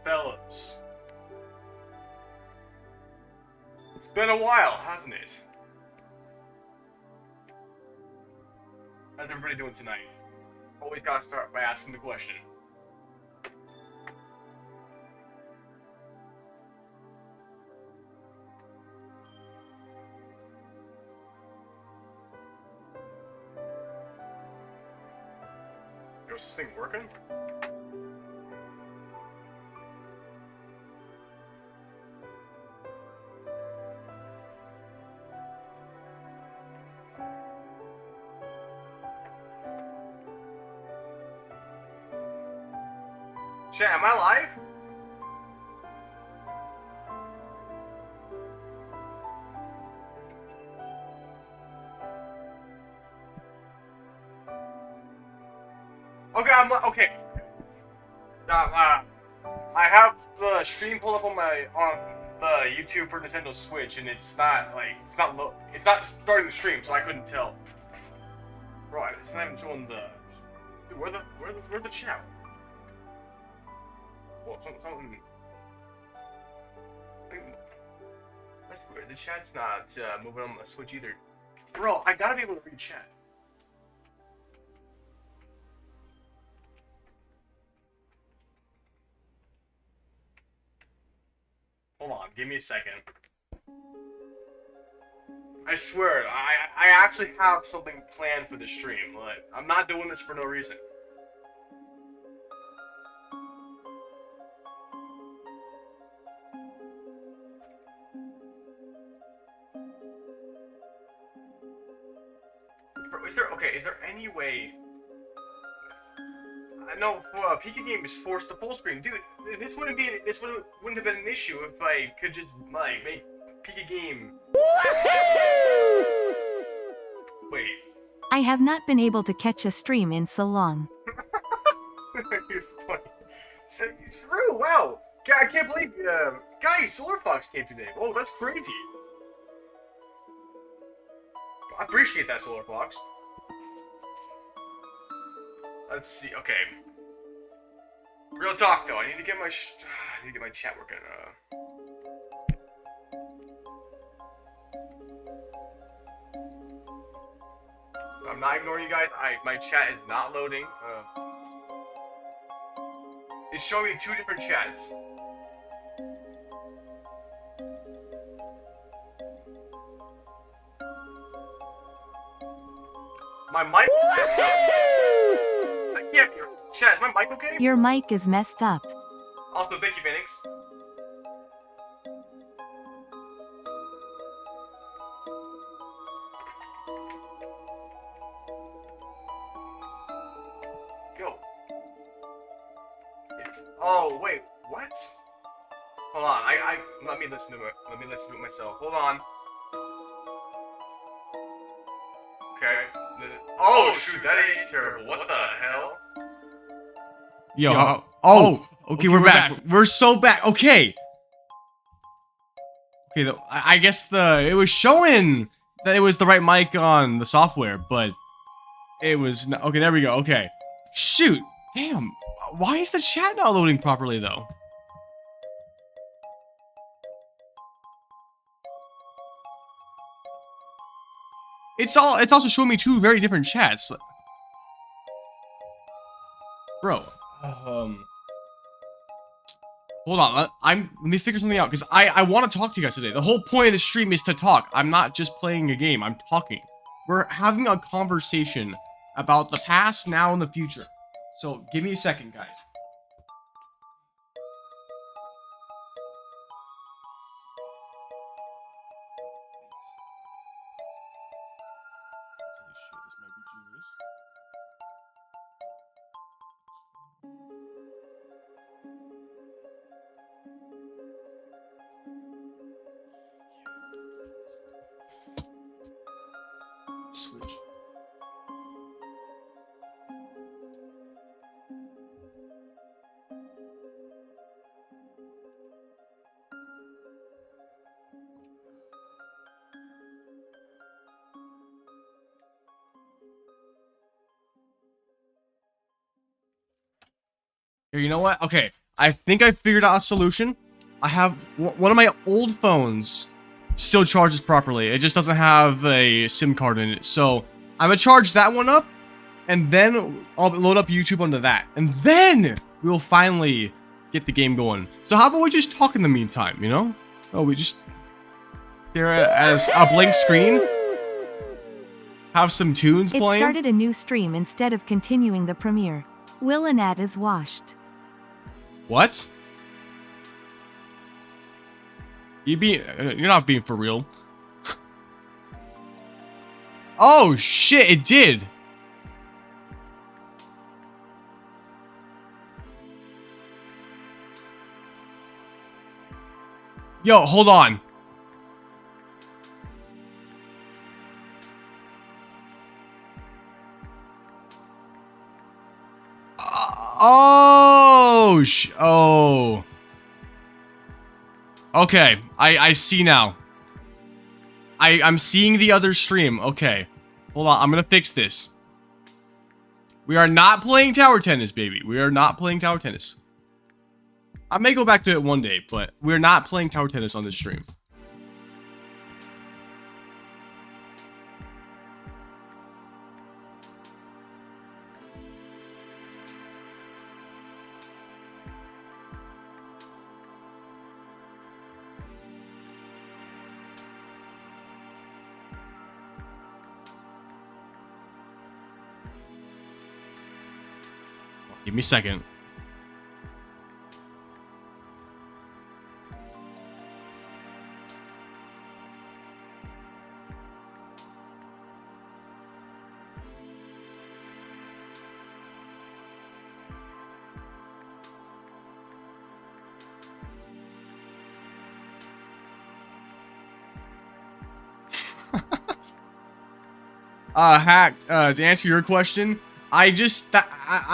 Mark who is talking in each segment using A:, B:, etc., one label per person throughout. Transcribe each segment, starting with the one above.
A: fellas? It's been a while, hasn't it? How's everybody doing tonight? Always gotta start by asking the question. Is this thing working? Chat, am I live? Okay, okay. I have the stream pulled up on the YouTube for Nintendo Switch, and it's not starting the stream, so I couldn't tell. Right, it's not even showing the. Dude, where's the chat? Well, something. That's weird. The chat's not moving on the Switch either. Bro, I gotta be able to read chat. Hold on, give me a second. I swear, I actually have something planned for the stream. Like, I'm not doing this for no reason. Is there any way? I know Pika game is forced to full screen, dude. This wouldn't have been an issue if I could just like make Pika game. Wait.
B: I have not been able to catch a stream in so long.
A: You're funny. So, it's true. Wow. I can't believe guys, Solar Fox came today. Oh, that's crazy. I appreciate that, Solar Fox. Let's see. Okay. Real talk, though. I need to get my chat working. I'm not ignoring you guys. My chat is not loading. It's showing me two different chats. My mic is messed up. That can't be. Chat, is my mic okay?
B: Your mic is messed up.
A: Also, thank you, Phoenix. Yo. Oh wait, what? Hold on. Let me listen to it. Let me listen to it myself. Hold on. Okay. Oh shoot, that is terrible. What the hell?
C: Yo, okay, we're back. We're so back. Okay. Okay, I guess it was showing that it was the right mic on the software, but it was not. Okay, there we go. Okay. Shoot. Damn. Why is the chat not loading properly, though? It's also showing me two very different chats. Bro. Hold on, let me figure something out, because I want to talk to you guys today. The whole point of the stream is to talk. I'm not just playing a game, I'm talking. We're having a conversation about the past, now, and the future. So, give me a second, guys. Holy shit, this might be genius. Switch. Here, you know what? Okay, I think I figured out a solution. I have one of my old phones still charges properly. It just doesn't have a SIM card in it. So I'm gonna charge that one up, and then I'll load up YouTube onto that, and then we'll finally get the game going. So how about we just talk in the meantime? You know? Oh, we just stare at a blank screen. Have some tunes
B: It
C: playing.
B: started a new stream instead of continuing the premiere. Willinat is washed.
C: What? You're not being for real. Oh shit, it did. Yo, hold on. Oh. Okay, I see now. I'm seeing the other stream. Okay. Hold on, I'm gonna fix this. We are not playing tower tennis, baby. We are not playing tower tennis. I may go back to it one day, but we're not playing tower tennis on this stream. Give me a second. Hacked, to answer your question, I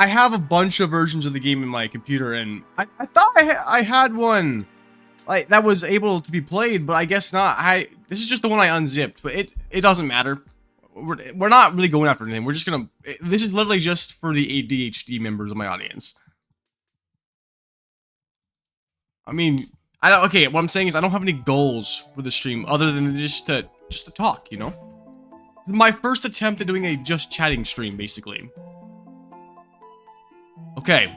C: have a bunch of versions of the game in my computer, and I thought I had one like that was able to be played, but I guess not. This is just the one I unzipped, but it doesn't matter. We're not really going after anything. We're just gonna. This is literally just for the ADHD members of my audience. I mean, I don't. Okay, what I'm saying is I don't have any goals for the stream other than just to talk. You know, this is my first attempt at doing a just chatting stream, basically. Okay.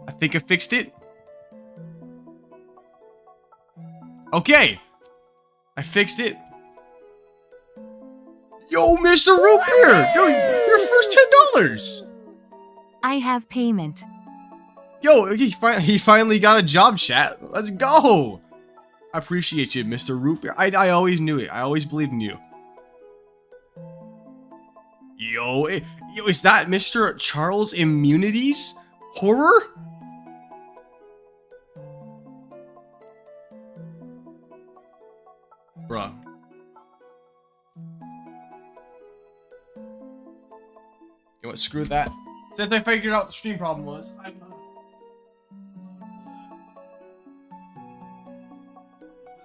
C: I think I fixed it. Okay. I fixed it. Yo, Mr. Root Beer! Yo, your first $10!
B: I have payment.
C: Yo, he finally got a job, chat. Let's go! I appreciate you, Mr. Root Beer. I always knew it. I always believed in you. Yo, is that Mr. Charles Immunities? Horror? Bruh. You know what, screw that. Since I figured out the stream problem was, I'm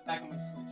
C: back on my Switch.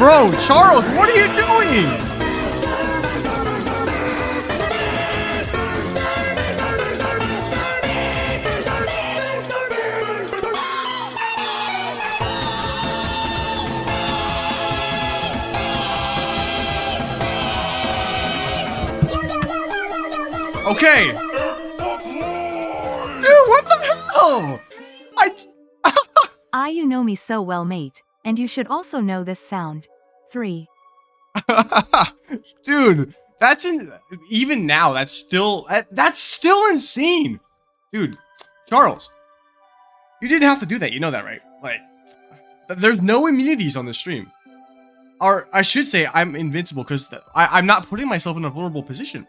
C: Bro, Charles, what are you doing? Okay. Dude, what the hell?
B: You know me so well, mate. And you should also know this sound. 3.
C: Dude, even now, that's still insane. Dude, Charles, you didn't have to do that. You know that, right? Like, there's no immunities on this stream. Or, I should say, I'm invincible because I'm not putting myself in a vulnerable position.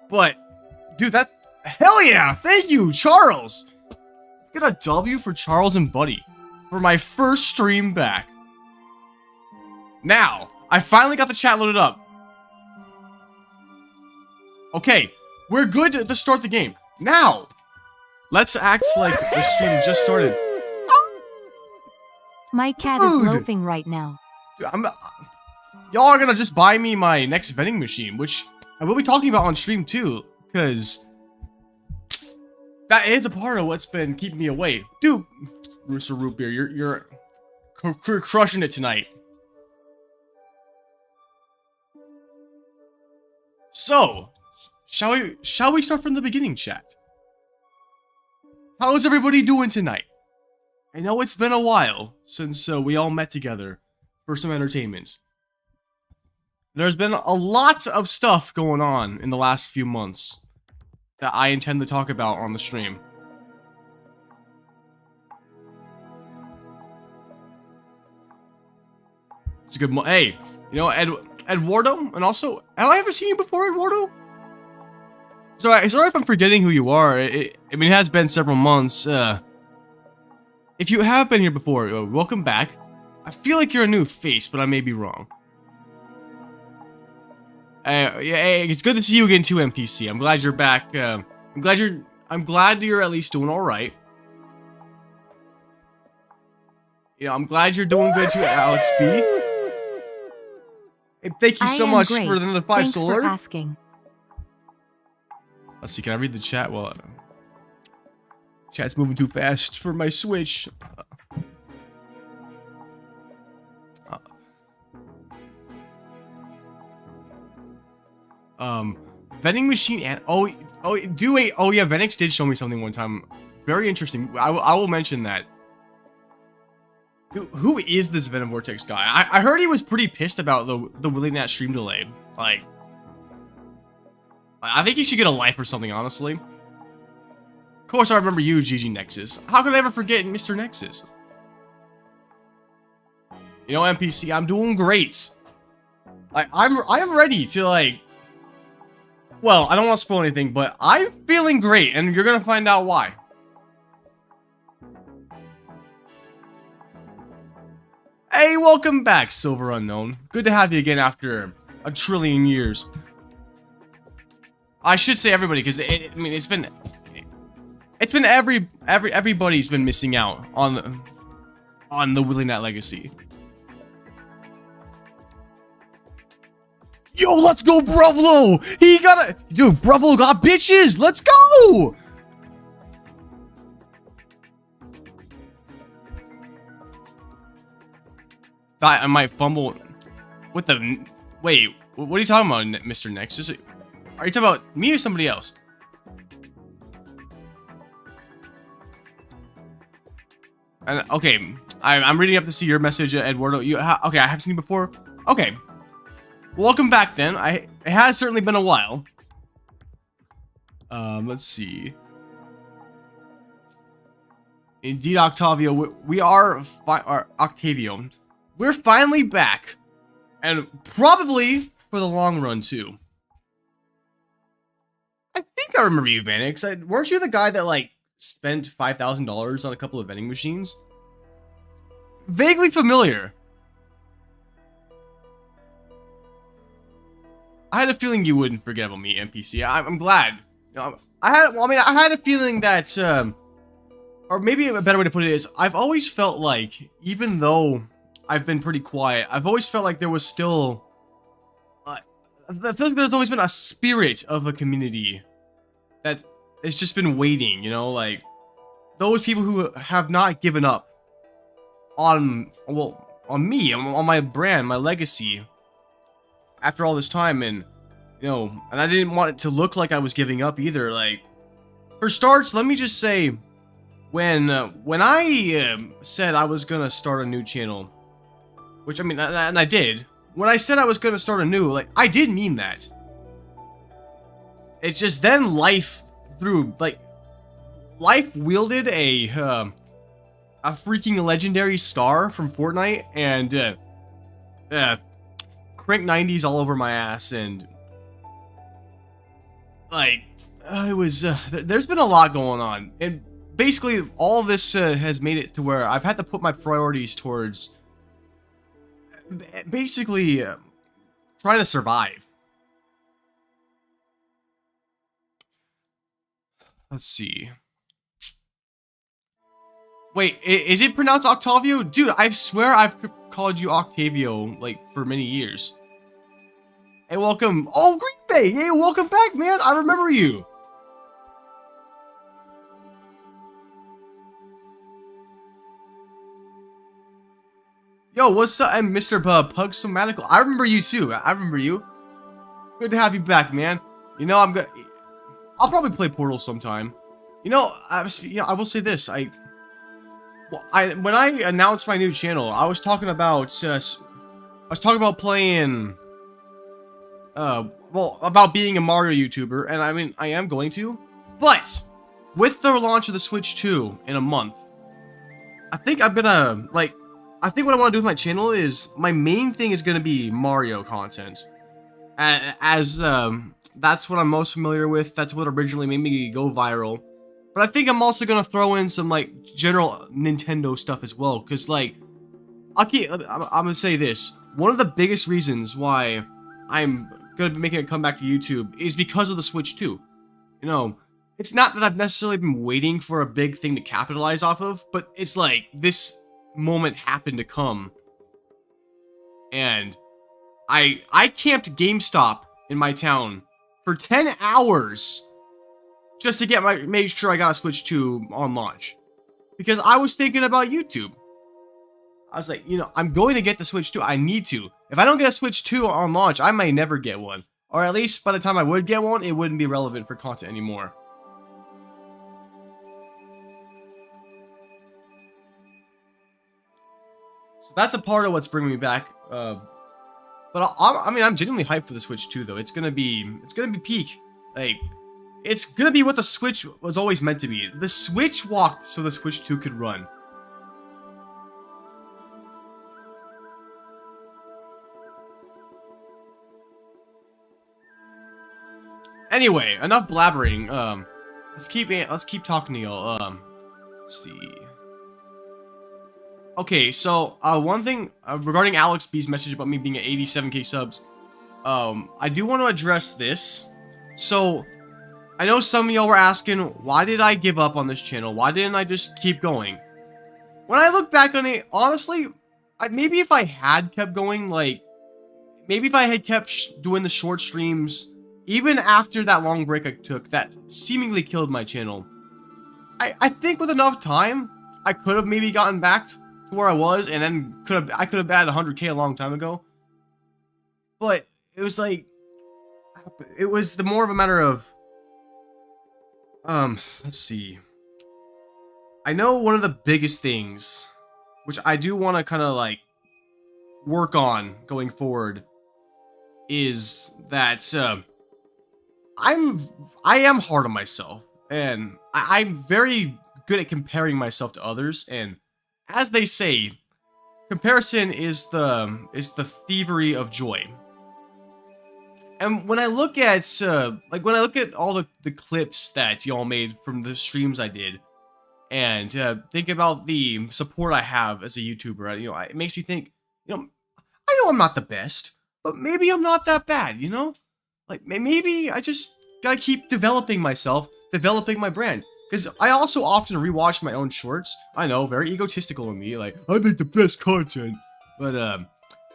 C: But, dude, hell yeah! Thank you, Charles! Let's get a W for Charles and Buddy for my first stream back. Now, I finally got the chat loaded up. Okay, we're good to start the game. Now, let's act like the stream just started.
B: My cat is loafing right now.
C: Dude, y'all are gonna just buy me my next vending machine, which I will be talking about on stream too, because that is a part of what's been keeping me away. Dude, Rooster Root Beer, you're crushing it tonight. So, shall we start from the beginning, chat? How's everybody doing tonight? I know it's been a while since we all met together for some entertainment. There's been a lot of stuff going on in the last few months that I intend to talk about on the stream. It's a good hey, you know, Eduardo, and also, have I ever seen you before, Eduardo? Sorry if I'm forgetting who you are. I mean, it has been several months. If you have been here before, welcome back. I feel like you're a new face, but I may be wrong. Yeah, it's good to see you again too, NPC. I'm glad you're back. I'm glad you're at least doing all right. You know, I'm glad you're doing good too, Alex B. Hey, thank you so much for the 5 solar.
B: Thanks for asking.
C: Let's see, can I read the chat? Well, chat's moving too fast for my Switch. Vending machine and oh yeah, Venix did show me something one time. Very interesting. I will mention that. Who is this Venom Vortex guy? I heard he was pretty pissed about the Willy Nat stream delay. Like, I think he should get a life or something, honestly. Of course, I remember you, GG Nexus. How could I ever forget Mr. Nexus? You know, NPC, I'm doing great. Like, I am ready to, like... Well, I don't want to spoil anything, but I'm feeling great, and you're gonna find out why. Hey, welcome back, Silver Unknown. Good to have you again after a trillion years. I should say everybody, because I mean, it's been everybody's been missing out on the Willy Nat legacy. Yo, let's go, Bruvlo! Dude, Bruvlo got bitches! Let's go! Thought I might fumble with the... Wait, what are you talking about, Mr. Nexus? Are you talking about me or somebody else? And okay, I'm reading up to see your message, Eduardo. Okay, I have seen you before. Okay. Welcome back then. It has certainly been a while. Let's see. Indeed, Octavio, Octavio. We're finally back. And probably for the long run, too. I think I remember you, Vanix. Weren't you the guy that, like, spent $5,000 on a couple of vending machines? Vaguely familiar. I had a feeling you wouldn't forget about me, NPC. I'm glad. You know, I had a feeling that, or or maybe a better way to put it is, I've always felt like, even though I've been pretty quiet, I've always felt like there was still, I feel like there's always been a spirit of a community that has just been waiting, you know, like, those people who have not given up on, well, on me, on my brand, my legacy, after all this time, and, you know, and I didn't want it to look like I was giving up either. Like, for starts, let me just say, when I said I was gonna start a new channel, which, I mean, and I did, when I said I was gonna start a new, like, I did mean that. It's just then life threw, like, life wielded a freaking legendary star from Fortnite, and crank 90s all over my ass, and like, it was there's been a lot going on, and basically all of this has made it to where I've had to put my priorities towards basically trying to survive. Let's see. Wait, is it pronounced Octavio? Dude, I swear I've called you Octavio, like, for many years. Hey, welcome. Oh, Green Bay! Hey, welcome back, man! I remember you! Yo, what's up? I'm Mr. Pug Somatical. I remember you, too. I remember you. Good to have you back, man. You know, I'll probably play Portal sometime. You know, I will say this. When I announced my new channel, I was talking about playing, well, about being a Mario YouTuber, and I mean, I am going to, but with the launch of the Switch 2 in a month, I think I'm gonna, like, I think what I want to do with my channel is, my main thing is gonna be Mario content, as that's what I'm most familiar with, that's what originally made me go viral. But I think I'm also gonna throw in some, like, general Nintendo stuff as well, because, like, I'm gonna say this. One of the biggest reasons why I'm gonna be making a comeback to YouTube is because of the Switch 2. You know, it's not that I've necessarily been waiting for a big thing to capitalize off of, but it's like, this moment happened to come. And I camped GameStop in my town for 10 hours just to make sure I got a Switch 2 on launch. Because I was thinking about YouTube. I was like, you know, I'm going to get the Switch 2. I need to. If I don't get a Switch 2 on launch, I may never get one. Or at least by the time I would get one, it wouldn't be relevant for content anymore. So that's a part of what's bringing me back. But I mean, I'm genuinely hyped for the Switch 2, though. It's gonna be peak. Like, it's gonna be what the Switch was always meant to be. The Switch walked so the Switch 2 could run. Anyway, enough blabbering. Let's keep talking to y'all. Let's see. Okay, so one thing regarding Alex B's message about me being at 87k subs, I do want to address this. So, I know some of y'all were asking, why did I give up on this channel? Why didn't I just keep going? When I look back on it, honestly, maybe if I had kept going, like, maybe if I had kept doing the short streams, even after that long break I took, that seemingly killed my channel, I think with enough time, I could have maybe gotten back to where I was, and then I could have batted 100k a long time ago. But it was like, it was the more of a matter of, let's see. I know one of the biggest things, which I do want to kind of like work on going forward, is that I am hard on myself, and I'm very good at comparing myself to others, and as they say, comparison is the thievery of joy. And when I look at all the clips that y'all made from the streams I did, and think about the support I have as a YouTuber, you know, it makes me think, you know, I know I'm not the best, but maybe I'm not that bad, you know? Like, maybe I just gotta keep developing myself, developing my brand. Because I also often rewatch my own shorts. I know, very egotistical of me, like, I make the best content. But,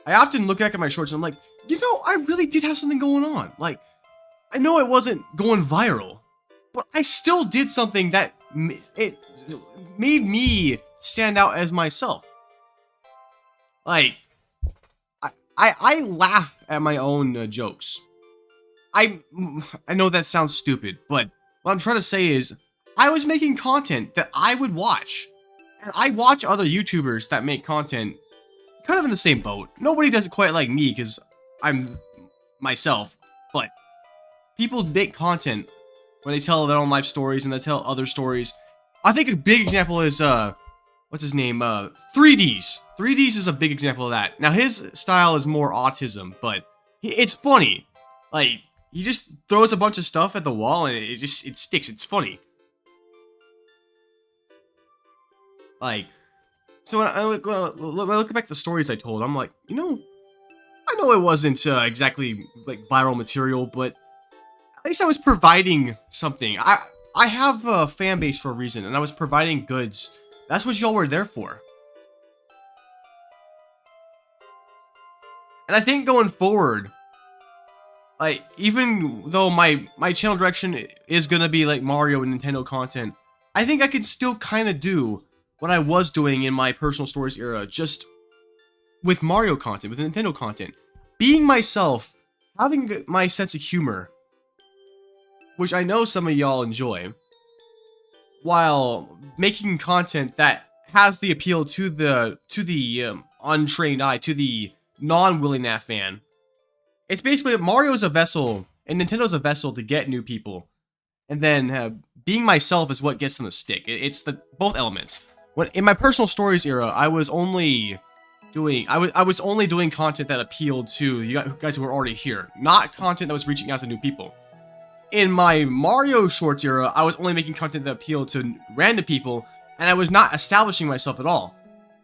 C: I often look back at my shorts and I'm like, you know, I really did have something going on. Like, I know it wasn't going viral, but I still did something that it made me stand out as myself. Like, I laugh at my own jokes. I know that sounds stupid, but what I'm trying to say is, I was making content that I would watch. And I watch other YouTubers that make content kind of in the same boat. Nobody does it quite like me because I'm myself, but people make content where they tell their own life stories and they tell other stories. I think a big example is, what's his name? 3Ds. 3Ds is a big example of that. Now, his style is more autism, but it's funny. Like, he just throws a bunch of stuff at the wall and it sticks. It's funny. Like, so when I look back at the stories I told, I'm like, you know, I know it wasn't exactly like viral material, but at least I was providing something. I have a fan base for a reason, and I was providing goods. That's what y'all were there for. And I think going forward, like, even though my channel direction is gonna be like Mario and Nintendo content, I think I could still kind of do what I was doing in my personal stories era, just with Mario content, with Nintendo content. Being myself, having my sense of humor, which I know some of y'all enjoy, while making content that has the appeal to the untrained eye, to the non-willing that fan. It's basically Mario's a vessel and Nintendo's a vessel to get new people, and then being myself is what gets them to stick. It's the both elements. When in my personal stories era, I was only doing content that appealed to you guys who were already here, not content that was reaching out to new people. In my Mario Shorts era, I was only making content that appealed to random people, and I was not establishing myself at all.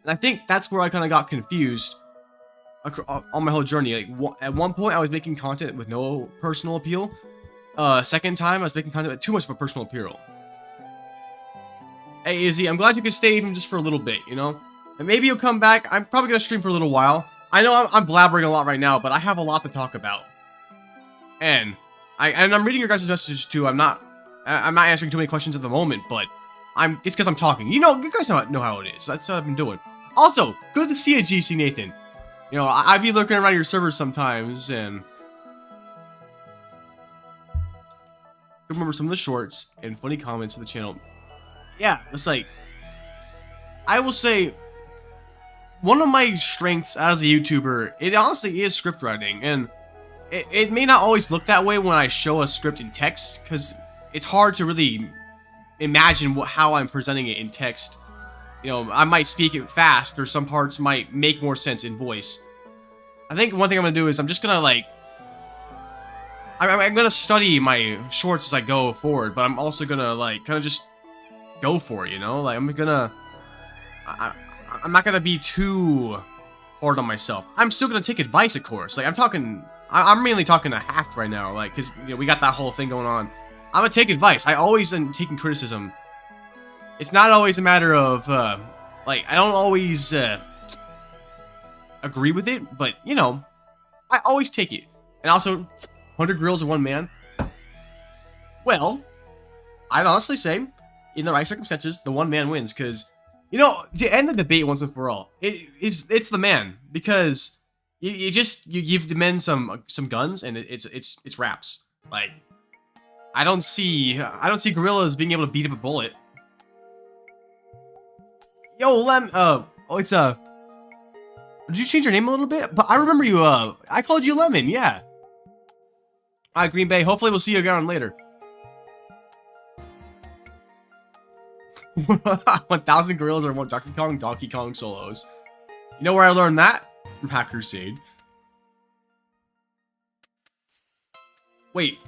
C: And I think that's where I kind of got confused on my whole journey. Like, at one point, I was making content with no personal appeal. Second time, I was making content with too much of a personal appeal. Hey, Izzy, I'm glad you could stay even just for a little bit, you know? And maybe you'll come back. I'm probably going to stream for a little while. I know I'm blabbering a lot right now, but I have a lot to talk about. And I'm reading your guys' messages too. I'm not answering too many questions at the moment, but it's because I'm talking. You guys know how it is. That's what I've been doing. Also, good to see you, GC Nathan. You know, I'd be looking around your servers sometimes, and remember some of the shorts and funny comments to the channel. Yeah, it's like, I will say, one of my strengths as a YouTuber, it honestly is script writing, and it may not always look that way when I show a script in text, because it's hard to really imagine how I'm presenting it in text. You know, I might speak it fast, or some parts might make more sense in voice. I think one thing I'm going to do is I'm just going to, like, I'm going to study my shorts as I go forward, but I'm also going to, like, kind of just go for it, you know? Like, I'm not going to be too hard on myself. I'm still going to take advice, of course. Like, I'm mainly talking to Hacked right now, like, because, you know, we got that whole thing going on. I'm going to take advice. I always am taking criticism. It's not always a matter of, like, I don't always, agree with it, but, you know, I always take it. And also, 100 girls and one man. Well, I'd honestly say, in the right circumstances, the one man wins, because, you know, to end the debate once and for all, it's the man, because you give the men some guns, and it's raps. Like, I don't see gorillas being able to beat up a bullet. Yo, it's did you change your name a little bit? But I remember you, I called you Lemon, yeah. Alright, Green Bay, hopefully we'll see you again later. 1,000 gorillas or one Donkey Kong solos. You know where I learned that? From Hack Crusade. Wait,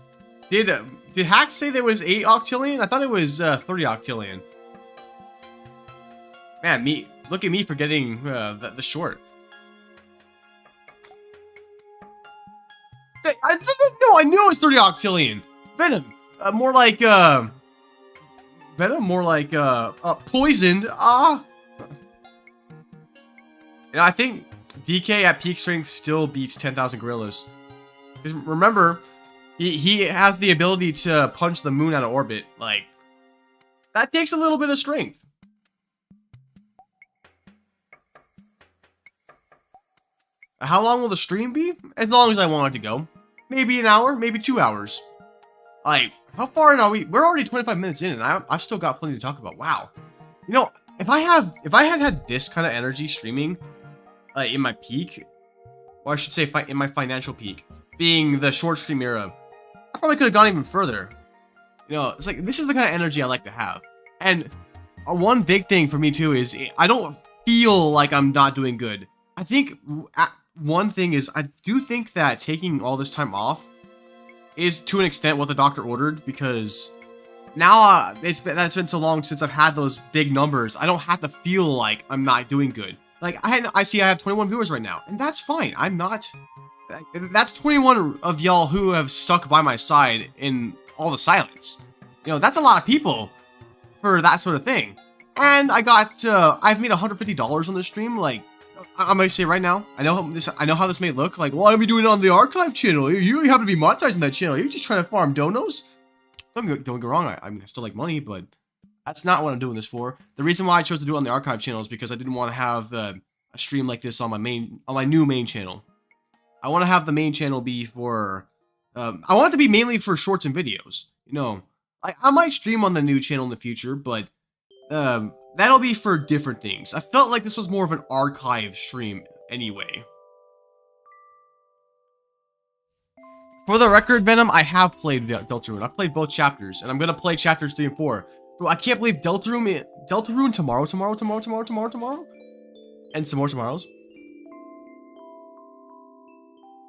C: did Hack say there was 8 octillion? I thought it was 30 octillion. Man, look at me forgetting the short. I knew it was 30 octillion. Venom, more like Venom, more like poisoned. Ah. And I think DK at peak strength still beats 10,000 gorillas. Because remember, he has the ability to punch the moon out of orbit. Like, that takes a little bit of strength. How long will the stream be? As long as I want it to go. Maybe an hour, maybe 2 hours. Like, how far in are we? We're already 25 minutes in, and I've still got plenty to talk about. Wow. You know, if I had this kind of energy streaming, in my peak, or I should say in my financial peak, being the short stream era, I probably could have gone even further. You know, it's like, this is the kind of energy I like to have. And one big thing for me too is I don't feel like I'm not doing good. I think one thing is I do think that taking all this time off is to an extent what the doctor ordered, because now that's been so long since I've had those big numbers. I don't have to feel like I'm not doing good. Like, I see I have 21 viewers right now, and that's fine. I'm not... That's 21 of y'all who have stuck by my side in all the silence. You know, that's a lot of people for that sort of thing. And I got, I've made $150 on this stream. Like, I'm gonna say right now, I know how this may look. Like, well, I'll be doing it on the archive channel. You don't have to be monetizing that channel. You're just trying to farm donos. Don't get wrong. I still like money, but that's not what I'm doing this for. The reason why I chose to do it on the archive channel is because I didn't want to have a stream like this on my new main channel. I want to have the main channel be for, I want it to be mainly for shorts and videos. You know, I might stream on the new channel in the future, but that'll be for different things. I felt like this was more of an archive stream anyway. For the record, Venom, I have played Deltarune. I've played both chapters, and I'm gonna play chapters 3 and 4. Bro, I can't believe Deltarune tomorrow, and some more tomorrows.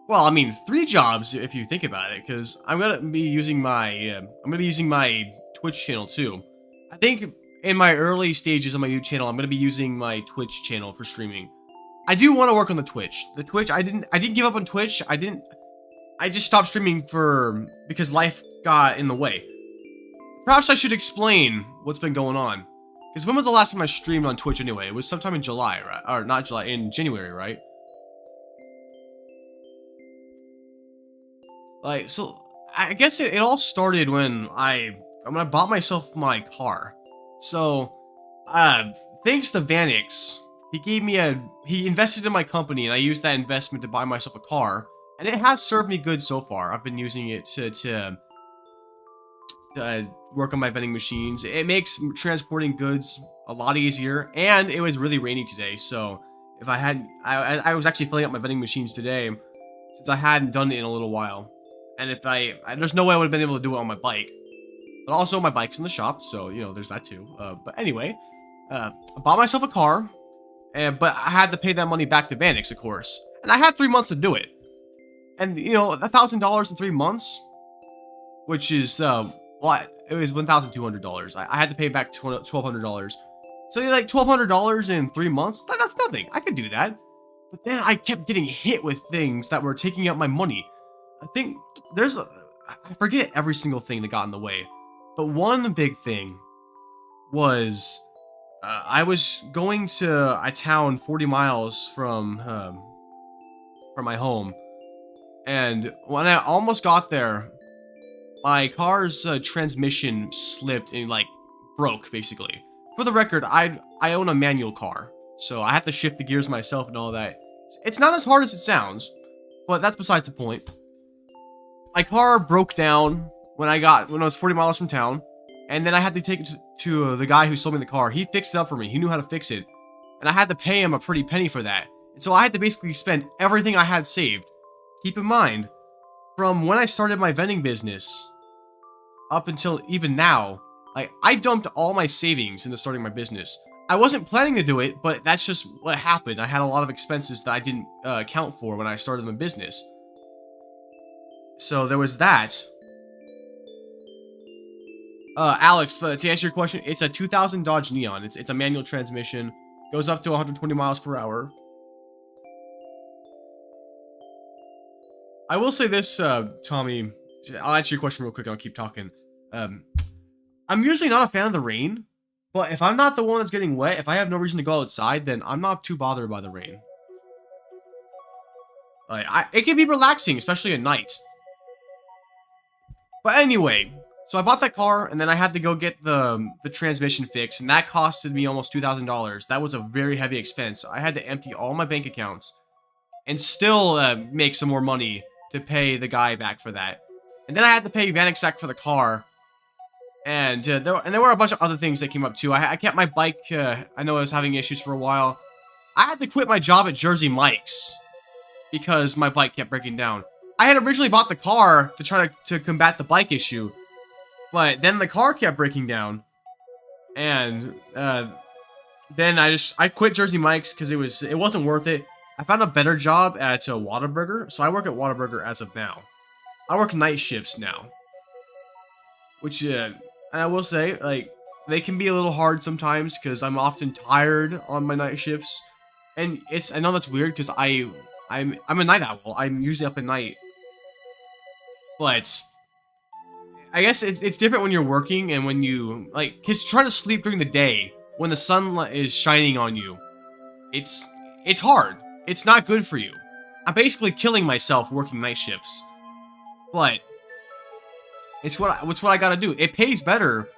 C: Well, I mean, 3 jobs if you think about it, because I'm gonna be using my Twitch channel too. I think in my early stages of my new channel, I'm gonna be using my Twitch channel for streaming. I do want to work on the Twitch. I didn't give up on Twitch. I just stopped streaming because life got in the way. Perhaps I should explain what's been going on. Because when was the last time I streamed on Twitch anyway? It was sometime in July, right? Or not July, in January, right? Like, so, I guess it all started when I bought myself my car. So, thanks to Vanix, he invested in my company, and I used that investment to buy myself a car. And it has served me good so far. I've been using it to work on my vending machines. It makes transporting goods a lot easier, and it was really rainy today, so if I was actually filling up my vending machines today, since I hadn't done it in a little while. And if there's no way I would have been able to do it on my bike. But also, my bike's in the shop, so, you know, there's that too. But anyway, I bought myself a car, but I had to pay that money back to Vanix, of course. And I had 3 months to do it. And, you know, $1,000 in 3 months, which is, well, it was $1,200. I had to pay back $1,200. So, like, $1,200 in 3 months? That's nothing. I could do that. But then I kept getting hit with things that were taking out my money. I think I forget every single thing that got in the way. But one big thing was, I was going to a town 40 miles from my home. And when I almost got there, my car's transmission slipped and, like, broke, basically. For the record, I own a manual car, so I have to shift the gears myself and all that. It's not as hard as it sounds, but that's besides the point. My car broke down when I was 40 miles from town, and then I had to take it to the guy who sold me the car. He fixed it up for me. He knew how to fix it, and I had to pay him a pretty penny for that. And so I had to basically spend everything I had saved. Keep in mind, from when I started my vending business up until even now, like, I dumped all my savings into starting my business. I wasn't planning to do it, but that's just what happened. I had a lot of expenses that I didn't account for when I started my business. So there was that. Alex, to answer your question, it's a 2000 Dodge Neon. It's a manual transmission. Goes up to 120 miles per hour. I will say this, Tommy. I'll answer your question real quick and I'll keep talking. I'm usually not a fan of the rain, but if I'm not the one that's getting wet, if I have no reason to go outside, then I'm not too bothered by the rain. Like, it can be relaxing, especially at night. But anyway, so I bought that car, and then I had to go get the transmission fixed, and that costed me almost $2,000. That was a very heavy expense. I had to empty all my bank accounts, and still make some more money to pay the guy back for that. And then I had to pay Vanix back for the car. And there were a bunch of other things that came up too. I kept my bike, I know I was having issues for a while. I had to quit my job at Jersey Mike's because my bike kept breaking down. I had originally bought the car to try to combat the bike issue, but then the car kept breaking down. And then I quit Jersey Mike's because it wasn't worth it. I found a better job at Whataburger, so I work at Whataburger as of now. I work night shifts now, which and I will say, like, they can be a little hard sometimes because I'm often tired on my night shifts, and I know that's weird because I'm a night owl. I'm usually up at night, but I guess it's different when you're working and when you because trying to sleep during the day when the sun is shining on you, it's hard. It's not good for you. I'm basically killing myself working night shifts, but it's what I gotta do. It pays better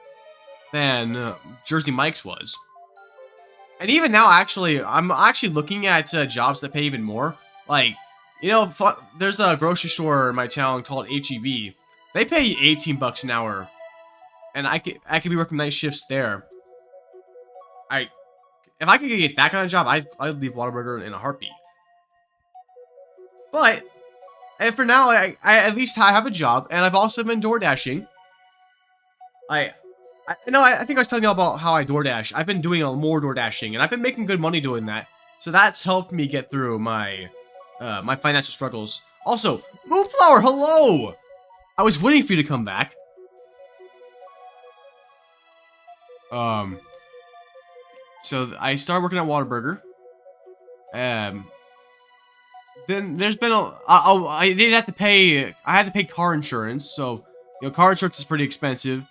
C: than Jersey Mike's was. And even now, actually, I'm actually looking at jobs that pay even more. Like, you know, there's a grocery store in my town called HEB. They pay 18 bucks an hour. And I could be working night shifts there. If I could get that kind of job, I'd leave Whataburger in a heartbeat. But and for now, I at least have a job, and I've also been door dashing. I think I was telling you all about how I DoorDash. I've been doing more door dashing, and I've been making good money doing that. So that's helped me get through my my financial struggles. Also, Moonflower, hello! I was waiting for you to come back. So I started working at Whataburger. Then there's been I did have to pay. I had to pay car insurance, so you know car insurance is pretty expensive.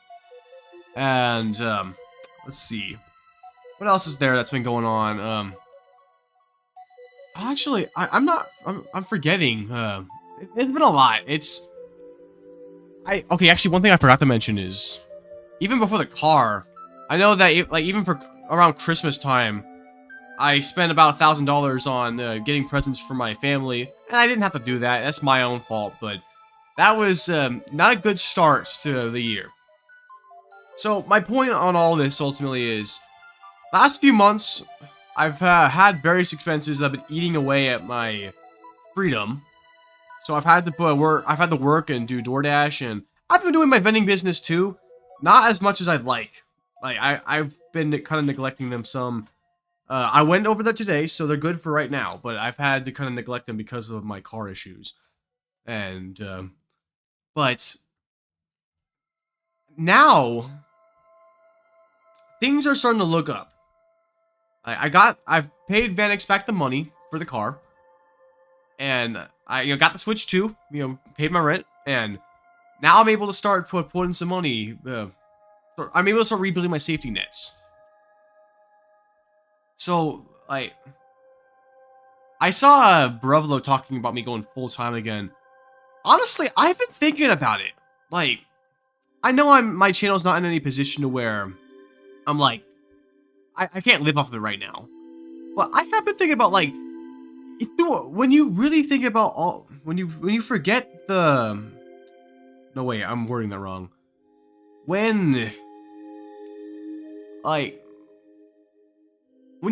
C: And let's see, what else is there that's been going on? Actually, I'm forgetting. There's been a lot. Okay. Actually, one thing I forgot to mention is even before the car, I know that even for around Christmas time, I spent about $1,000 on getting presents for my family, and I didn't have to do that. That's my own fault, but that was not a good start to the year. So my point on all this ultimately is, last few months, I've had various expenses that have been eating away at my freedom. So I've had to work and do DoorDash, and I've been doing my vending business too. Not as much as I'd like. I've been kind of neglecting them some. I went over there today, so they're good for right now, but I've had to kind of neglect them because of my car issues. And, but now things are starting to look up. I've paid Vanix back the money for the car, and I got the Switch 2, paid my rent, and now I'm able to start putting some money, I'm able to start rebuilding my safety nets. So, I saw Brevlo talking about me going full-time again. Honestly, I've been thinking about it. I know my channel's not in any position to where I'm I can't live off of it right now. But I have been thinking about, when you really think about when you forget the... No, wait, I'm wording that wrong. When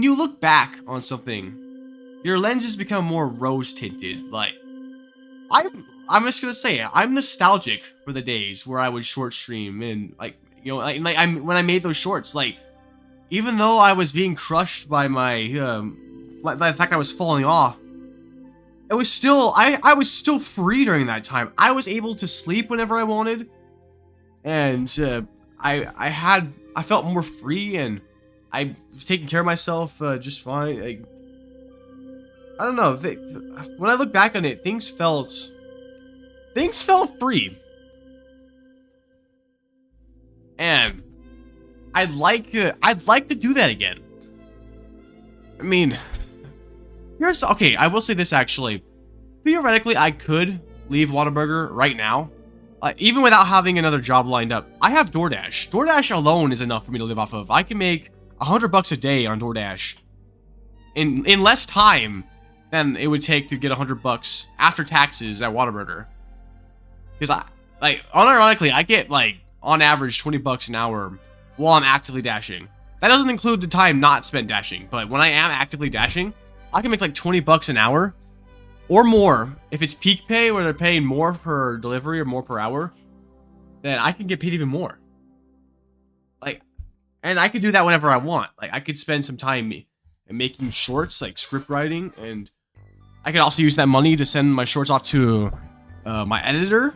C: you look back on something, your lenses become more rose-tinted. I'm just gonna say it. I'm nostalgic for the days where I would short stream and when I made those shorts. Even though I was being crushed by my the fact I was falling off, it was still I was still free during that time. I was able to sleep whenever I wanted, and I felt more free, and I was taking care of myself just fine. I don't know. When I look back on it, things felt free. And I'd like to do that again. I mean, okay, I will say this actually. Theoretically, I could leave Whataburger right now, even without having another job lined up. I have DoorDash. DoorDash alone is enough for me to live off of. I can make $100 a day on DoorDash in less time than it would take to get $100 after taxes at Whataburger. Because unironically, I get on average $20 an hour while I'm actively dashing. That doesn't include the time not spent dashing, but when I am actively dashing, I can make $20 an hour or more. If it's peak pay where they're paying more per delivery or more per hour, then I can get paid even more. And I could do that whenever I want. I could spend some time making shorts, script writing, and I could also use that money to send my shorts off to my editor,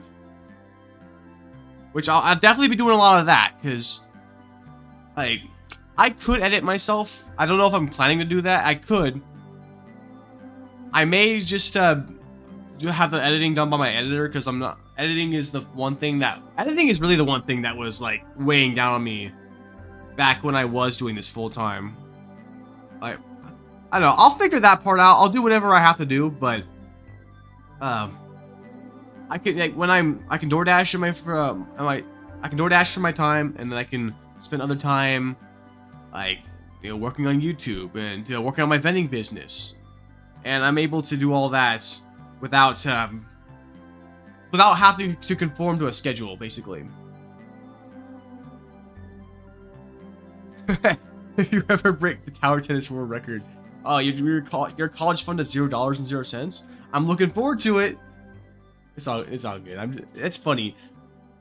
C: which I'll definitely be doing a lot of that, because I could edit myself. I don't know if I'm planning to do that. I could. I may just have the editing done by my editor, because I'm not. Editing is really the one thing that was weighing down on me back when I was doing this full time. I don't know. I'll figure that part out. I'll do whatever I have to do, but I can I can DoorDash in I can DoorDash for my time, and then I can spend other time working on YouTube and working on my vending business, and I'm able to do all that without having to conform to a schedule, basically. If you ever break the tower tennis world record, oh, your college fund is $0.00. I'm looking forward to it. It's all good. It's funny.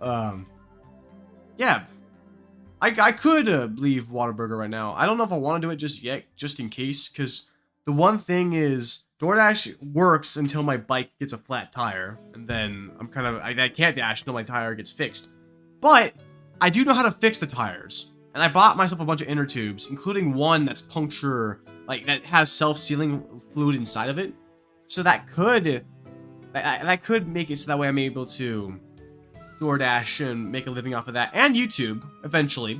C: Yeah, I could leave Whataburger right now. I don't know if I want to do it just yet, just in case, because the one thing is DoorDash works until my bike gets a flat tire, and then I can't dash until my tire gets fixed. But I do know how to fix the tires. And I bought myself a bunch of inner tubes, including one that's puncture, that has self-sealing fluid inside of it. So that could make it so that way I'm able to DoorDash and make a living off of that, and YouTube eventually.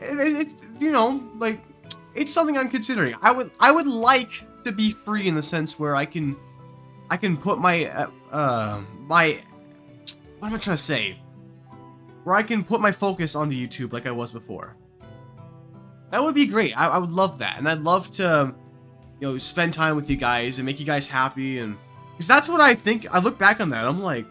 C: It's it's something I'm considering. I would like to be free in the sense where I can put my what am I trying to say? Where I can put my focus onto YouTube like I was before. That would be great. I would love that, and I'd love to, spend time with you guys and make you guys happy, and because that's what I think. I look back on that, I'm like,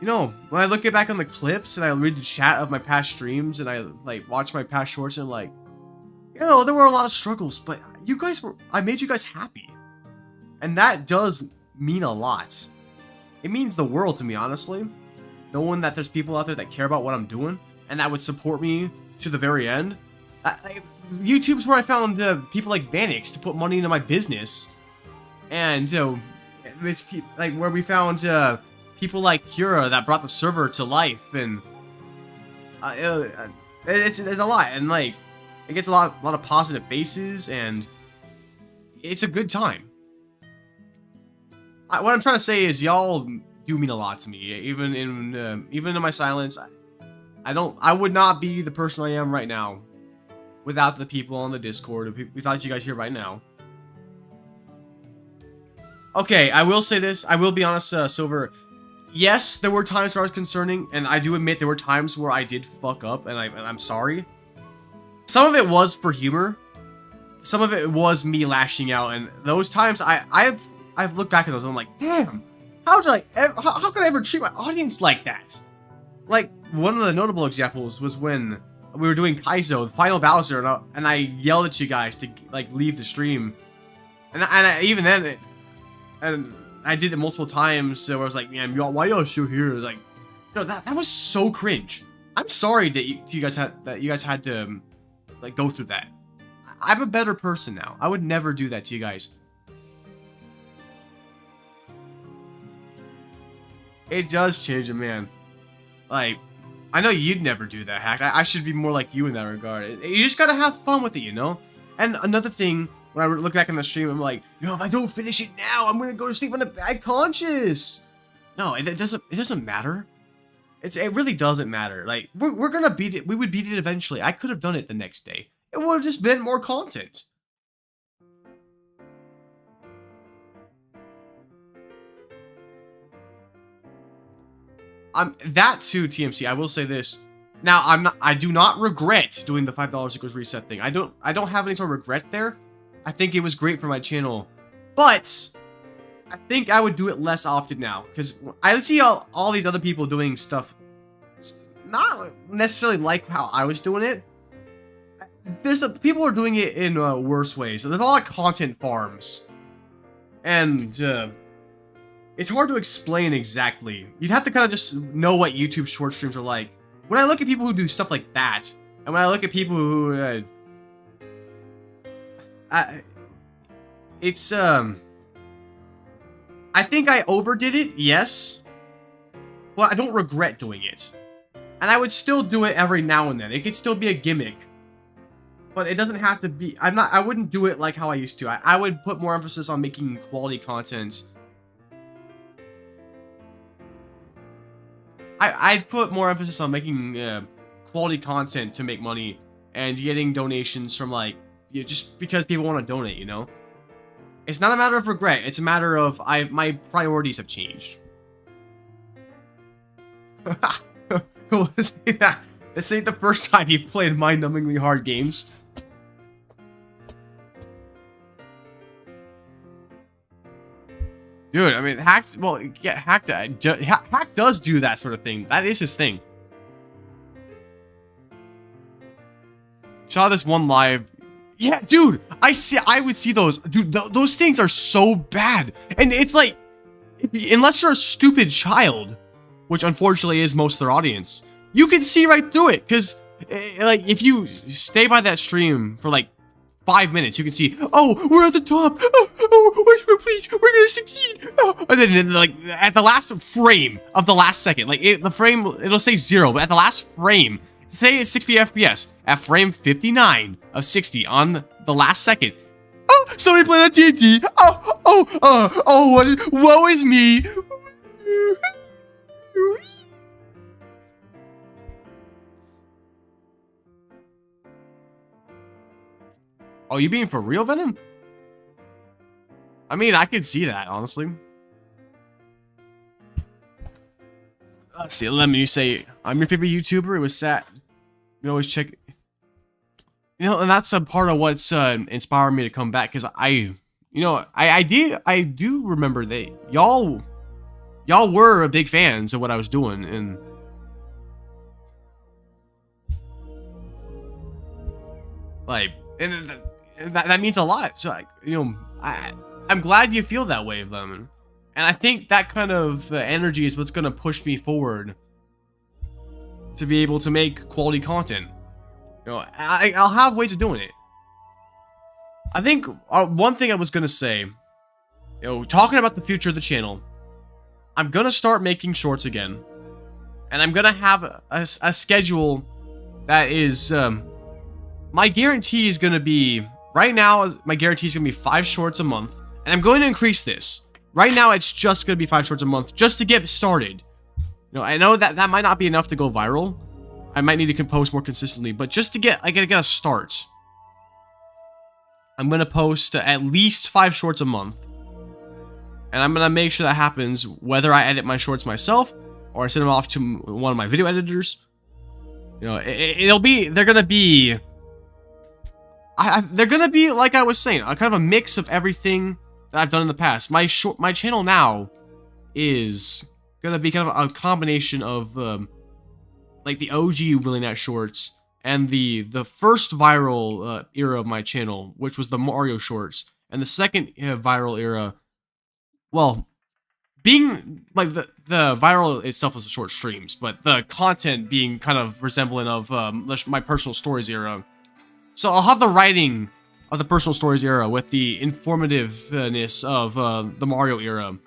C: when I look back on the clips and I read the chat of my past streams and I watch my past shorts, and I'm there were a lot of struggles, but I made you guys happy, and that does mean a lot. It means the world to me, honestly. Knowing that there's people out there that care about what I'm doing and that would support me to the very end. YouTube's where I found people like Vanix to put money into my business, and it's where we found people like Kira that brought the server to life, and there's a lot, and it gets a lot of positive faces, and it's a good time. What I'm trying to say is y'all do mean a lot to me, even in my silence. I would not be the person I am right now without the people on the Discord, without you guys here right now. Okay, I will say this. I will be honest, Silver. Yes, there were times where I was concerning, and I do admit there were times where I did fuck up, and I'm sorry. Some of it was for humor. Some of it was me lashing out, and those times I've looked back at those and I'm like, damn. How could I ever treat my audience like that? One of the notable examples was when we were doing Kaizo, the final Bowser, and I yelled at you guys to leave the stream, and even then, and I did it multiple times. So I was like, man, why y'all still here? That was so cringe. I'm sorry that you guys had to go through that. I'm a better person now. I would never do that to you guys. It does change a man. I know you'd never do that, Hack. I should be more like you in that regard. You just gotta have fun with it, And another thing, when I look back on the stream, I'm like, if I don't finish it now, I'm gonna go to sleep on a bad conscience. No, it doesn't matter. it really doesn't matter. Like, we're gonna beat it. We would beat it eventually. I could have done it the next day. It would have just been more content. That too, TMC. I will say this. Now, I do not regret doing the $5 equals reset thing. I don't have any sort of regret there. I think it was great for my channel, but I think I would do it less often now, because I see all these other people doing stuff not necessarily like how I was doing it. People are doing it in worse ways. There's a lot of content farms, and it's hard to explain exactly. You'd have to kind of just know what YouTube short streams are like. When I look at people who do stuff like that, and when I look at people who I think I overdid it, yes, but I don't regret doing it. And I would still do it every now and then. It could still be a gimmick, but it doesn't have to be. I wouldn't do it like how I used to. I would put more emphasis on making quality content. I'd put more emphasis on making quality content to make money and getting donations from, like, just because people want to donate, you know? It's not a matter of regret. It's a matter of my priorities have changed. This ain't the first time you've played mind-numbingly hard games. Dude, I mean, Hack does do that sort of thing. That is his thing. Saw this one live. Yeah, dude, I would see those. Dude, those things are so bad. And it's like, unless you're a stupid child, which unfortunately is most of their audience, you can see right through it. Because, like, if you stay by that stream for, like, 5 minutes, you can see, oh, we're at the top. Oh, please, we're gonna succeed. Oh. And then, like, at the last frame of the last second, like, the frame, it'll say 0, but at the last frame, say it's 60 FPS, at frame 59 of 60 on the last second, oh, somebody playing on TNT. Woe is me. Oh, you being for real, Venom? I mean, I could see that, honestly. Let's see, let me say, I'm your favorite YouTuber. It was sad. You always check. You know, and that's a part of what's inspired me to come back, because I do remember that y'all were big fans of what I was doing, and like, and that means a lot. So, I'm glad you feel that way, Lemon. And I think that kind of energy is what's going to push me forward to be able to make quality content. You know, I'll have ways of doing it. I think one thing I was going to say, talking about the future of the channel, I'm going to start making shorts again. And I'm going to have a schedule that is, my guarantee is going to be, right now, my guarantee is going to be 5 shorts a month. And I'm going to increase this. Right now, it's just going to be 5 shorts a month, just to get started. I know that might not be enough to go viral. I might need to post more consistently, but just to get a start. I'm going to post at least 5 shorts a month. And I'm going to make sure that happens, whether I edit my shorts myself, or I send them off to one of my video editors. They're going to be... they're gonna be, like I was saying, a kind of a mix of everything that I've done in the past. My channel now is gonna be kind of a combination of like the OG Willing At shorts and the first viral era of my channel, which was the Mario shorts, and the second viral era, well, being like the viral itself was short streams, but the content being kind of resembling of my personal stories era. So I'll have the writing of the personal stories era with the informativeness of the Mario era.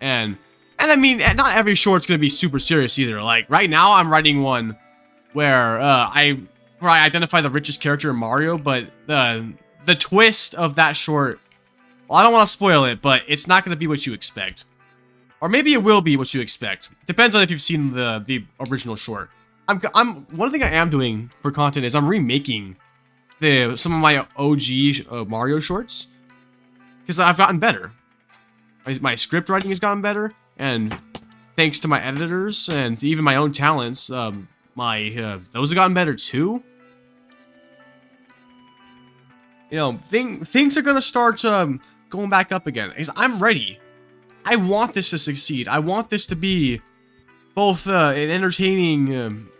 C: And I mean, not every short's gonna be super serious either. Like, right now I'm writing one where I identify the richest character in Mario, but the twist of that short, well, I don't want to spoil it, but it's not gonna be what you expect. Or maybe it will be what you expect. Depends on if you've seen the original short. One thing I am doing for content is I'm remaking some of my OG Mario shorts. Because I've gotten better. My script writing has gotten better. And thanks to my editors and even my own talents, those have gotten better too. You know, things are gonna start going back up again. Because I'm ready. I want this to succeed. I want this to be both an entertaining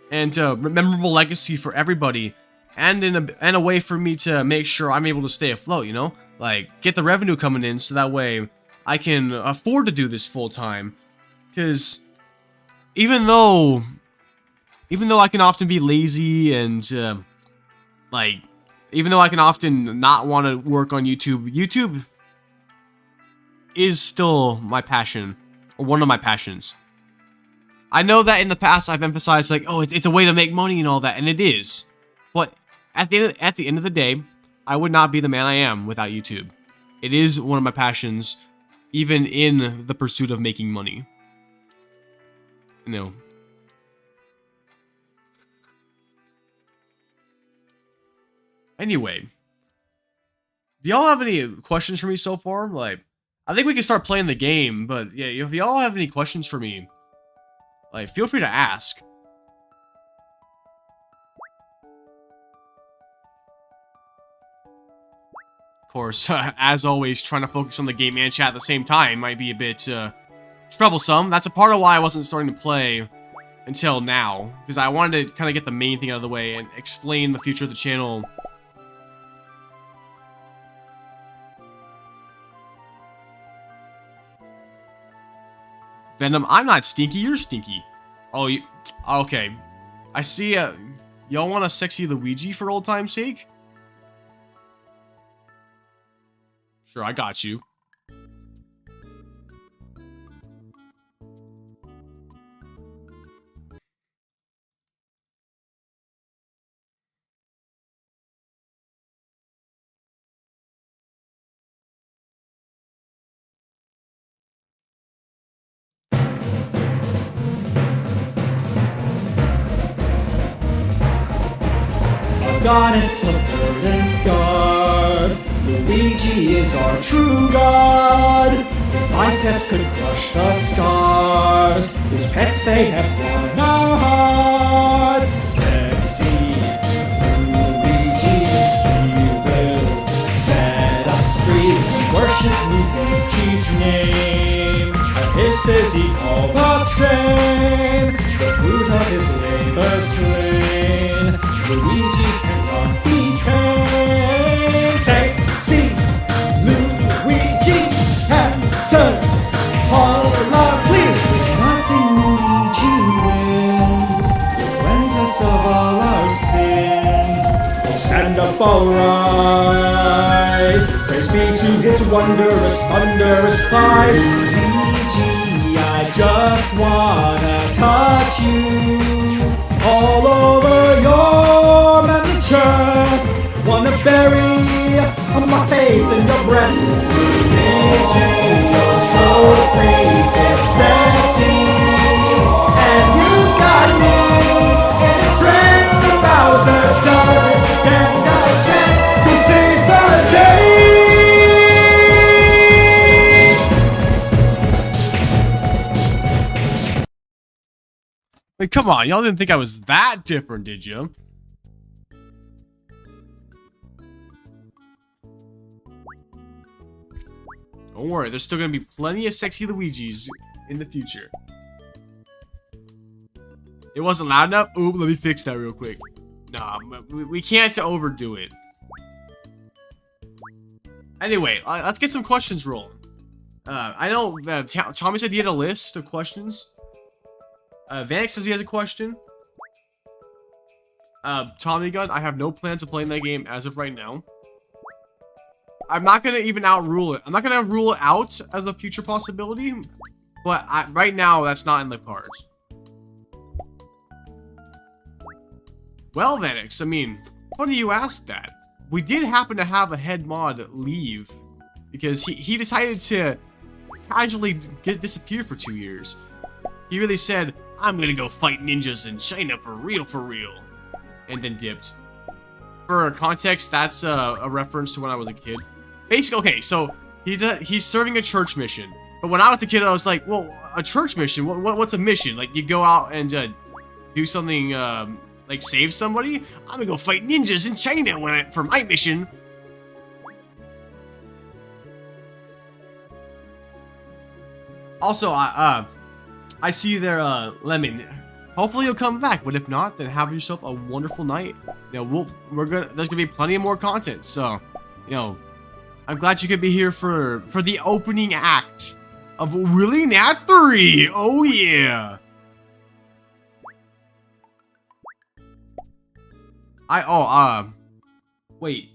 C: and memorable legacy for everybody, and a way for me to make sure I'm able to stay afloat. You know, like get the revenue coming in, so that way I can afford to do this full time. Because even though I can often be lazy and even though I can often not want to work on YouTube is still my passion, or one of my passions. I know that in the past I've emphasized like, oh, it's a way to make money and all that, and it is. But at the end of the day, I would not be the man I am without YouTube. It is one of my passions, even in the pursuit of making money. You know. Anyway, do y'all have any questions for me so far? Like, I think we can start playing the game, but yeah, if y'all have any questions for me, like, feel free to ask. Of course, as always, trying to focus on the game and chat at the same time might be a bit troublesome. That's a part of why I wasn't starting to play until now, because I wanted to kind of get the main thing out of the way and explain the future of the channel. Venom, I'm not stinky, you're stinky. Oh, okay. I see, y'all want a sexy Luigi for old time's sake? Sure, I got you.
D: Goddess of verdant garb, Luigi is our true god. His biceps could crush the stars. His pets, they have won our hearts. Sexy Luigi, he will set us free. Worship Luigi's name, and his physique all the same. The fruit of his labor's plain. Luigi cannot be tamed. Sexy Luigi answers all our pleas. With nothing Luigi wins. He cleanses us of all our sins. We'll stand up, all rise. Praise be to his wondrous, thunderous thighs. Luigi, I just wanna touch you. All over your manly chest. Wanna bury my face in your breast. Luigi, you're so free, it's sexy. And you got me in a trance. A Bowser doesn't stand a chance to save the day.
C: Wait, come on, y'all didn't think I was that different, did you? Don't worry, there's still gonna be plenty of sexy Luigis in the future. It wasn't loud enough? Ooh, let me fix that real quick. Nah, we can't overdo it. Anyway, let's get some questions rolling. I know Tommy said he had a list of questions. Vanek says he has a question. Tommy Gun, I have no plans of playing that game as of right now. I'm not gonna even outrule it. I'm not gonna rule it out as a future possibility, but right now that's not in the cards. Well, Vanek, I mean, funny you asked that. We did happen to have a head mod leave because he decided to casually disappeared for 2 years. He really said, "I'm gonna go fight ninjas in China for real," and then dipped. For context, that's a reference to when I was a kid. Basically, okay, so he's serving a church mission. But when I was a kid, I was like, well, a church mission? What's a mission? Like, you go out and do something, like save somebody? I'm gonna go fight ninjas in China for my mission. Also, I see you there, Lemon. Hopefully you'll come back, but if not, then have yourself a wonderful night. You know, there's gonna be plenty of more content, so, you know, I'm glad you could be here for the opening act of Willy Nat 3. Oh yeah. Wait.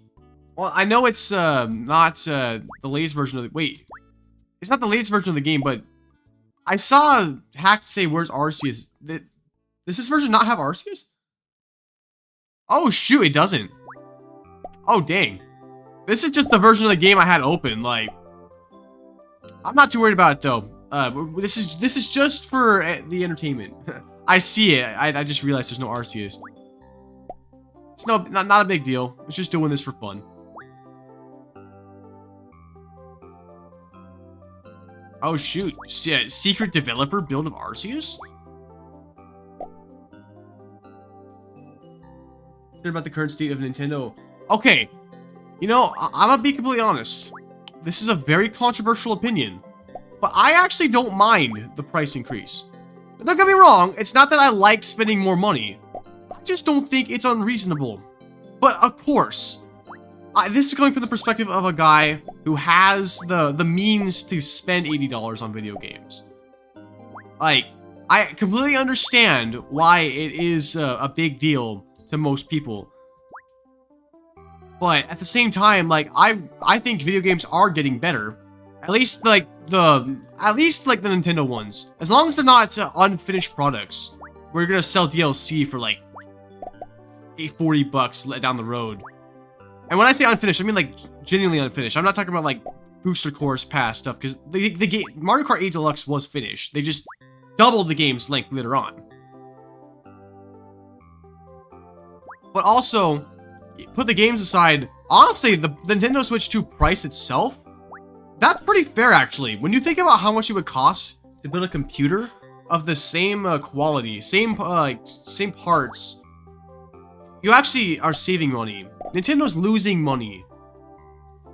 C: Well, I know it's not the latest version of the it's not the latest version of the game, but I saw Hack say, "Where's Arceus?" Does this version not have Arceus? Oh shoot, it doesn't. Oh dang. This is just the version of the game I had open. Like, I'm not too worried about it though. This is just for the entertainment. I see it. I just realized there's no Arceus. It's not a big deal. It's just doing this for fun. Oh shoot! Secret developer build of Arceus? About the current state of Nintendo. Okay, you know, I'm gonna be completely honest. This is a very controversial opinion, but I actually don't mind the price increase. Don't get me wrong, it's not that I like spending more money. I just don't think it's unreasonable. But of course, this is coming from the perspective of a guy who has the means to spend $80 on video games. Like, I completely understand why it is a big deal to most people. But at the same time, like, I think video games are getting better. At least like the Nintendo ones. As long as they're not unfinished products. We're gonna sell DLC for like $40 down the road. And when I say unfinished, I mean like genuinely unfinished. I'm not talking about like booster course pass stuff, because the game Mario Kart 8 Deluxe was finished. They just doubled the game's length later on. But also, put the games aside, honestly, the Nintendo Switch 2 price itself, that's pretty fair actually. When you think about how much it would cost to build a computer of the same quality, same parts, you actually are saving money. Nintendo's losing money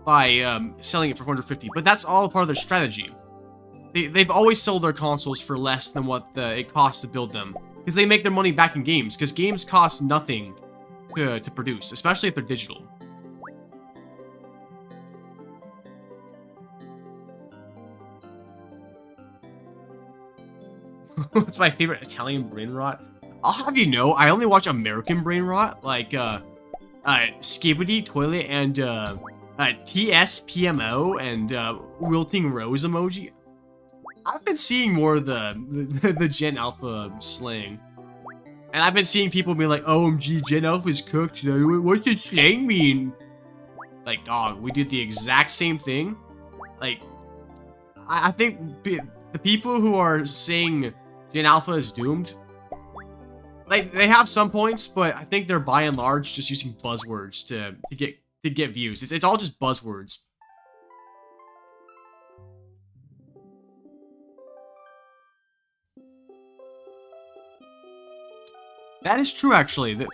C: by selling it for $450, but that's all part of their strategy. They've always sold their consoles for less than what it costs to build them, because they make their money back in games, because games cost nothing to produce, especially if they're digital. What's my favorite Italian brain rot? I'll have you know, I only watch American brain rot, like Skibbity Toilet and TSPMO and Wilting Rose emoji. I've been seeing more of the Gen Alpha slang. And I've been seeing people be like, OMG, Gen Alpha's cooked. What's the slang mean? Like, dog, we did the exact same thing. Like, I think the people who are saying Gen Alpha is doomed, like, they have some points, but I think they're by and large just using buzzwords to get views. It's all just buzzwords. That is true, actually.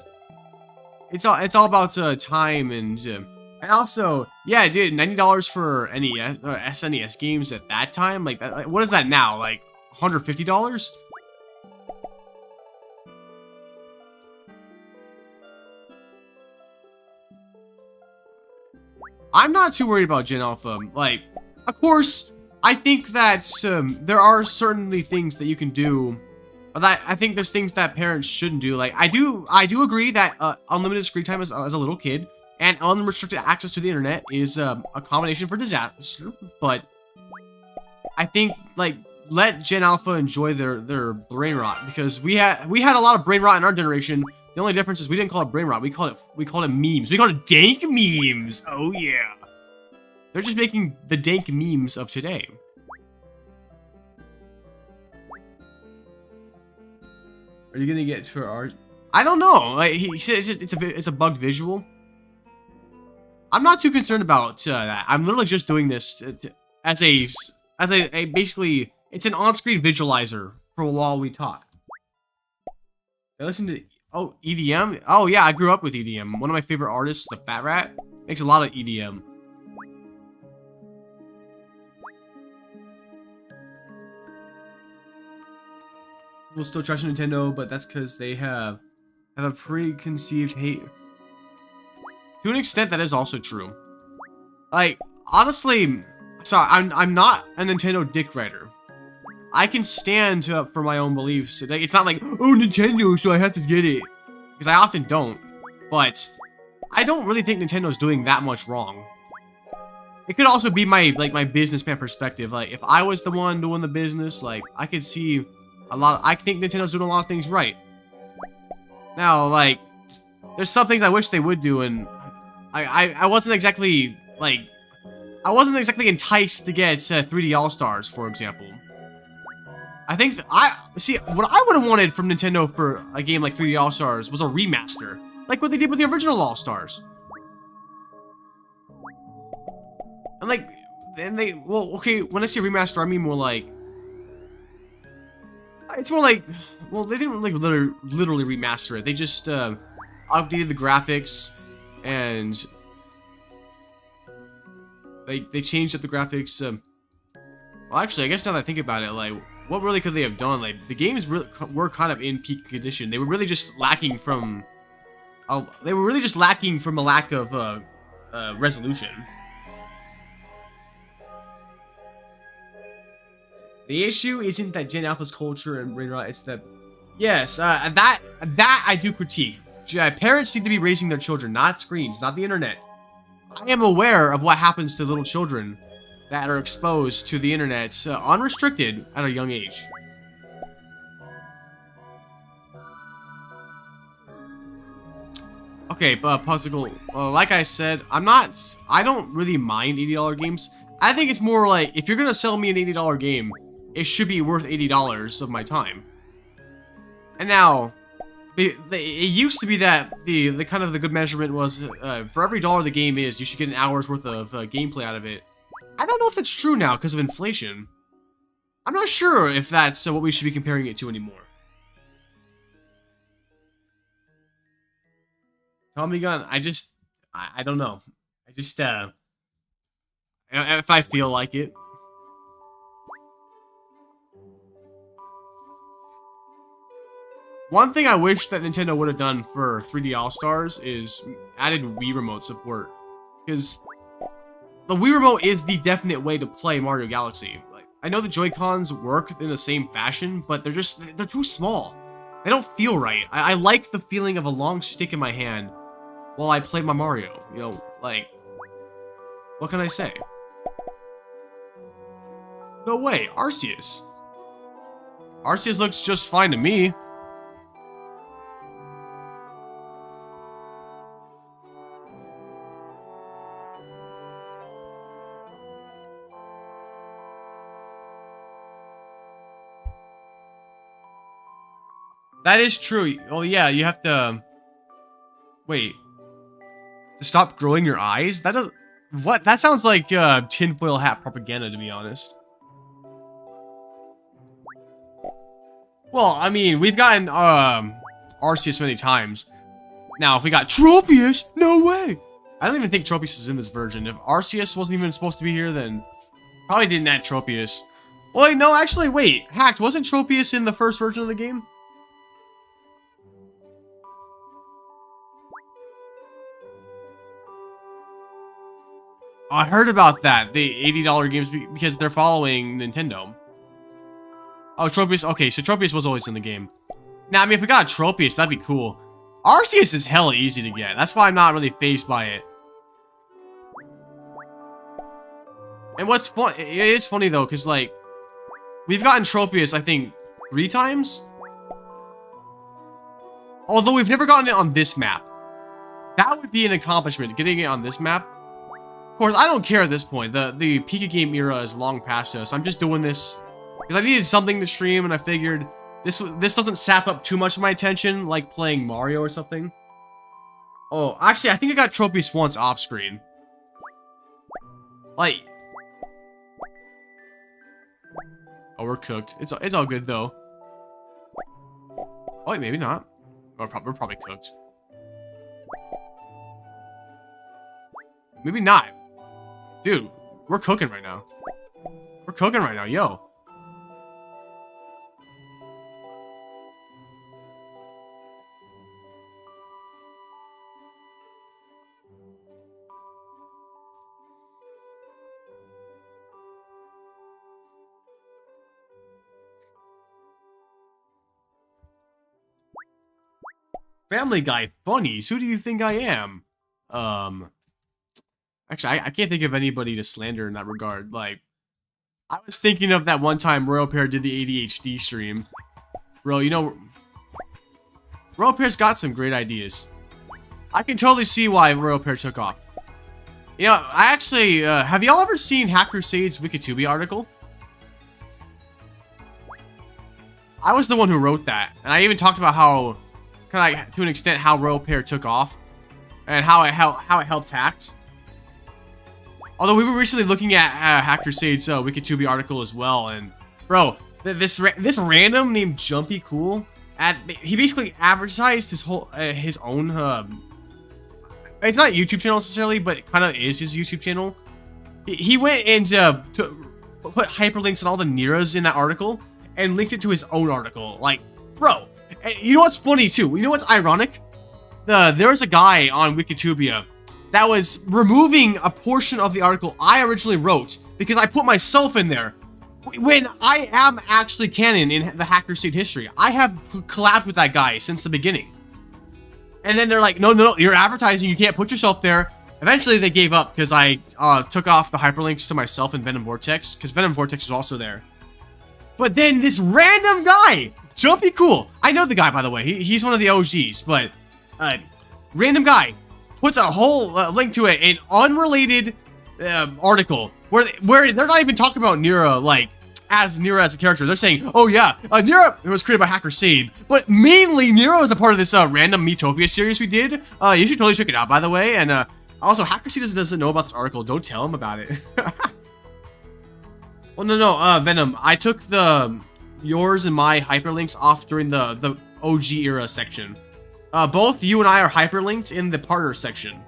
C: It's all about time and also, yeah, dude, $90 for NES or SNES games at that time. Like, what is that now? Like $150? I'm not too worried about Gen Alpha. Like, of course, I think that there are certainly things that you can do. That I think there's things that parents shouldn't do. Like, I do agree that unlimited screen time as a little kid and unrestricted access to the internet is a combination for disaster. But I think, like, let Gen Alpha enjoy their brain rot, because we had a lot of brain rot in our generation. The only difference is we didn't call it brain rot. We called it memes. We called it dank memes. Oh yeah. They're just making the dank memes of today. Are you gonna get for art? I don't know. Like he said, it's a bugged visual. I'm not too concerned about that. I'm literally just doing this as a basically it's an on-screen visualizer for while we talk. I listen to EDM. Oh yeah, I grew up with EDM. One of my favorite artists, the Fat Rat, makes a lot of EDM. People still trash Nintendo, but that's because they have a preconceived hate. To an extent, that is also true. Like, honestly, sorry, I'm not a Nintendo dick writer. I can stand up for my own beliefs. It's not like, oh, Nintendo, so I have to get it. Because I often don't. But I don't really think Nintendo's doing that much wrong. It could also be my businessman perspective. Like, if I was the one doing the business, like, I could see I think Nintendo's doing a lot of things right. Now, like, there's some things I wish they would do, and I wasn't exactly, like, I wasn't exactly enticed to get 3D All-Stars, for example. I think, what I would have wanted from Nintendo for a game like 3D All-Stars was a remaster. Like what they did with the original All-Stars. And like, well, okay, when I say remaster, I mean more like, it's more like, well, they didn't like literally remaster it. They just updated the graphics, and they changed up the graphics. Well, actually, I guess now that I think about it, like, what really could they have done? Like, the games really were kind of in peak condition. They were really just lacking from a lack of resolution. The issue isn't that Gen Alpha's culture and brain rot, it's that, yes, that I do critique. Parents need to be raising their children, not screens, not the internet. I am aware of what happens to little children that are exposed to the internet unrestricted at a young age. Okay, but Puzzle, like I said, I don't really mind $80 games. I think it's more like, if you're gonna sell me an $80 game, it should be worth $80 of my time. And now, it used to be that the kind of the good measurement was for every dollar the game is, you should get an hour's worth of gameplay out of it. I don't know if that's true now because of inflation. I'm not sure if that's what we should be comparing it to anymore. Tommy Gun, I don't know. If I feel like it. One thing I wish that Nintendo would have done for 3D All-Stars is added Wii Remote support. Because the Wii Remote is the definite way to play Mario Galaxy. Like, I know the Joy-Cons work in the same fashion, but they're too small. They don't feel right. I like the feeling of a long stick in my hand while I play my Mario. You know, like, what can I say? No way, Arceus. Arceus looks just fine to me. That is true. Oh yeah, you have to... Wait. To stop growing your eyes? That does... What? That sounds like tinfoil hat propaganda, to be honest. Well, I mean, we've gotten Arceus many times. Now, if we got Tropius, no way! I don't even think Tropius is in this version. If Arceus wasn't even supposed to be here, then probably didn't add Tropius. Well, wait, no, actually, wait. Hacked, wasn't Tropius in the first version of the game? Oh, I heard about that. The $80 games because they're following Nintendo. Oh, Tropius. Okay, so Tropius was always in the game. Now, I mean, if we got Tropius, that'd be cool. Arceus is hella easy to get. That's why I'm not really fazed by it. And what's fun, it's funny though, because like, we've gotten Tropius, I think, 3 times? Although we've never gotten it on this map. That would be an accomplishment, getting it on this map. Of course, I don't care at this point. The Pika game era is long past us. I'm just doing this because I needed something to stream, and I figured This doesn't sap up too much of my attention, like playing Mario or something. Oh, actually, I think I got trophies once off screen. Like, oh, we're cooked. It's all good though. Oh, wait, maybe not. We're probably cooked. Maybe not. Dude, we're cooking right now. We're cooking right now, yo. Family Guy funnies. Who do you think I am? Actually, I can't think of anybody to slander in that regard. Like, I was thinking of that one time Royal Pear did the ADHD stream. Bro, you know, Royal Pear's got some great ideas. I can totally see why Royal Pear took off. You know, I actually, have y'all ever seen Hack Crusade's Wikitubi article? I was the one who wrote that, and I even talked about how, kind of to an extent, how Royal Pear took off, and how it helped Hacked. Although we were recently looking at Hack Crusade's Wikitubi article as well, and bro, this random named Jumpy Cool, he basically advertised his own it's not a YouTube channel necessarily, but it kind of is his YouTube channel. He went and put hyperlinks on all the Niras in that article and linked it to his own article. Like, bro, and you know what's funny too? You know what's ironic? There was a guy on Wikitubia that was removing a portion of the article I originally wrote because I put myself in there. When I am actually canon in the Hack Crusade history, I have collabed with that guy since the beginning. And then they're like, no, you're advertising, you can't put yourself there. Eventually they gave up because I took off the hyperlinks to myself and Venom Vortex, because Venom Vortex was also there. But then this random guy, Jumpy Cool, I know the guy by the way, he's one of the OGs, but random guy puts a whole link to an unrelated article where they're not even talking about Nira like as Nira as a character. They're saying, oh yeah, Nira was created by Hack Crusade, but mainly Nira is a part of this random Metopia series we did. You should totally check it out, by the way. And also, Hack Crusade doesn't know about this article. Don't tell him about it. Well, no, Venom. I took yours and my hyperlinks off during the OG era section. Both you and I are hyperlinked in the partner section.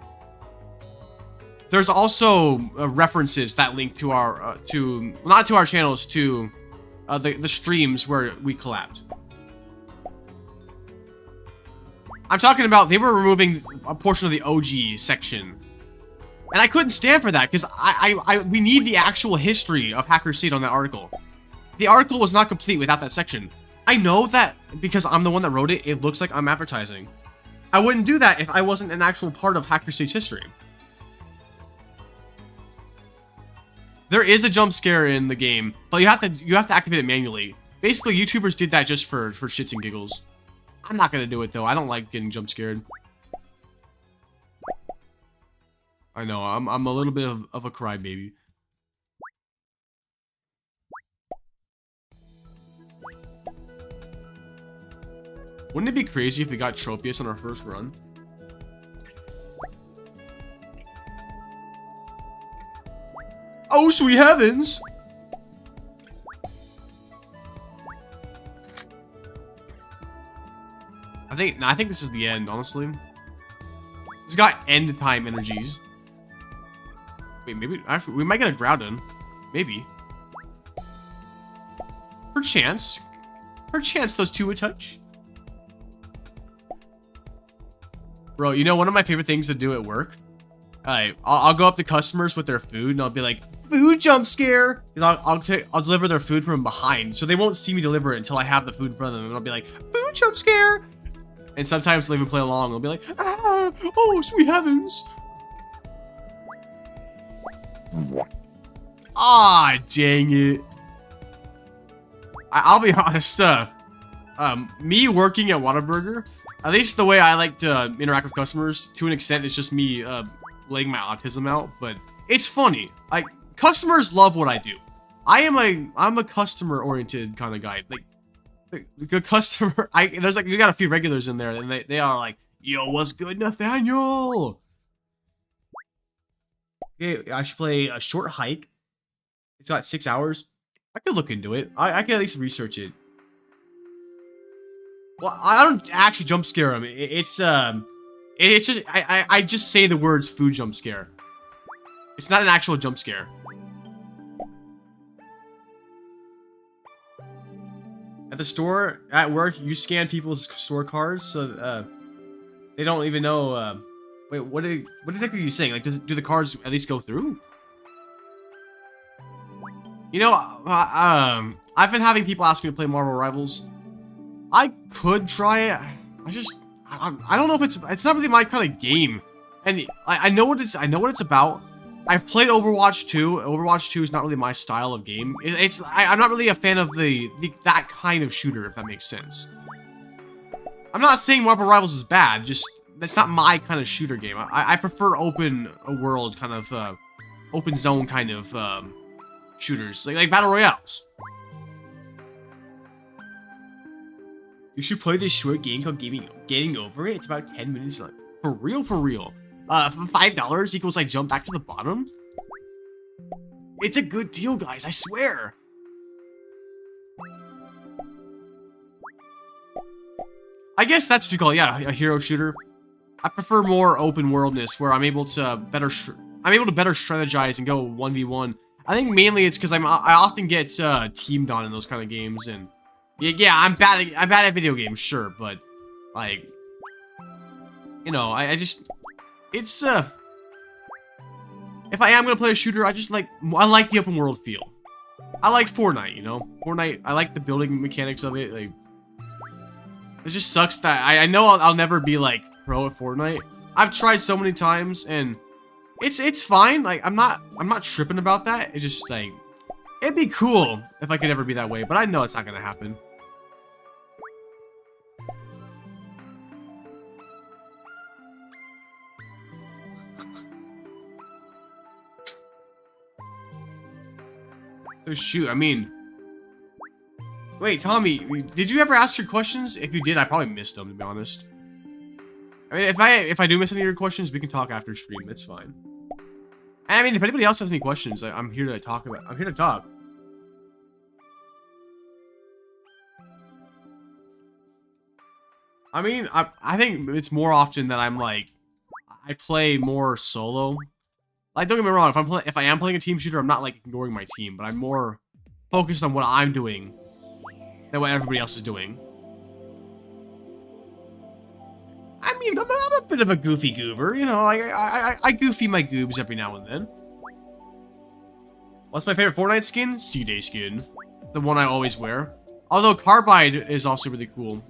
C: There's also references that link to our, not to our channels, to the streams where we collabed. I'm talking about they were removing a portion of the OG section. And I couldn't stand for that, because we need the actual history of Hack Crusade on that article. The article was not complete without that section. I know that because I'm the one that wrote it, it looks like I'm advertising. I wouldn't do that if I wasn't an actual part of Hack Crusade's history. There is a jump scare in the game, but you have to activate it manually. Basically, YouTubers did that just for shits and giggles. I'm not gonna do it though. I don't like getting jump scared. I know, I'm a little bit of a crybaby. Wouldn't it be crazy if we got Tropius on our first run? Oh, sweet heavens! I think this is the end, honestly. It's got end time energies. Wait, maybe actually we might get a Groudon. Maybe. Perchance those two would touch. Bro, you know one of my favorite things to do at work? I'll go up to customers with their food and I'll be like, food jump scare! Because I'll deliver their food from behind, so they won't see me deliver it until I have the food in front of them, and I'll be like, food jump scare! And sometimes they'll even play along. They'll be like, ah, oh, sweet heavens! Ah, dang it. I'll be honest, me working at Whataburger, at least the way I like to interact with customers, to an extent, it's just me, letting my autism out, but it's funny. Like, customers love what I do. I'm a customer-oriented kind of guy. Like, The good customer. There's like we got a few regulars in there, and they are like, yo, what's good, Nathaniel? Okay, I should play a short hike. It's got 6 hours. I could look into it. I could at least research it. Well, I don't actually jump scare him. It's just I just say the words food jump scare. It's not an actual jump scare. At the store, at work, you scan people's store cards, so they don't even know. Wait, what exactly are you saying? Like, do the cards at least go through? You know, I've been having people ask me to play Marvel Rivals. I could try it. I don't know if it's not really my kind of game, and I know what it's about. I've played Overwatch 2. Overwatch 2 is not really my style of game. I'm not really a fan of that kind of shooter, if that makes sense. I'm not saying Marvel Rivals is bad, just that's not my kind of shooter game. I prefer open world kind of open zone kind of shooters, like battle royales. You should play this short game called Getting Over It. It's about 10 minutes long. For real, for real. $5 equals I jump back to the bottom? It's a good deal, guys, I swear. I guess that's what you call it, yeah, a hero shooter. I prefer more open worldness where I'm able to better strategize and go 1v1. I think mainly it's because I often get teamed on in those kind of games, and yeah, I'm bad at video games, sure, but like, you know, it's if I am gonna play a shooter, I like the open world feel. I like Fortnite, you know, Fortnite. I like the building mechanics of it. Like, it just sucks that I know I'll never be like pro at Fortnite. I've tried so many times, and it's fine. Like, I'm not tripping about that. It's just like, it'd be cool if I could ever be that way, but I know it's not gonna happen. So shoot, I mean, wait, Tommy, did you ever ask your questions? If you did, I probably missed them, to be honest. I mean, if I do miss any of your questions, we can talk after stream. It's fine. And I mean, if anybody else has any questions, I'm here to talk about. I'm here to talk. I mean, I think it's more often that I'm like, I play more solo. Like, don't get me wrong, if I am playing a team shooter, I'm not like ignoring my team, but I'm more focused on what I'm doing than what everybody else is doing. I mean, I'm a bit of a goofy goober, you know, like I goofy my goobs every now and then. What's my favorite Fortnite skin? C-Day skin. The one I always wear. Although Carbide is also really cool.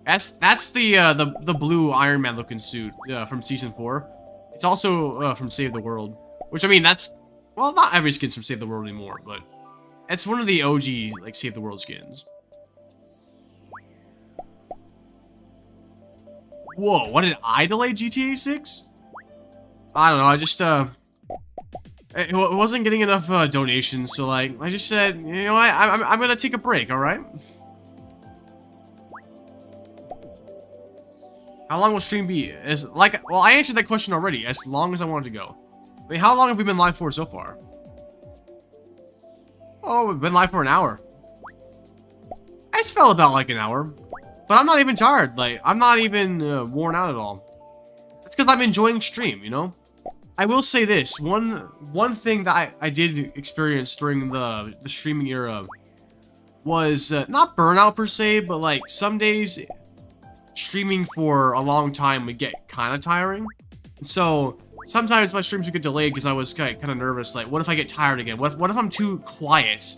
C: That's the blue Iron Man looking suit from Season 4. It's also from Save the World. Which, I mean, that's... Well, not every skin's from Save the World anymore, but... It's one of the OG, like, Save the World skins. Whoa, what did I delay GTA 6? I don't know, I just, it wasn't getting enough donations, so, like, I just said, you know what, I'm gonna take a break, alright? How long will stream be? Well, I answered that question already. As long as I wanted to go. I mean, how long have we been live for so far? Oh, we've been live for an hour. It's felt about like an hour. But I'm not even tired. Like, I'm not even worn out at all. It's because I'm enjoying stream, you know? I will say this. One thing that I did experience during the streaming era was not burnout per se, but like some days... streaming for a long time would get kind of tiring. And so sometimes my streams would get delayed because I was kind of nervous. Like, what if I get tired again? What if I'm too quiet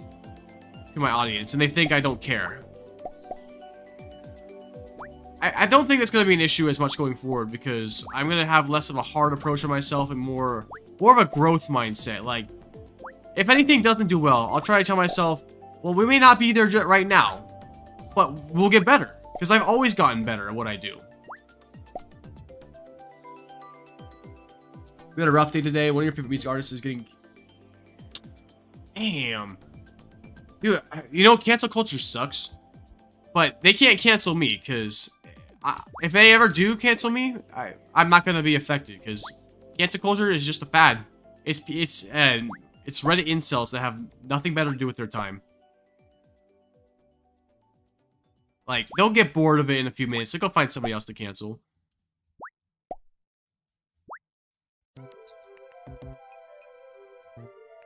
C: to my audience and they think I don't care? I don't think that's going to be an issue as much going forward because I'm going to have less of a hard approach to myself and more of a growth mindset. Like, if anything doesn't do well, I'll try to tell myself, well, we may not be there right now, but we'll get better. Because I've always gotten better at what I do. We had a rough day today. One of your favorite music artists is getting... Damn. Dude, you know, cancel culture sucks. But they can't cancel me, because if they ever do cancel me, I'm not going to be affected, because cancel culture is just a fad. It's Reddit incels that have nothing better to do with their time. Like, they'll get bored of it in a few minutes. They'll go find somebody else to cancel.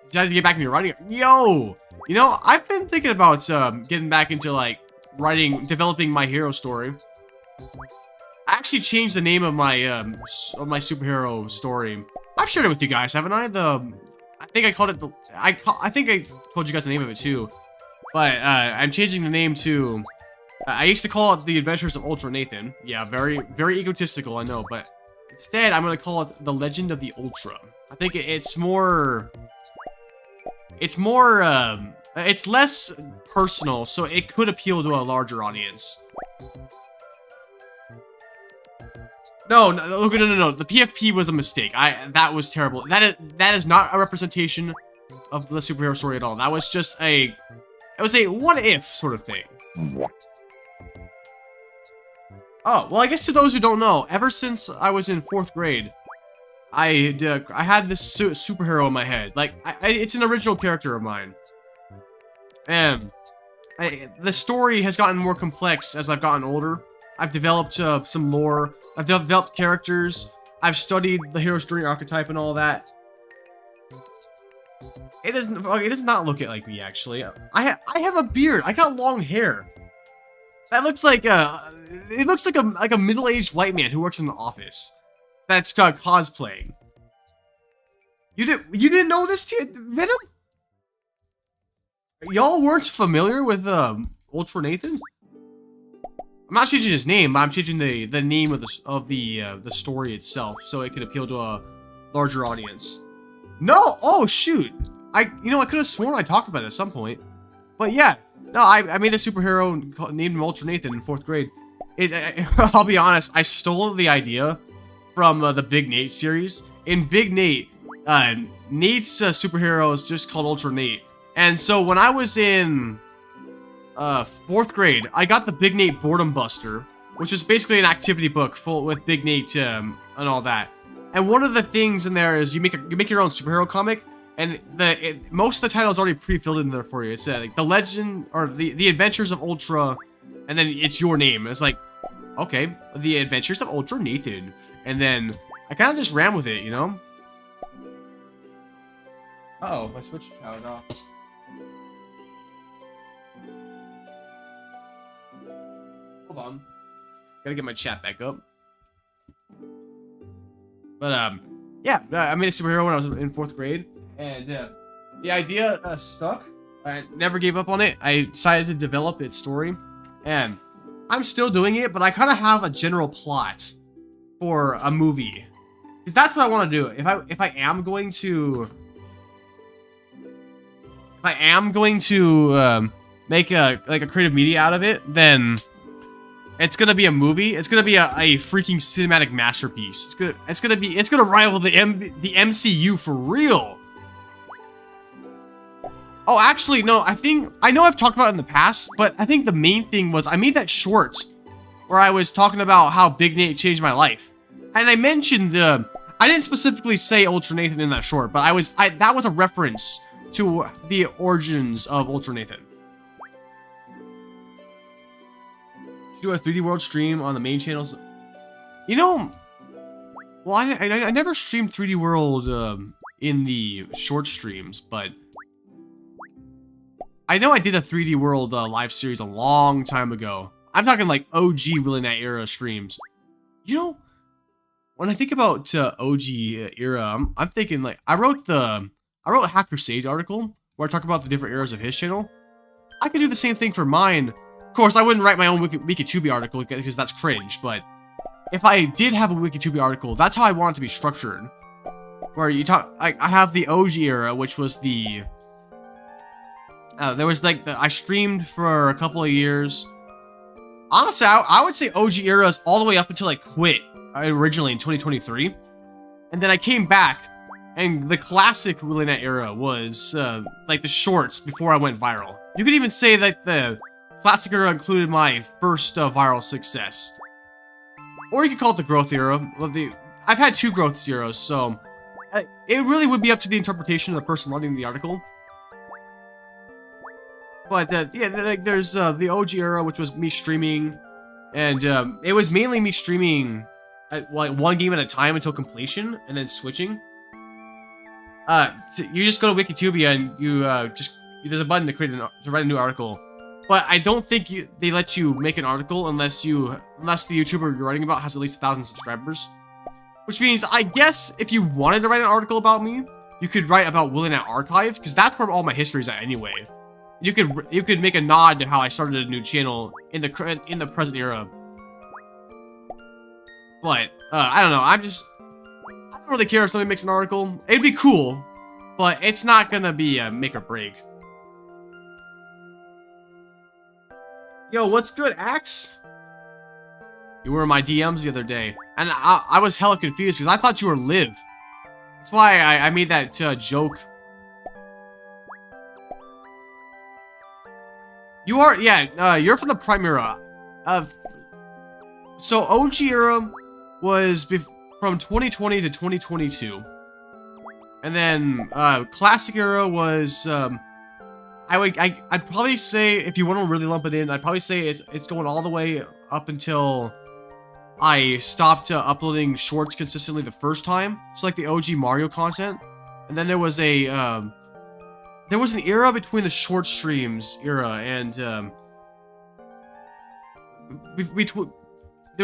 C: You guys get back into writing? Yo! You know, I've been thinking about getting back into, like, developing my hero story. I actually changed the name of my superhero story. I've shared it with you guys, haven't I? I think I called it I think I told you guys the name of it too. But I'm changing the name to I used to call it The Adventures of Ultra Nathan. Yeah, very egotistical, I know, but instead I'm gonna call it The Legend of the Ultra. I think it's less personal, so it could appeal to a larger audience. No. The PFP was a mistake. That was terrible. That is not a representation of the superhero story at all. That was just it was a what if sort of thing. Oh, well, I guess to those who don't know, ever since I was in 4th grade, I had this superhero in my head. Like, it's an original character of mine. And the story has gotten more complex as I've gotten older. I've developed some lore. I've developed characters. I've studied the hero's journey archetype and all that. It does not look like me, actually. I have a beard. I got long hair. That looks like it looks like a middle-aged white man who works in an office. That's cosplaying. You didn't know this, Venom? Y'all weren't familiar with Ultra Nathan? I'm not changing his name, but I'm changing the name of the story itself, so it could appeal to a larger audience. No, oh shoot! I could have sworn I talked about it at some point, but yeah, no, I made a superhero named him Ultra Nathan in 4th grade. I'll be honest, I stole the idea from the Big Nate series. In Big Nate, Nate's superhero is just called Ultra Nate, and so when I was in 4th grade, I got the Big Nate Boredom Buster, which is basically an activity book full with Big Nate and all that. And one of the things in there is you make your own superhero comic, and most of the title is already pre-filled in there for you. It's like the legend or the Adventures of Ultra, and then it's your name. It's like, okay, the Adventures of Ultra Nathan, and then I kind of just ran with it, you know. Uh-oh, my Switch powered off. Hold on. Gotta get my chat back up. But, yeah, I made a superhero when I was in 4th grade, and the idea stuck. I never gave up on it. I decided to develop its story, and I'm still doing it, but I kind of have a general plot for a movie. Because that's what I want to do. If I am going to make a creative media out of it, then it's gonna be a movie. It's gonna be a freaking cinematic masterpiece. It's gonna rival the MCU for real. Oh, actually, no. I know I've talked about it in the past, but I think the main thing was I made that short where I was talking about how Big Nate changed my life, and I mentioned I didn't specifically say Ultra Nathan in that short, but that was a reference to the origins of Ultra Nathan. Do a 3D World stream on the main channels. You know, well, I never streamed 3D World in the short streams, but I know I did a 3D World live series a long time ago. I'm talking like OG Willy Night era streams. You know, when I think about OG era, I'm thinking like I wrote Hack Crusades article where I talk about the different eras of his channel. I could do the same thing for mine. Of course, I wouldn't write my own Wikitubi article because that's cringe, but if I did have a Wikitubi article, that's how I want it to be structured. Where you talk, I have the OG era, which was the, there was like, I streamed for a couple of years. Honestly, I would say OG era is all the way up until I quit originally in 2023. And then I came back, and the classic Willy Night era was like the shorts before I went viral. You could even say that Classic era included my first viral success. Or you could call it the growth era. Well, I've had 2 growth eras, so it really would be up to the interpretation of the person writing the article. But yeah, like there's the OG era, which was me streaming, and it was mainly me streaming at, like 1 game at a time until completion, and then switching. You just go to Wikitubia and you there's a button to write a new article. But I don't think they let you make an article unless the YouTuber you're writing about has at least 1,000 subscribers. Which means, I guess, if you wanted to write an article about me, you could write about Willinat Archive, because that's where all my history is at anyway. You could make a nod to how I started a new channel in the present era. But I don't know. I don't really care if somebody makes an article. It'd be cool, but it's not gonna be a make or break. Yo, what's good, Axe? You were in my DMs the other day, and I was hella confused because I thought you were Liv. That's why I made that joke. You are, yeah, you're from the Prime era. So OG era was from 2020 to 2022. And then Classic era was I'd probably say, if you want to really lump it in, I'd probably say it's going all the way up until I stopped uploading shorts consistently the first time. So like the OG Mario content. And then there was an era between the short streams era and there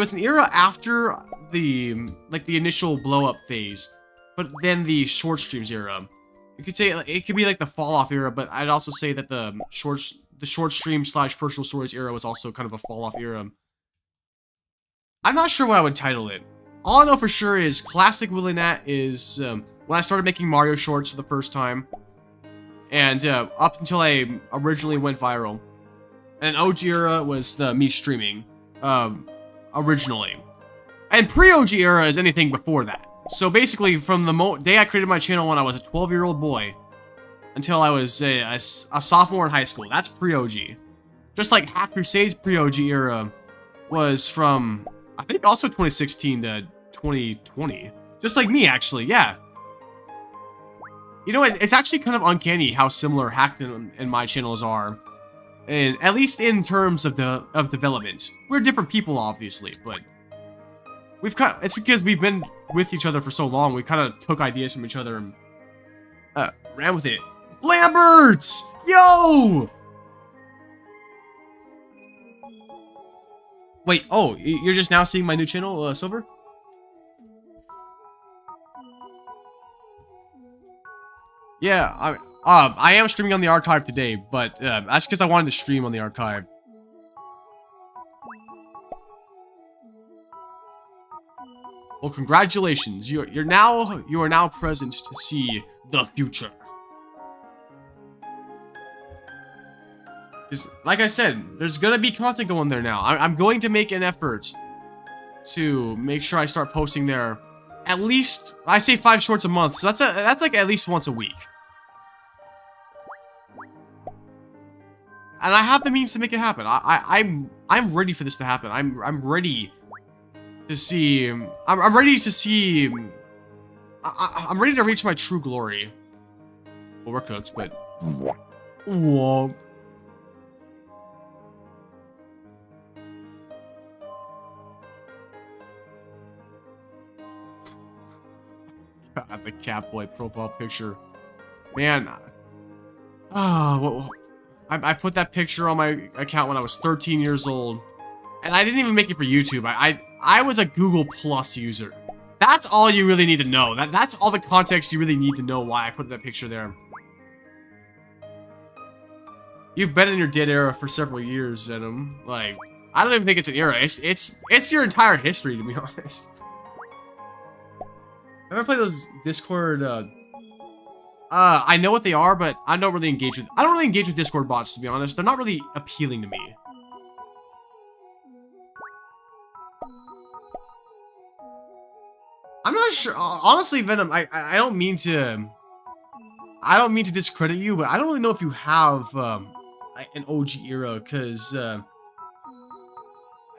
C: was an era after the initial blow up phase, but then the short streams era. You could say it could be like the fall off era, but I'd also say that the short stream / personal stories era was also kind of a fall off era. I'm not sure what I would title it. All I know for sure is Classic Willinat is when I started making Mario shorts for the first time, and up until I originally went viral. And OG era was me streaming originally, and pre-OG era is anything before that. So basically, from the day I created my channel when I was a 12-year-old boy until I was a sophomore in high school, that's pre-OG. Just like Hack Crusade's pre-OG era was from, I think, also 2016 to 2020. Just like me, actually, yeah. You know, it's actually kind of uncanny how similar Hacked and my channels are. And at least in terms of development. We're different people, obviously, but it's because we've been with each other for so long, we kind of took ideas from each other and ran with it. Lambert! Yo! Wait, oh, you're just now seeing my new channel, Silver? Yeah, I am streaming on the archive today, but that's because I wanted to stream on the archive. Well, congratulations. You are now present to see the future. Because, like I said, there's gonna be content going there now. I'm going to make an effort to make sure I start posting there. At least, I say 5 shorts a month, so that's like at least once a week. And I have the means to make it happen. I'm ready for this to happen. I'm ready to see. I'm ready to see. I'm ready to reach my true glory. Well, we're cooked, but whoa. God, the Catboy profile picture, man. I put that picture on my account when I was 13 years old, and I didn't even make it for YouTube. I was a Google Plus user. That's all you really need to know. That's all the context you really need to know why I put that picture there. You've been in your dead era for several years, Venom. Like, I don't even think it's an era. It's your entire history, to be honest. Ever play those Discord? I know what they are, but I don't really engage with. I don't really engage with Discord bots, to be honest. They're not really appealing to me. I'm not sure. Honestly, Venom, I don't mean to. I don't mean to discredit you, but I don't really know if you have an OG era, because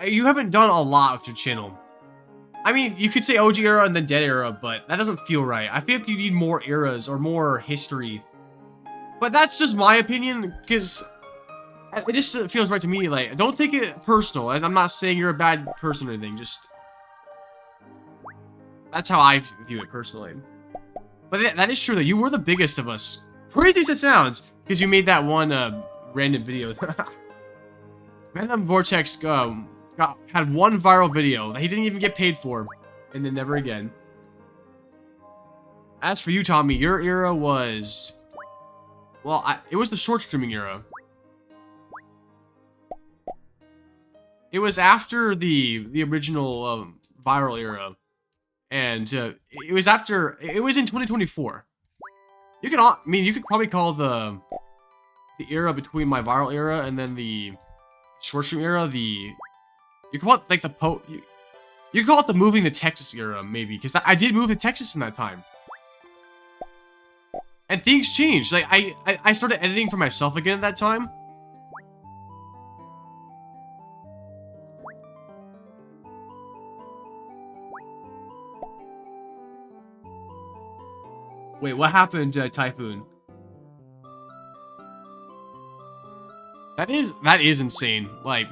C: you haven't done a lot with your channel. I mean, you could say OG era and then dead era, but that doesn't feel right. I feel like you need more eras or more history. But that's just my opinion, because it just feels right to me. Like, don't take it personal. I'm not saying you're a bad person or anything. Just that's how I view it personally. But that is true, though. You were the biggest of us. Crazy as it sounds, because you made that one random video. Random Vortex had one viral video that he didn't even get paid for, and then never again. As for you, Tommy, your era was... Well, it was the short streaming era. It was after the original viral era. And it was after... It was in 2024. You could... I mean, you could probably call the era between my viral era and then the short stream era You can call it like you can call it the moving to Texas era, maybe, because I did move to Texas in that time. And things changed. Like I started editing for myself again at that time. Wait, what happened, Typhoon? That is insane. Like,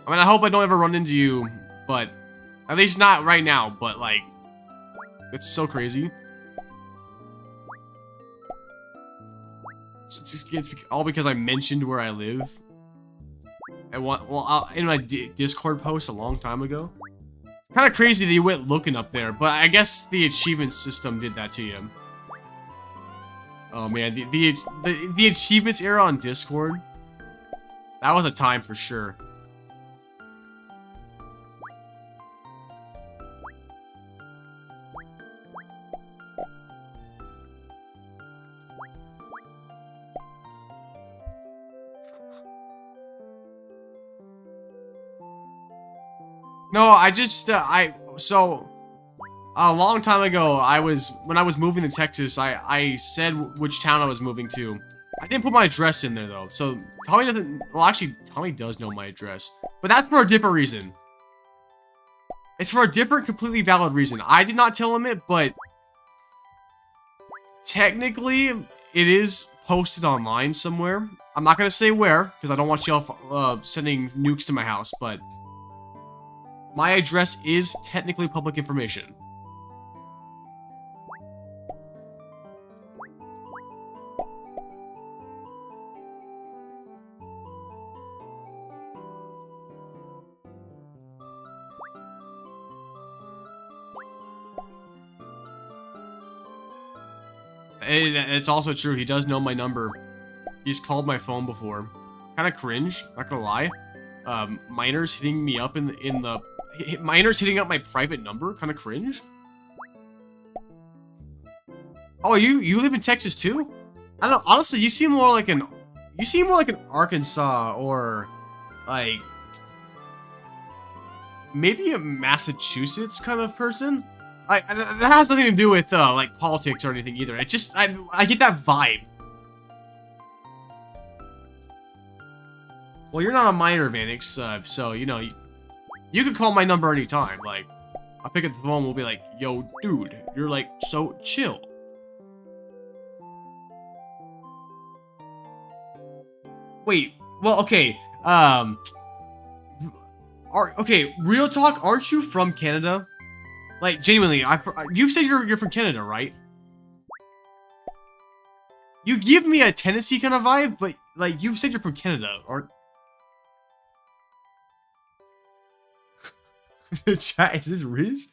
C: I mean, I hope I don't ever run into you, but at least not right now, but like, it's so crazy. It's all because I mentioned where I live. And in my Discord post a long time ago. It's kind of crazy that you went looking up there, but I guess the achievement system did that to you. Oh man, the achievements era on Discord. That was a time for sure. No, I just, so, a long time ago, when I was moving to Texas, I said which town I was moving to. I didn't put my address in there, though, so Tommy doesn't, well, actually, Tommy does know my address, but that's for a different reason. It's for a different, completely valid reason. I did not tell him it, but technically, it is posted online somewhere. I'm not gonna say where, because I don't want y'all sending nukes to my house, but my address is technically public information. It's also true, he does know my number. He's called my phone before. Kind of cringe, not gonna lie. Minors hitting me up minors hitting up my private number, kind of cringe. Oh, you live in Texas too? I don't know, honestly, you seem more like an Arkansas or like maybe a Massachusetts kind of person. Like that has nothing to do with like politics or anything either. It's just I get that vibe. Well, you're not a minor, Vanix, so you know you could call my number anytime. Like, I'll pick up the phone and we'll be like, yo, dude, you're like so chill. Wait, well, okay, okay, real talk, aren't you from Canada? Like, genuinely, you said you're from Canada, right? You give me a Tennessee kind of vibe, but like, you said you're from Canada, or... Chat, is this Riz?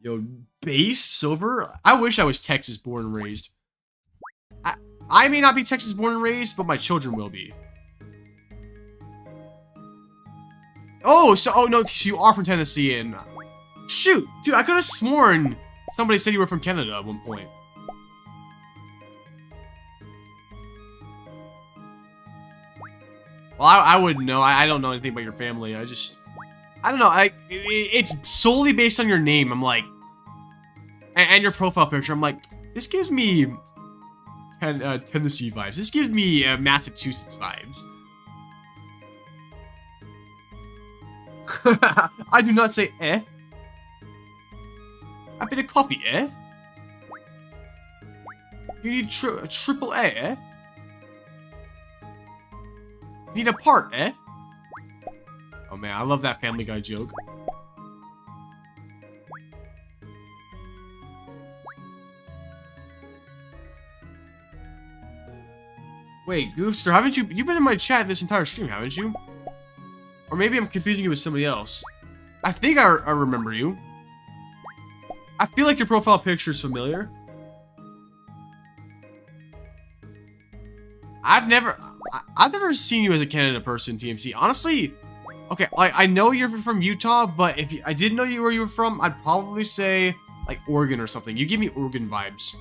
C: Yo, based silver? I wish I was Texas born and raised. I may not be Texas born and raised, but my children will be. Oh, no, so you are from Tennessee and... Shoot, dude, I could have sworn somebody said you were from Canada at one point. Well, I wouldn't know. I don't know anything about your family. I don't know. It's solely based on your name. I'm like, and your profile picture. I'm like, this gives me Tennessee vibes. This gives me Massachusetts vibes. I do not say eh. I bit a copy, eh? You need triple A, eh? Need a part, eh? Oh man, I love that Family Guy joke. Wait, Goofster, haven't you've been in my chat this entire stream, haven't you? Or maybe I'm confusing you with somebody else. I think I remember you. I feel like your profile picture is familiar. I've never seen you as a Canada person, TMC. Honestly, okay, I know you're from Utah, but if I didn't know where you were from, I'd probably say like Oregon or something. You give me Oregon vibes.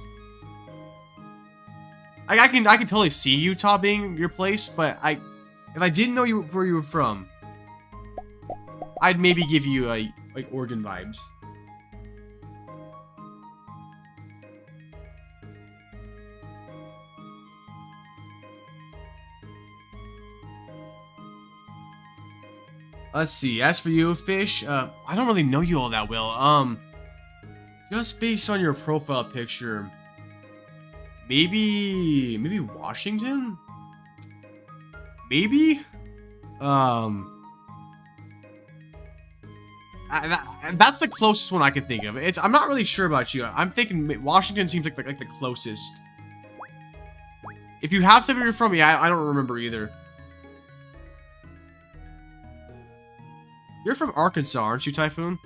C: I can totally see Utah being your place, but if I didn't know where you were from, I'd maybe give you like Oregon vibes. Let's see. As for you, Fish, I don't really know you all that well. Just based on your profile picture, maybe Washington? Maybe? That's the closest one I can think of. I'm not really sure about you. I'm thinking Washington seems like the closest. If you have somewhere you're from, yeah, I don't remember either. You're from Arkansas, aren't you, Typhoon?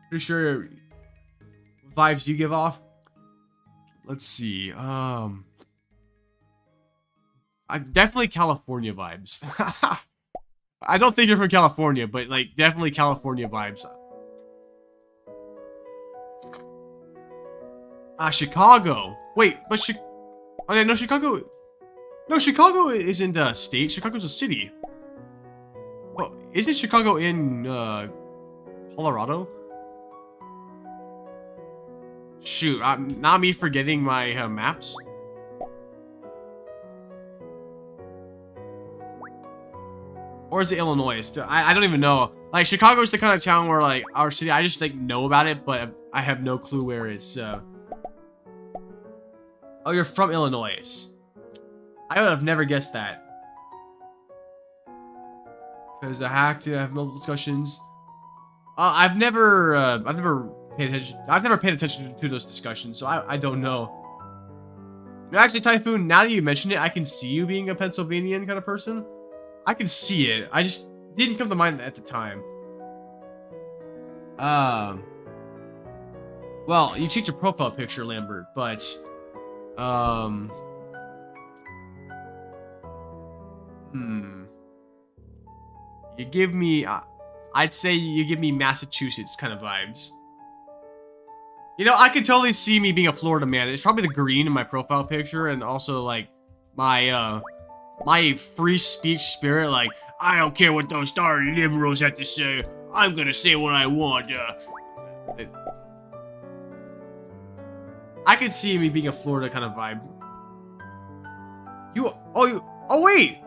C: Pretty sure vibes you give off. Let's see. I definitely California vibes. I don't think you're from California, but like definitely California vibes. Chicago. Wait, but okay, no, Chicago. No, Chicago isn't a state. Chicago's a city. Well, isn't Chicago in Colorado? Shoot, not me forgetting my maps. Or is it Illinois? I don't even know. Like, Chicago's the kind of town where, like, our city, I just, like, know about it, but I have no clue where it's, Oh, you're from Illinois. I would have never guessed that. Because I hacked it, I have multiple discussions. I've never paid attention to those discussions, so I don't know. Actually, Typhoon, now that you mention it, I can see you being a Pennsylvanian kind of person. I can see it. I just didn't come to mind at the time. Well, you changed your profile picture, Lambert, but you give me, I'd say you give me Massachusetts kind of vibes. You know, I could totally see me being a Florida man. It's probably the green in my profile picture, and also like my my free speech spirit. Like, I don't care what those darn liberals have to say. I'm gonna say what I want. I could see me being a Florida kind of vibe. Oh wait,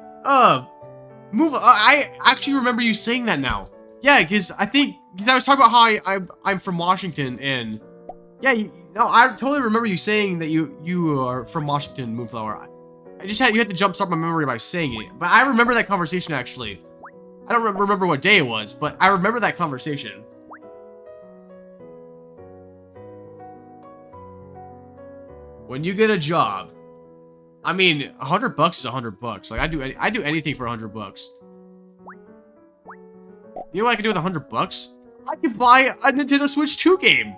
C: move. I actually remember you saying that now. Yeah, because I was talking about how I'm from Washington, and yeah, no, I totally remember you saying that you are from Washington, Moonflower. You had to jumpstart my memory by saying it, but I remember that conversation actually. I don't remember what day it was, but I remember that conversation. When you get a job, I mean, $100 is $100. Like, I do anything for $100. You know what I can do with $100? I can buy a Nintendo Switch 2 game.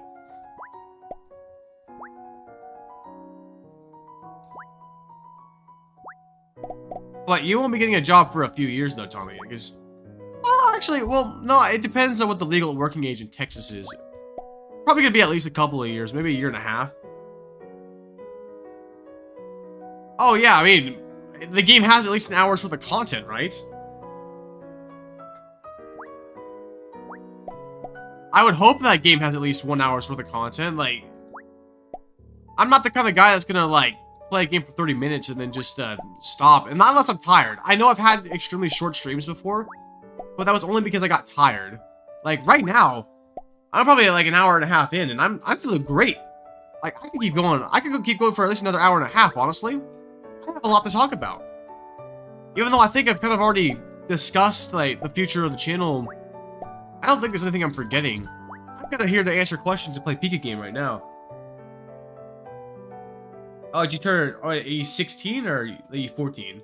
C: But you won't be getting a job for a few years though, Tommy, because... actually, well, no, it depends on what the legal working age in Texas is. Probably gonna be at least a couple of years, maybe a year and a half. Oh yeah, I mean, the game has at least an hour's worth of content, right? I would hope that game has at least 1 hour's worth of content, like... I'm not the kind of guy that's gonna, like, play a game for 30 minutes and then just, stop. And not unless I'm tired. I know I've had extremely short streams before, but that was only because I got tired. Like, right now, I'm probably, like, an hour and a half in, and I'm feeling great. Like, I could keep going. I could keep going for at least another hour and a half, honestly. I have a lot to talk about. Even though I think I've kind of already discussed, like, the future of the channel, I don't think there's anything I'm forgetting. I'm kind of here to answer questions and play Pika game right now. Oh, did you turn, are you 16 or are you 14?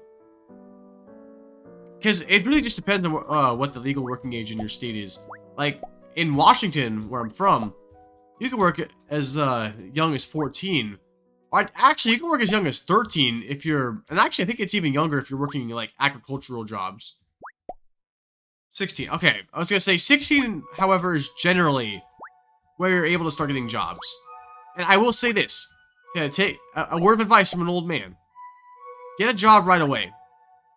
C: Because it really just depends on what the legal working age in your state is. Like, in Washington, where I'm from, you can work as young as 14. Or actually, you can work as young as 13 if you're... And actually, I think it's even younger if you're working, like, agricultural jobs. 16. Okay, I was gonna say 16, however, is generally where you're able to start getting jobs. And I will say this. Yeah, take a word of advice from an old man. Get a job right away.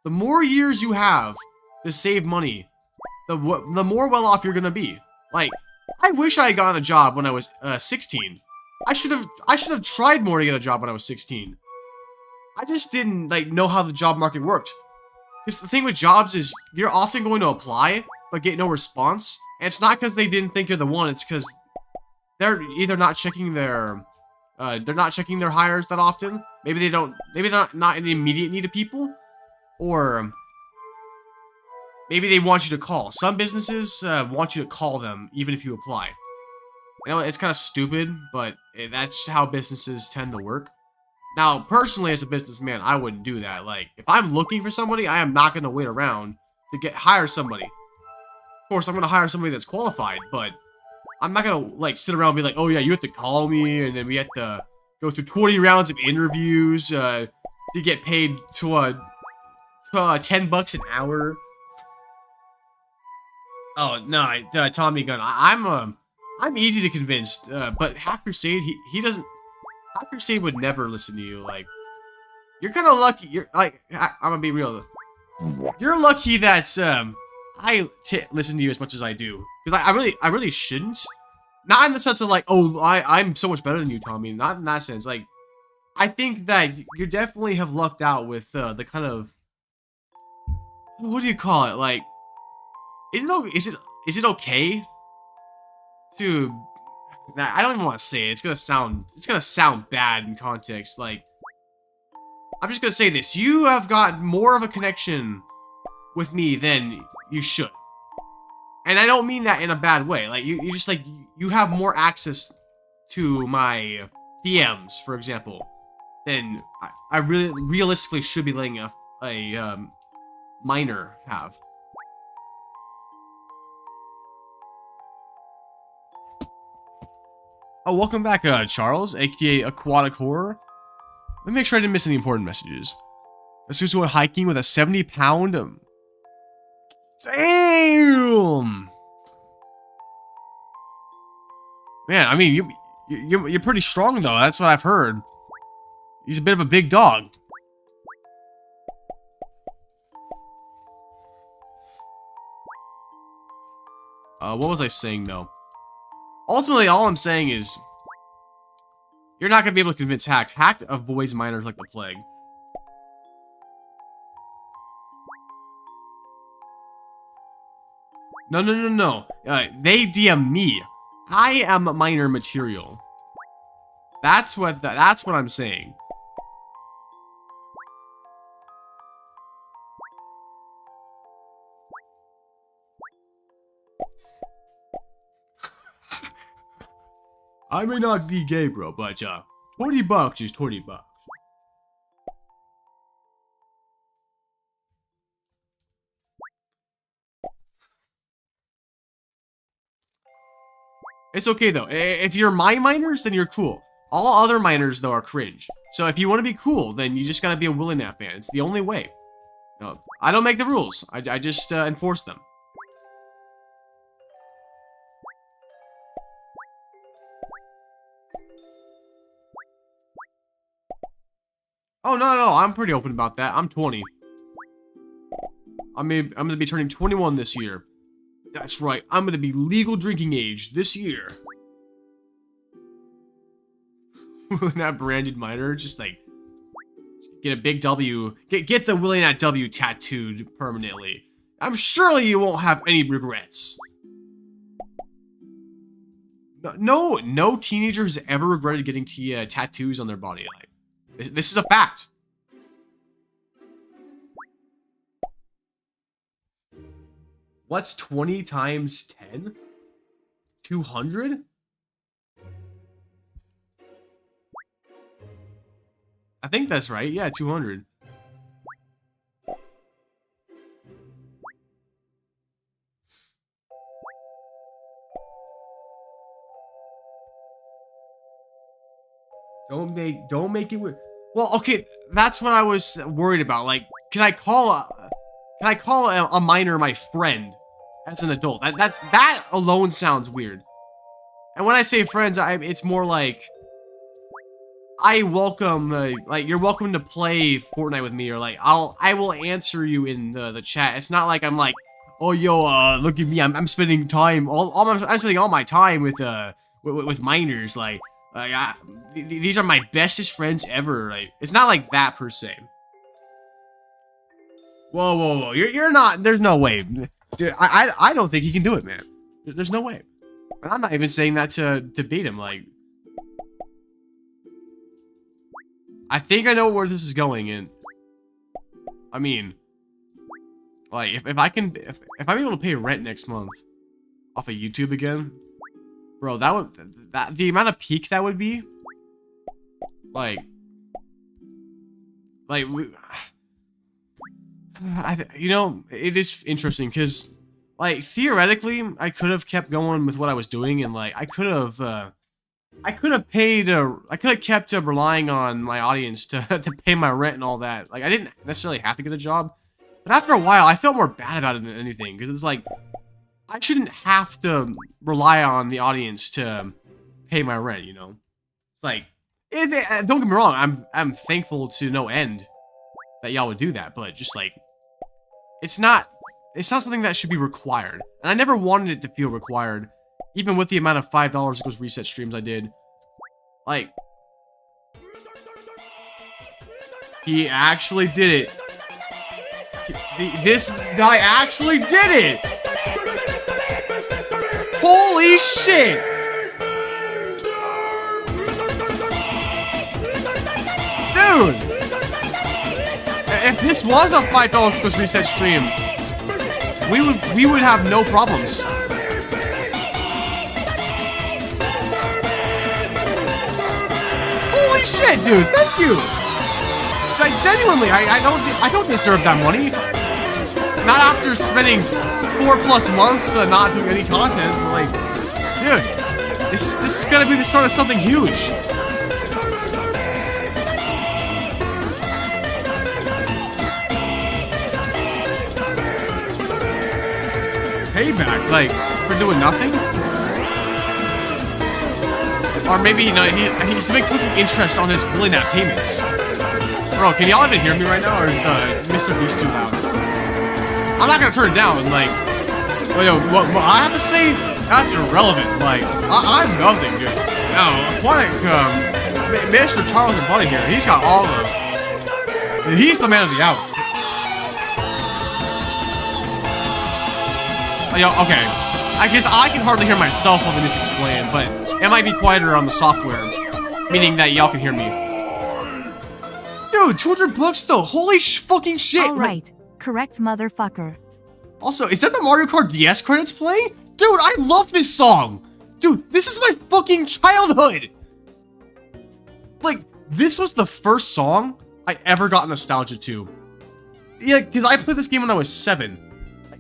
C: The more years you have to save money, the more well off you're gonna be. Like, I wish I had gotten a job when I was 16. I should have tried more to get a job when I was 16. I just didn't, like, know how the job market worked. Because the thing with jobs is, you're often going to apply, but get no response. And it's not because they didn't think you're the one, it's because they're either not checking their, hires that often. Maybe they're not in immediate need of people. Or, maybe they want you to call. Some businesses want you to call them, even if you apply. I know it's kind of stupid, but that's how businesses tend to work. Now, personally, as a businessman, I wouldn't do that. Like, if I'm looking for somebody, I am not going to wait around to hire somebody. Of course, I'm going to hire somebody that's qualified, but I'm not going to, like, sit around and be like, oh, yeah, you have to call me, and then we have to go through 20 rounds of interviews to get paid to $10 an hour. Oh, no, Tommy Gunn, I'm easy to convince, but Hack Crusade, he doesn't... Hack Crusade would never listen to you. Like, you're kind of lucky. You're like, I'm gonna be real. You're lucky that I listen to you as much as I do, because I really shouldn't. Not in the sense of like, oh, I'm so much better than you, Tommy. Not in that sense. Like, I think that you definitely have lucked out with the kind of, what do you call it? Like, is it okay to? Nah, I don't even want to say it. It's gonna sound bad in context. Like, I'm just gonna say this. You have got more of a connection with me than you should. And I don't mean that in a bad way. Like, you just, like, you have more access to my DMs, for example, than I really realistically should be letting a minor have. Oh, welcome back, Charles, aka Aquatic Horror. Let me make sure I didn't miss any important messages. Let's go to hiking with a 70-pound... Damn! Man, I mean, you're pretty strong, though. That's what I've heard. He's a bit of a big dog. What was I saying, though? Ultimately, all I'm saying is, you're not going to be able to convince Hacked. Hacked avoids minors like the plague. No. They DM me. I am minor material. That's what I'm saying. I may not be gay, bro, but, $20 is $20. It's okay, though. If you're my minors, then you're cool. All other minors, though, are cringe. So if you want to be cool, then you just gotta be a Willinat fan. It's the only way. No, I don't make the rules. I just, enforce them. Oh, no, I'm pretty open about that. I'm 20. I'm gonna be turning 21 this year. That's right, I'm gonna be legal drinking age this year. Not branded minor, just like get a big W, get the Willie Nat W tattooed permanently. I'm surely you won't have any regrets. No teenager has ever regretted getting tattoos on their body. Like, this is a fact. What's 20 times 10? 200? I think that's right. Yeah, 200. Don't make it weird. Well, okay, that's what I was worried about. Like, can I call a minor my friend as an adult? That alone sounds weird. And when I say friends, it's more like I welcome, like, you're welcome to play Fortnite with me, or like I will answer you in the chat. It's not like I'm like, oh yo, look at me, I'm spending time I'm spending all my time with minors, like these are my bestest friends ever. Like, it's not like that per se. Whoa, you're not. There's no way, dude. I don't think he can do it, man. There's no way. And I'm not even saying that to debate him. Like, I think I know where this is going, and I mean, like, if I'm able to pay rent next month off of YouTube again, bro, the amount of peak that would be, like you know, it is interesting because, like, theoretically, I could have kept going with what I was doing, and like I could have kept relying on my audience to pay my rent and all that. Like, I didn't necessarily have to get a job, but after a while, I felt more bad about it than anything, because it's like I shouldn't have to rely on the audience to pay my rent. You know, it's like don't get me wrong, I'm thankful to no end that y'all would do that, but just like it's not something that should be required, and I never wanted it to feel required. Even with the amount of $5 equals reset streams I did. Like, he actually did it. This guy actually did it! Holy shit! Dude! If this was a $5 equals reset stream, we would have no problems. Shit, dude, thank you. It's like, genuinely, I don't deserve that money. Not after spending 4+ months not doing any content. Like, dude, this is gonna be the start of something huge. Payback, like, for doing nothing. Or maybe, you know, he's been clicking interest on his Willie Nat payments. Bro, can y'all even hear me right now, or is the Mr. Beast too loud? I'm not gonna turn it down, like, well, yo, what I have to say, that's irrelevant. Like, I'm nothing, dude. No, Aquatic, Mr. Charles and Buddy here, he's got all the... He's the man of the hour. Yo, okay. I guess I can hardly hear myself while the music's playing, but it might be quieter on the software, meaning that y'all can hear me. Dude, 200 bucks though. Holy fucking shit.
B: All right, correct, motherfucker.
C: Also, is that the Mario Kart DS credits playing? Dude, I love this song. Dude, this is my fucking childhood. Like, this was the first song I ever got nostalgia to. Yeah, because I played this game when I was 7.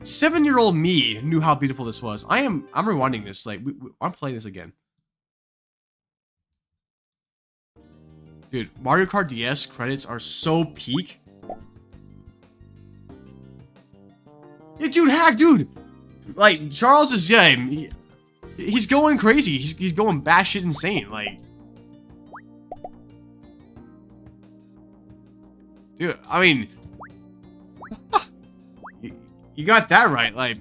C: 7-year-old me knew how beautiful this was. I'm rewinding this. Like, I'm playing this again. Dude, Mario Kart DS credits are so peak. Yeah, dude, hack, dude. Like, Charles is, yeah, he's going crazy. He's going batshit insane. Like, dude, I mean, you got that right. Like,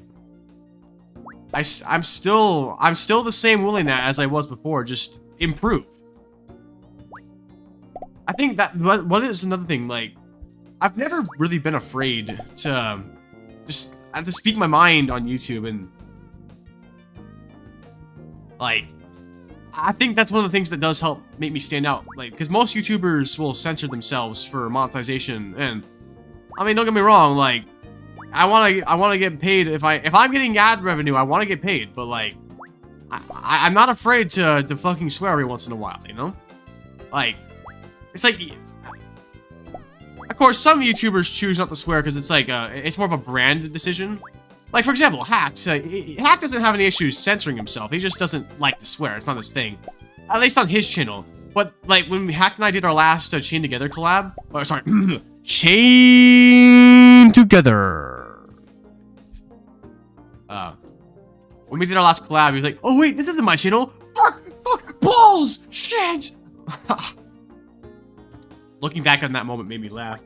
C: I'm still the same Willie Nat as I was before, just improved. think that what is another thing, like, I've never really been afraid to just to speak my mind on YouTube, and like, I think that's one of the things that does help make me stand out, like, because most YouTubers will censor themselves for monetization, and I mean, don't get me wrong, like, I want to get paid. If I'm getting ad revenue, I want to get paid, but like, I'm not afraid to fucking swear every once in a while, you know? Like, it's like, of course, some YouTubers choose not to swear because it's like, it's more of a brand decision. Like, for example, Hack. Hack doesn't have any issues censoring himself. He just doesn't like to swear. It's not his thing. At least on his channel. But, like, when Hack and I did our last Chain Together collab, or sorry, Chain Together. When we did our last collab, he was like, oh wait, this isn't my channel. Fuck, balls, shit. Looking back on that moment made me laugh.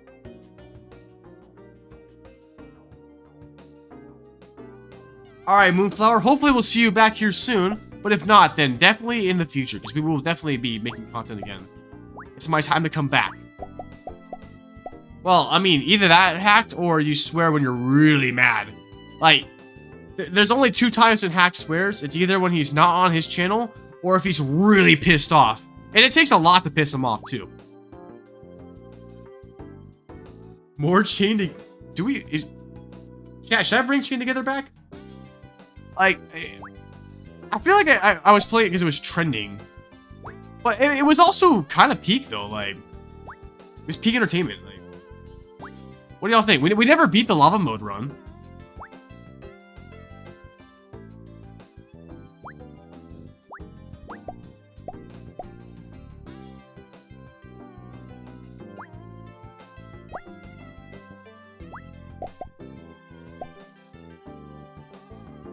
C: Alright, Moonflower, hopefully we'll see you back here soon. But if not, then definitely in the future, because we will definitely be making content again. It's my time to come back. Well, I mean, either that hacked, or you swear when you're really mad. Like, there's only 2 times when Hack swears. It's either when he's not on his channel, or if he's really pissed off. And it takes a lot to piss him off, too. More Chain to... Do we... Yeah, should I bring Chain Together back? Like... I feel like I was playing it because it was trending. But it was also kind of peak, though. Like... It was peak entertainment. Like... What do y'all think? We never beat the lava mode run.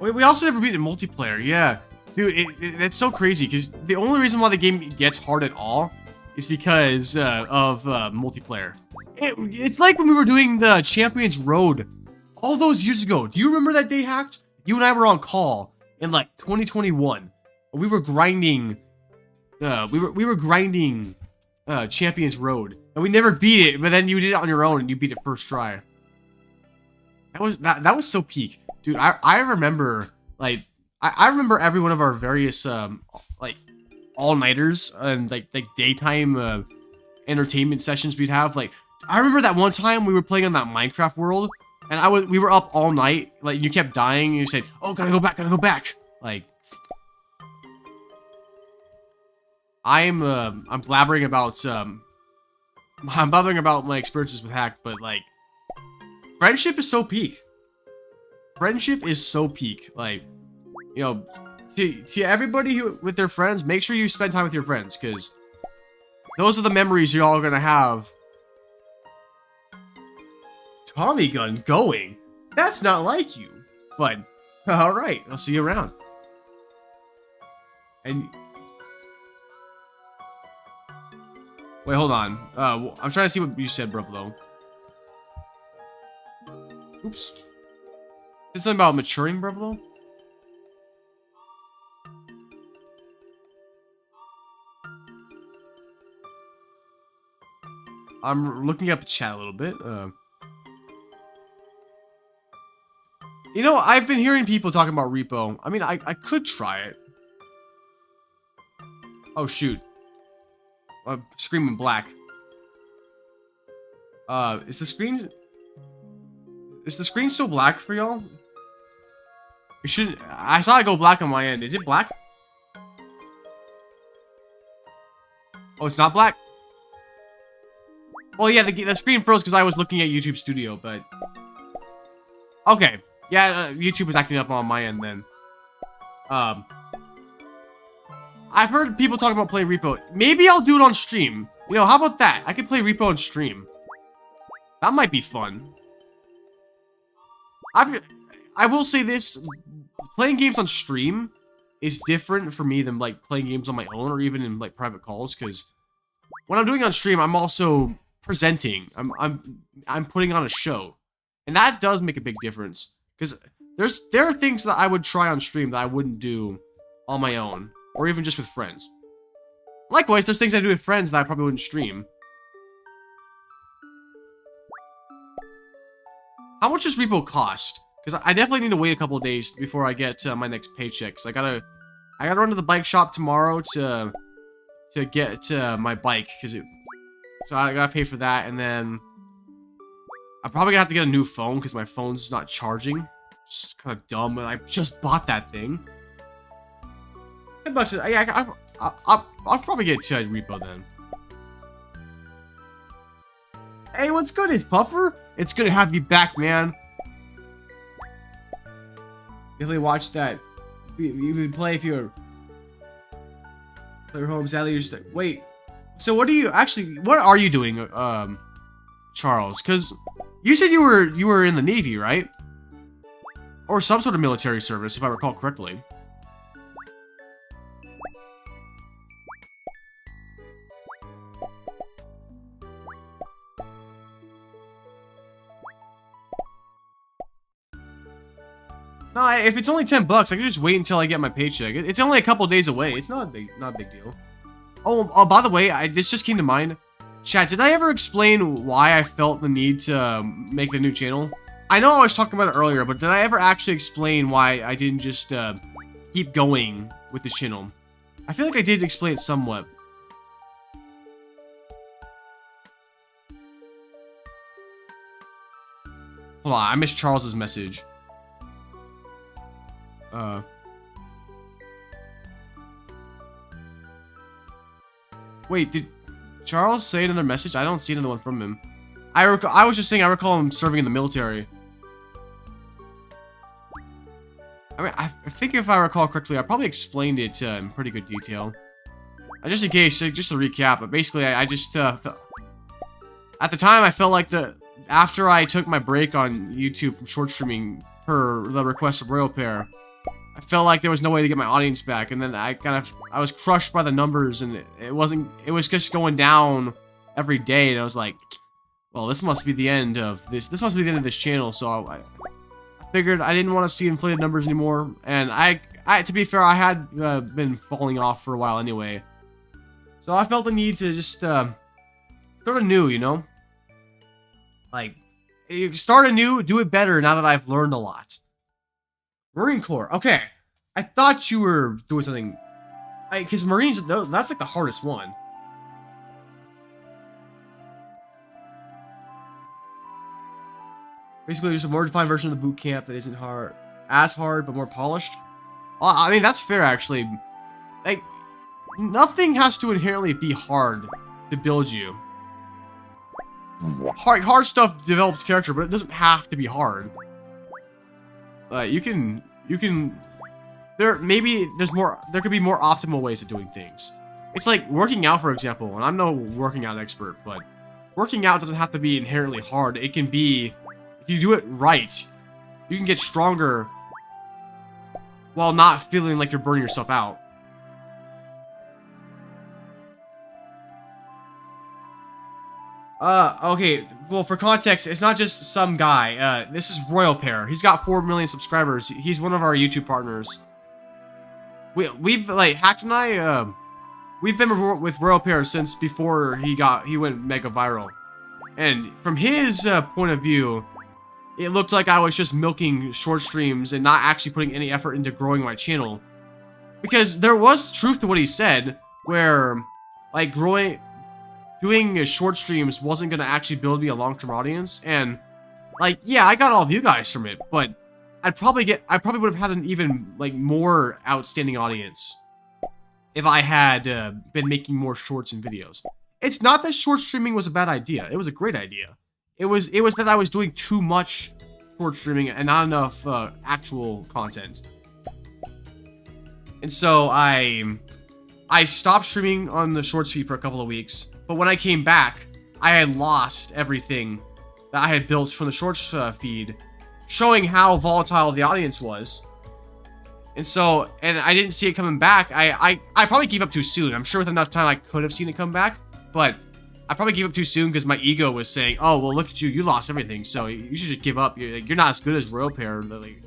C: We also never beat it in multiplayer, yeah. Dude, it's so crazy, because the only reason why the game gets hard at all is because of multiplayer. It's like when we were doing the Champions Road all those years ago. Do you remember that day, Hacked? You and I were on call in, like, 2021. We were grinding... we were grinding Champions Road. And we never beat it, but then you did it on your own, and you beat it first try. That was so peak. Dude, I remember, like, I remember every one of our various, like, all-nighters and, like daytime, entertainment sessions we'd have. Like, I remember that one time we were playing on that Minecraft world, and we were up all night, like, you kept dying, and you said, oh, gotta go back. Like, I'm blabbering about my experiences with Hack, but, like, friendship is so peak. Friendship is so peak. Like, you know, to everybody with their friends, make sure you spend time with your friends, because those are the memories you're all gonna have. Tommy gun going? That's not like you. But, alright, I'll see you around. And... Wait, hold on. I'm trying to see what you said, Bravo. Oops. Is something about maturing, Bravo? I'm looking up the chat a little bit. You know, I've been hearing people talking about repo. I mean, I could try it. Oh, shoot. Screaming black. Is the screen still black for y'all? It should. I saw it go black on my end. Is it black? Oh, it's not black? Well, yeah, the screen froze because I was looking at YouTube Studio, but... Okay. Yeah, YouTube was acting up on my end then. I've heard people talk about playing repo. Maybe I'll do it on stream. You know, how about that? I could play repo on stream. That might be fun. I will say this. Playing games on stream is different for me than, like, playing games on my own or even in, like, private calls, because when I'm doing on stream, I'm also presenting. I'm putting on a show. And that does make a big difference. Because there are things that I would try on stream that I wouldn't do on my own. Or even just with friends. Likewise, there's things I do with friends that I probably wouldn't stream. How much does repo cost? Because I definitely need to wait a couple of days before I get my next paycheck. Cause I gotta run to the bike shop tomorrow to get my bike. So I gotta pay for that, and then I'm probably gonna have to get a new phone because my phone's not charging. It's kind of dumb. I just bought that thing. $10. Yeah, I'll probably get to repo then. Hey, what's good? It's Puffer. It's good to have you back, man. Definitely watch that. You would play if you were player home. Sadly, you're just wait. So what are you doing, Charles? Because you said you were in the Navy, right? Or some sort of military service, if I recall correctly. No, if it's only $10, I can just wait until I get my paycheck. It's only a couple days away. It's not a big deal. Oh, by the way, this just came to mind. Chat, did I ever explain why I felt the need to make the new channel? I know I was talking about it earlier, but did I ever actually explain why I didn't just keep going with the channel? I feel like I did explain it somewhat. Hold on, I missed Charles's message. Wait, did Charles say another message? I don't see another one from him. I was just saying I recall him serving in the military. I mean, I think if I recall correctly, I probably explained it in pretty good detail. Just in case, just to recap, but basically, I just, at the time, I felt like after I took my break on YouTube from short streaming per the request of Royal Pair, I felt like there was no way to get my audience back, and then I was crushed by the numbers, and it was just going down every day, and I was like, well, this must be the end of this must be the end of this channel, so I figured I didn't want to see inflated numbers anymore, and to be fair, I had been falling off for a while anyway, so I felt the need to just start anew, you know? Like, you start anew, do it better now that I've learned a lot. Marine Corps. Okay. I thought you were doing something. Because Marines, that's like the hardest one. Basically, there's a more defined version of the boot camp that isn't as hard, but more polished. I mean, that's fair, actually. Like, nothing has to inherently be hard to build you. Hard stuff develops character, but it doesn't have to be hard. You can there could be more optimal ways of doing things. It's like working out, for example, and I'm no working out expert, but working out doesn't have to be inherently hard. It can be, if you do it right, you can get stronger while not feeling like you're burning yourself out. Okay, well, for context, it's not just some guy. This is Royal Pair. He's got 4 million subscribers. He's one of our YouTube partners. We've like, Hacked and I, we've been with Royal Pair since before he went mega viral. And from his point of view, it looked like I was just milking short streams and not actually putting any effort into growing my channel. Because there was truth to what he said, where, like, doing short streams wasn't gonna actually build me a long-term audience, and like, yeah, I got all of you guys from it, but I probably would have had an even like more outstanding audience if I had been making more shorts and videos. It's not that short streaming was a bad idea; it was a great idea. It was that I was doing too much short streaming and not enough actual content, and so I stopped streaming on the shorts feed for a couple of weeks. But when I came back, I had lost everything that I had built from the shorts feed, showing how volatile the audience was. And so, and I didn't see it coming back. I probably gave up too soon. I'm sure with enough time I could have seen it come back, but I probably gave up too soon because my ego was saying, "Oh, well, look at you. You lost everything, so you should just give up. You're not as good as Royal Pair. Like,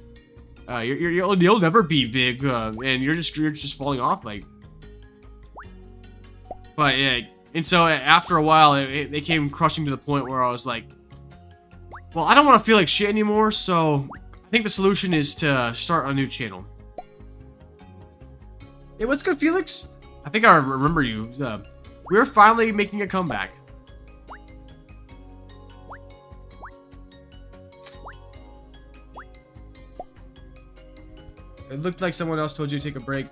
C: you'll never be big, and you're just falling off." Like, but yeah. And so after a while, it came crushing to the point where I was like, well, I don't want to feel like shit anymore, so I think the solution is to start a new channel. Hey, what's good, Felix? I think I remember you. We're finally making a comeback. It looked like someone else told you to take a break.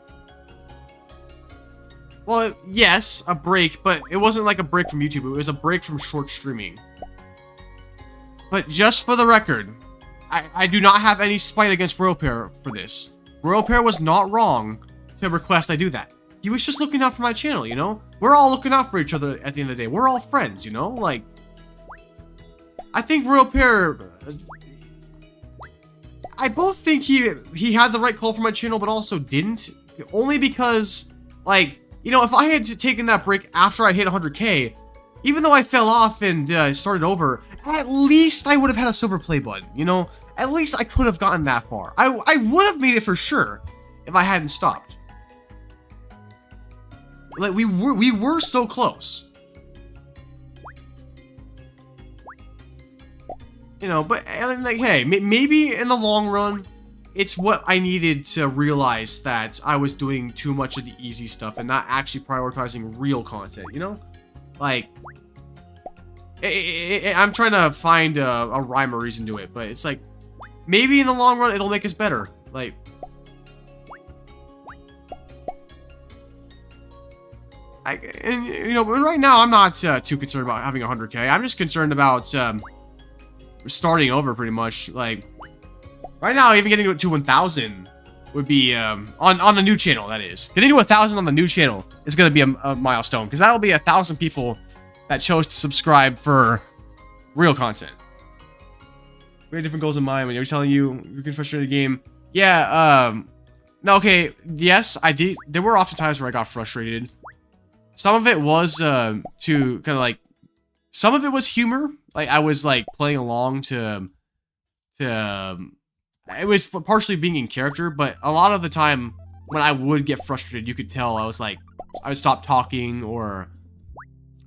C: Well, yes, a break, but it wasn't like a break from YouTube. It was a break from short streaming. But just for the record, I do not have any spite against Royal Pair for this. Royal Pair was not wrong to request I do that. He was just looking out for my channel, you know? We're all looking out for each other at the end of the day. We're all friends, you know? Like, I think Royal Pair... I both think he had the right call for my channel, but also didn't. Only because, like, you know, if I had taken that break after I hit 100k, even though I fell off and started over, at least I would have had a silver play button, you know? At least I could have gotten that far. I would have made it for sure if I hadn't stopped. Like, we were so close. You know, but, like, hey, maybe in the long run, it's what I needed to realize that I was doing too much of the easy stuff and not actually prioritizing real content, you know? Like, I'm trying to find a rhyme or reason to it, but it's like, maybe in the long run, it'll make us better. Like, and, you know, right now, I'm not too concerned about having 100k. I'm just concerned about starting over, pretty much. Like, right now, even getting to 1,000 would be on the new channel. That is, getting to 1,000 on the new channel is going to be a milestone, because that'll be 1,000 people that chose to subscribe for real content. We had different goals in mind when you were telling you you're getting frustrated in the game. Yeah. No. Okay. Yes, I did. There were often times where I got frustrated. Some of it was to kind of like, some of it was humor. Like, I was like playing along to it was partially being in character, but a lot of the time when I would get frustrated, you could tell I was like, I would stop talking, or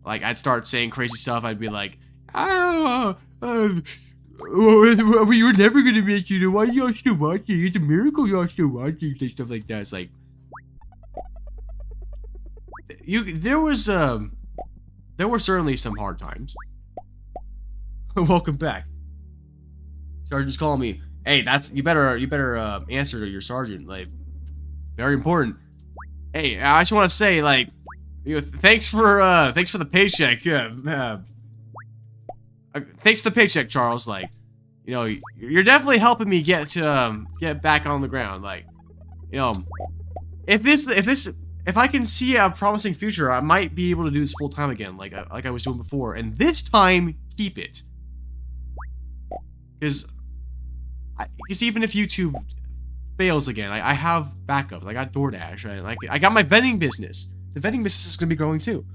C: like I'd start saying crazy stuff. I'd be like, we were never gonna make it. Why y'all still watching? It's a miracle y'all still watching. And stuff like that. It's like, there were certainly some hard times. Welcome back. Sergeant's calling me. Hey, you better answer to your sergeant. Like, very important. Hey, I just want to say, like, you know, thanks for the paycheck. Thanks for the paycheck, Charles. Like, you know, you're definitely helping me get back on the ground. Like, you know, if I can see a promising future, I might be able to do this full time again, like I was doing before. And this time, keep it. Because even if YouTube fails again, I have backups. I got DoorDash. I got my vending business. The vending business is gonna be growing too.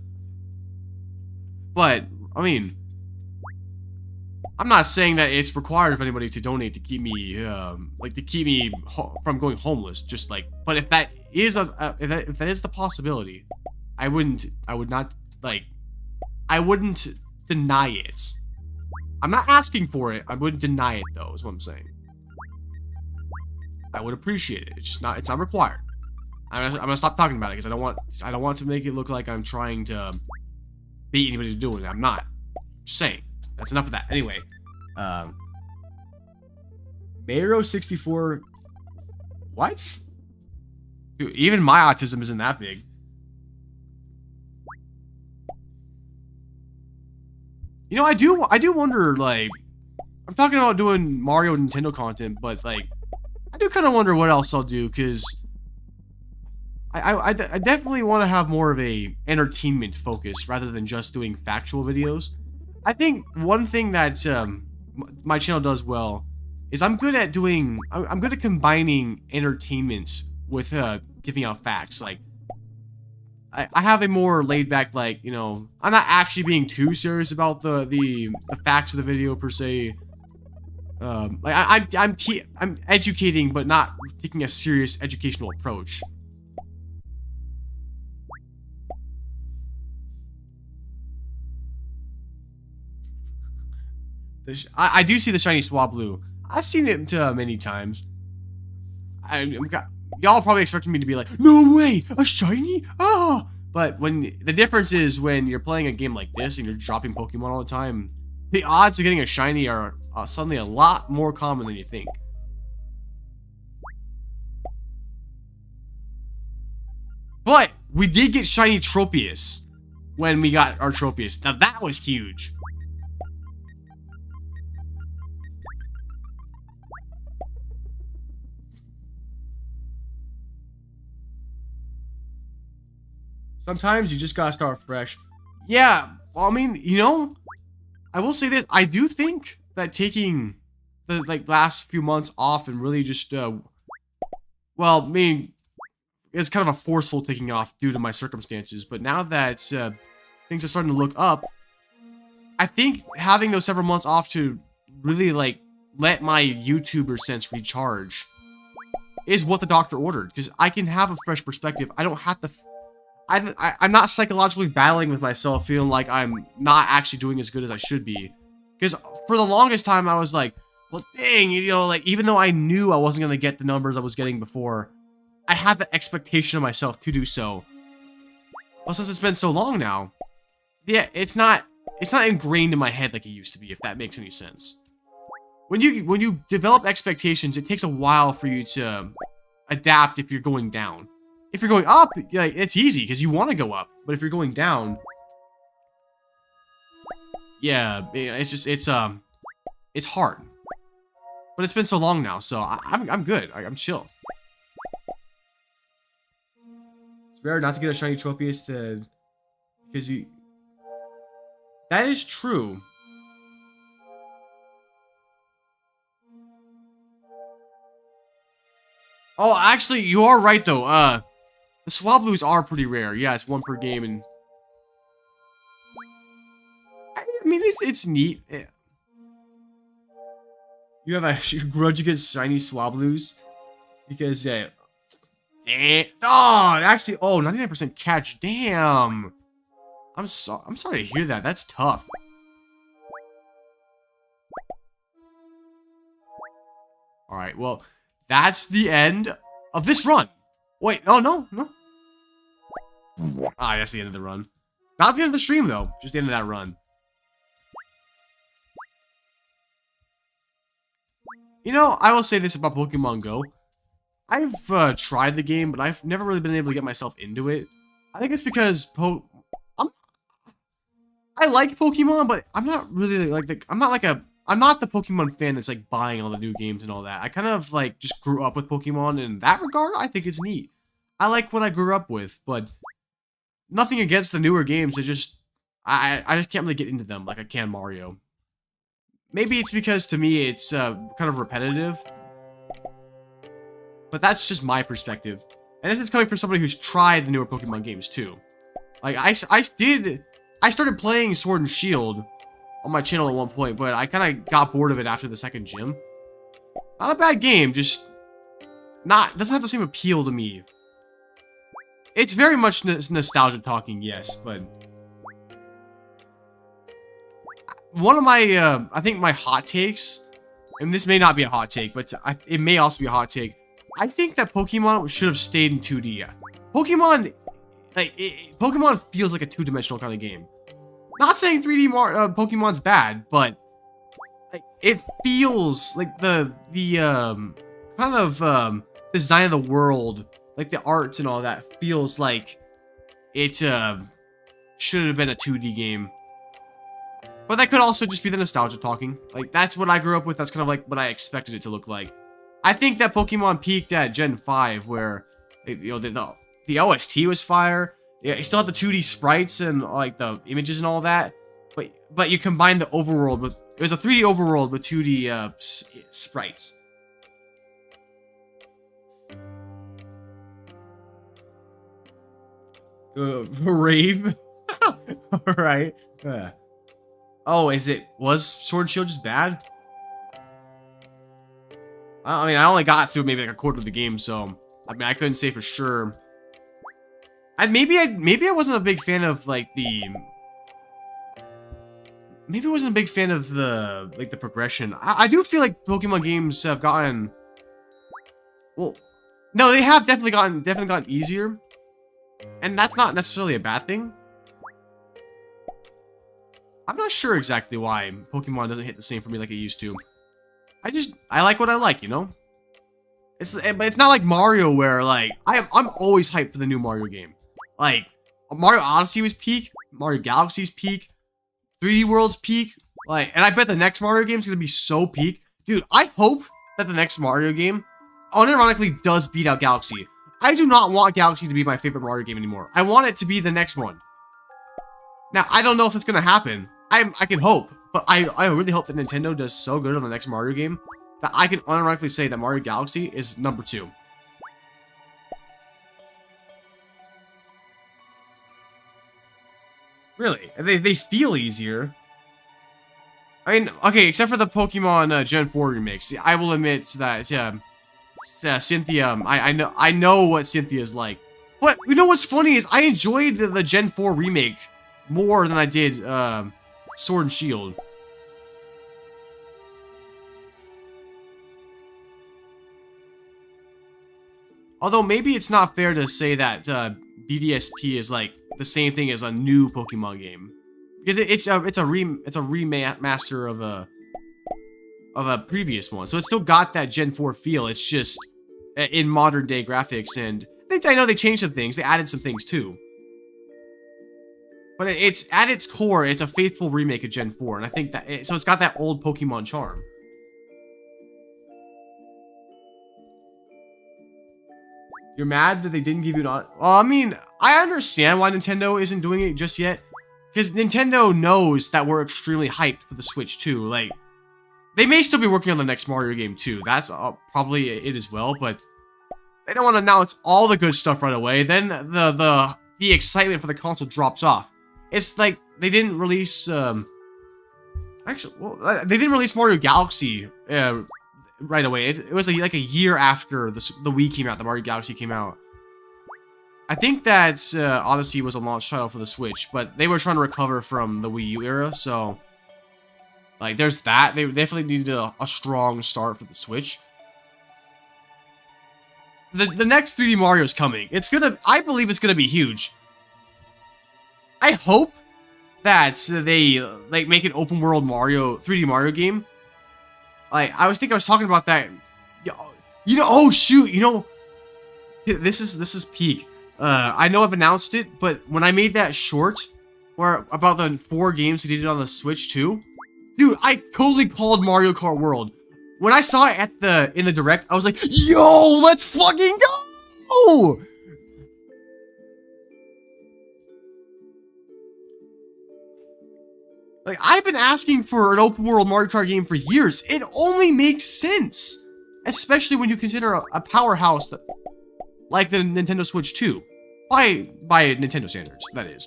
C: But I mean, I'm not saying that it's required of anybody to donate to keep me from going homeless. Just like, but if that is if that is the possibility, I wouldn't deny it. I'm not asking for it. I wouldn't deny it, though, is what I'm saying. I would appreciate it. It's not required. I'm gonna stop talking about it because I don't want to make it look like I'm trying to beat anybody to doing it. I'm not. Just saying. That's enough of that. Anyway, Mayro64. What? Dude, even my autism isn't that big. You know, I do wonder, like, I'm talking about doing Mario Nintendo content, but, like, I do kind of wonder what else I'll do, because I definitely want to have more of a entertainment focus rather than just doing factual videos. I think one thing that my channel does well is I'm good at combining entertainment with giving out facts. Like, I have a more laid back, like, you know, I'm not actually being too serious about the facts of the video per se. Like, I'm educating, but not taking a serious educational approach. I do see the shiny Swablu. I've seen it many times. Y'all probably expecting me to be like, no way, a shiny? Ah! But the difference is when you're playing a game like this and you're dropping Pokemon all the time, the odds of getting a shiny are suddenly a lot more common than you think. But we did get shiny Tropius when we got our Tropius. Now that was huge. Sometimes you just gotta start fresh. Yeah, well, I mean, you know, I will say this. I do think that taking the last few months off and really just, well, I mean, it's kind of a forceful taking off due to my circumstances. But now that things are starting to look up, I think having those several months off to really let my YouTuber sense recharge is what the doctor ordered, because I can have a fresh perspective. I don't have to. I'm not psychologically battling with myself, feeling like I'm not actually doing as good as I should be. Because for the longest time, I was like, well, dang, you know, even though I knew I wasn't gonna get the numbers I was getting before, I had the expectation of myself to do so. Well, since it's been so long now, yeah, it's not ingrained in my head like it used to be, if that makes any sense. When you develop expectations, it takes a while for you to adapt if you're going down. If you're going up, it's easy because you want to go up. But if you're going down, yeah, it's hard. But it's been so long now, so I'm good. I'm chill. It's rare not to get a shiny Tropius because you. That is true. Oh, actually, you are right though. The Swablus are pretty rare. Yeah, it's one per game, and I mean it's neat. You have a grudge against shiny Swablus because oh, actually, 99% catch. Damn. I'm sorry to hear that. That's tough. All right, well, that's the end of this run. Wait, oh, no. Ah, that's the end of the run. Not the end of the stream, though. Just the end of that run. You know, I will say this about Pokemon Go. I've tried the game, but I've never really been able to get myself into it. I think it's because I like Pokemon, but I'm not really I'm not the Pokemon fan that's buying all the new games and all that. I kind of just grew up with Pokemon, and in that regard, I think it's neat. I like what I grew up with, but nothing against the newer games. I just can't really get into them like I can Mario. Maybe it's because to me it's kind of repetitive, but that's just my perspective. And this is coming from somebody who's tried the newer Pokemon games too. I started playing Sword and Shield on my channel at one point, but I kind of got bored of it after the second gym. Not a bad game, just doesn't have the same appeal to me. It's very much nostalgia talking, yes, but one of my, I think my hot takes, and this may not be a hot take, but it may also be a hot take. I think that Pokemon should have stayed in 2D. Pokemon Pokemon feels like a two-dimensional kind of game. Not saying 3D Pokemon's bad, but it feels like the kind of design of the world, like the arts and all that, feels like it should have been a 2D game. But that could also just be the nostalgia talking. That's what I grew up with. That's kind of what I expected it to look like. I think that Pokemon peaked at Gen 5, where the OST was fire. Yeah, you still had the 2D sprites and the images and all that, but you combined the overworld with it was a 3D overworld with 2D sprites. Rave. All right. Oh, was Sword and Shield just bad? I mean, I only got through maybe a quarter of the game, so I mean, I couldn't say for sure. Maybe I wasn't a big fan of maybe I wasn't a big fan of the progression. I do feel like Pokemon games have gotten, well, no, they have definitely gotten easier, and that's not necessarily a bad thing. I'm not sure exactly why Pokemon doesn't hit the same for me like it used to. I like what I like, you know? But it's not like Mario where, like, I'm always hyped for the new Mario game. Like, Mario Odyssey was peak, Mario Galaxy's peak, 3D World's peak, like, and I bet the next Mario game is gonna be so peak. Dude, I hope that the next Mario game unironically does beat out Galaxy. I do not want Galaxy to be my favorite Mario game anymore. I want it to be the next one. Now, I don't know if it's gonna happen. I can hope, but I really hope that Nintendo does so good on the next Mario game that I can unironically say that Mario Galaxy is number 2. Really, they feel easier. I mean, okay, except for the Pokemon Gen 4 remakes. I will admit that Cynthia, I know what Cynthia's like. But you know what's funny is I enjoyed the Gen 4 remake more than I did Sword and Shield. Although maybe it's not fair to say that BDSP is like the same thing as a new Pokemon game, because it's a remaster of a previous one, so it's still got that Gen 4 feel. It's just in modern day graphics, and I know they changed some things, they added some things too. But it's at its core, it's a faithful remake of Gen 4, and I think that so it's got that old Pokemon charm. You're mad that they didn't give you an... Well, I mean, I understand why Nintendo isn't doing it just yet. Because Nintendo knows that we're extremely hyped for the Switch too. Like, they may still be working on the next Mario game too. That's probably it as well, but they don't want to announce all the good stuff right away. Then the excitement for the console drops off. It's like they didn't release... Actually, well, they didn't release Mario Galaxy right away. It was like a year after the Wii came out, the Mario Galaxy came out. I think that Odyssey was a launch title for the Switch, but they were trying to recover from the Wii U era, so... Like, there's that. They definitely needed a strong start for the Switch. The next 3D Mario is coming. I believe it's gonna be huge. I hope that they, like, make an open world 3D Mario game. Like, I was talking about that. You know, oh shoot, you know, this is peak. I know I've announced it, but when I made that short, about the 4 games we did on the Switch too, dude, I totally called Mario Kart World. When I saw it in the direct, I was like, yo, let's fucking go! Like, I've been asking for an open world Mario Kart game for years. It only makes sense. Especially when you consider a powerhouse like the Nintendo Switch 2. By Nintendo standards, that is.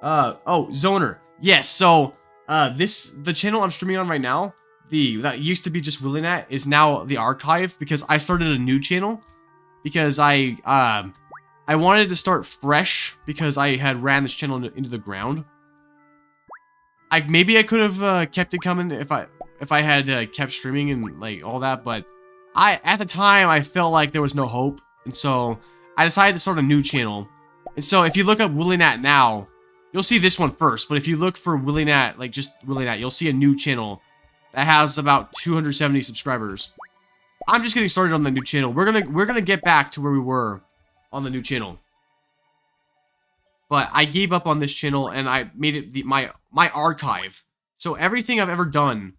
C: Oh, Zoner. Yes, so, the channel I'm streaming on right now, that used to be just Willinat, is now the archive, because I started a new channel. Because I wanted to start fresh, because I had ran this channel into the ground. Maybe I could have kept it coming if I had kept streaming and like all that, but at the time I felt like there was no hope, and so I decided to start a new channel. And so if you look up Willinat now, you'll see this one first, but if you look for Willinat, like just Willinat, you'll see a new channel that has about 270 subscribers. I'm just getting started on the new channel. We're gonna get back to where we were on the new channel. But I gave up on this channel and I made it my archive. So everything I've ever done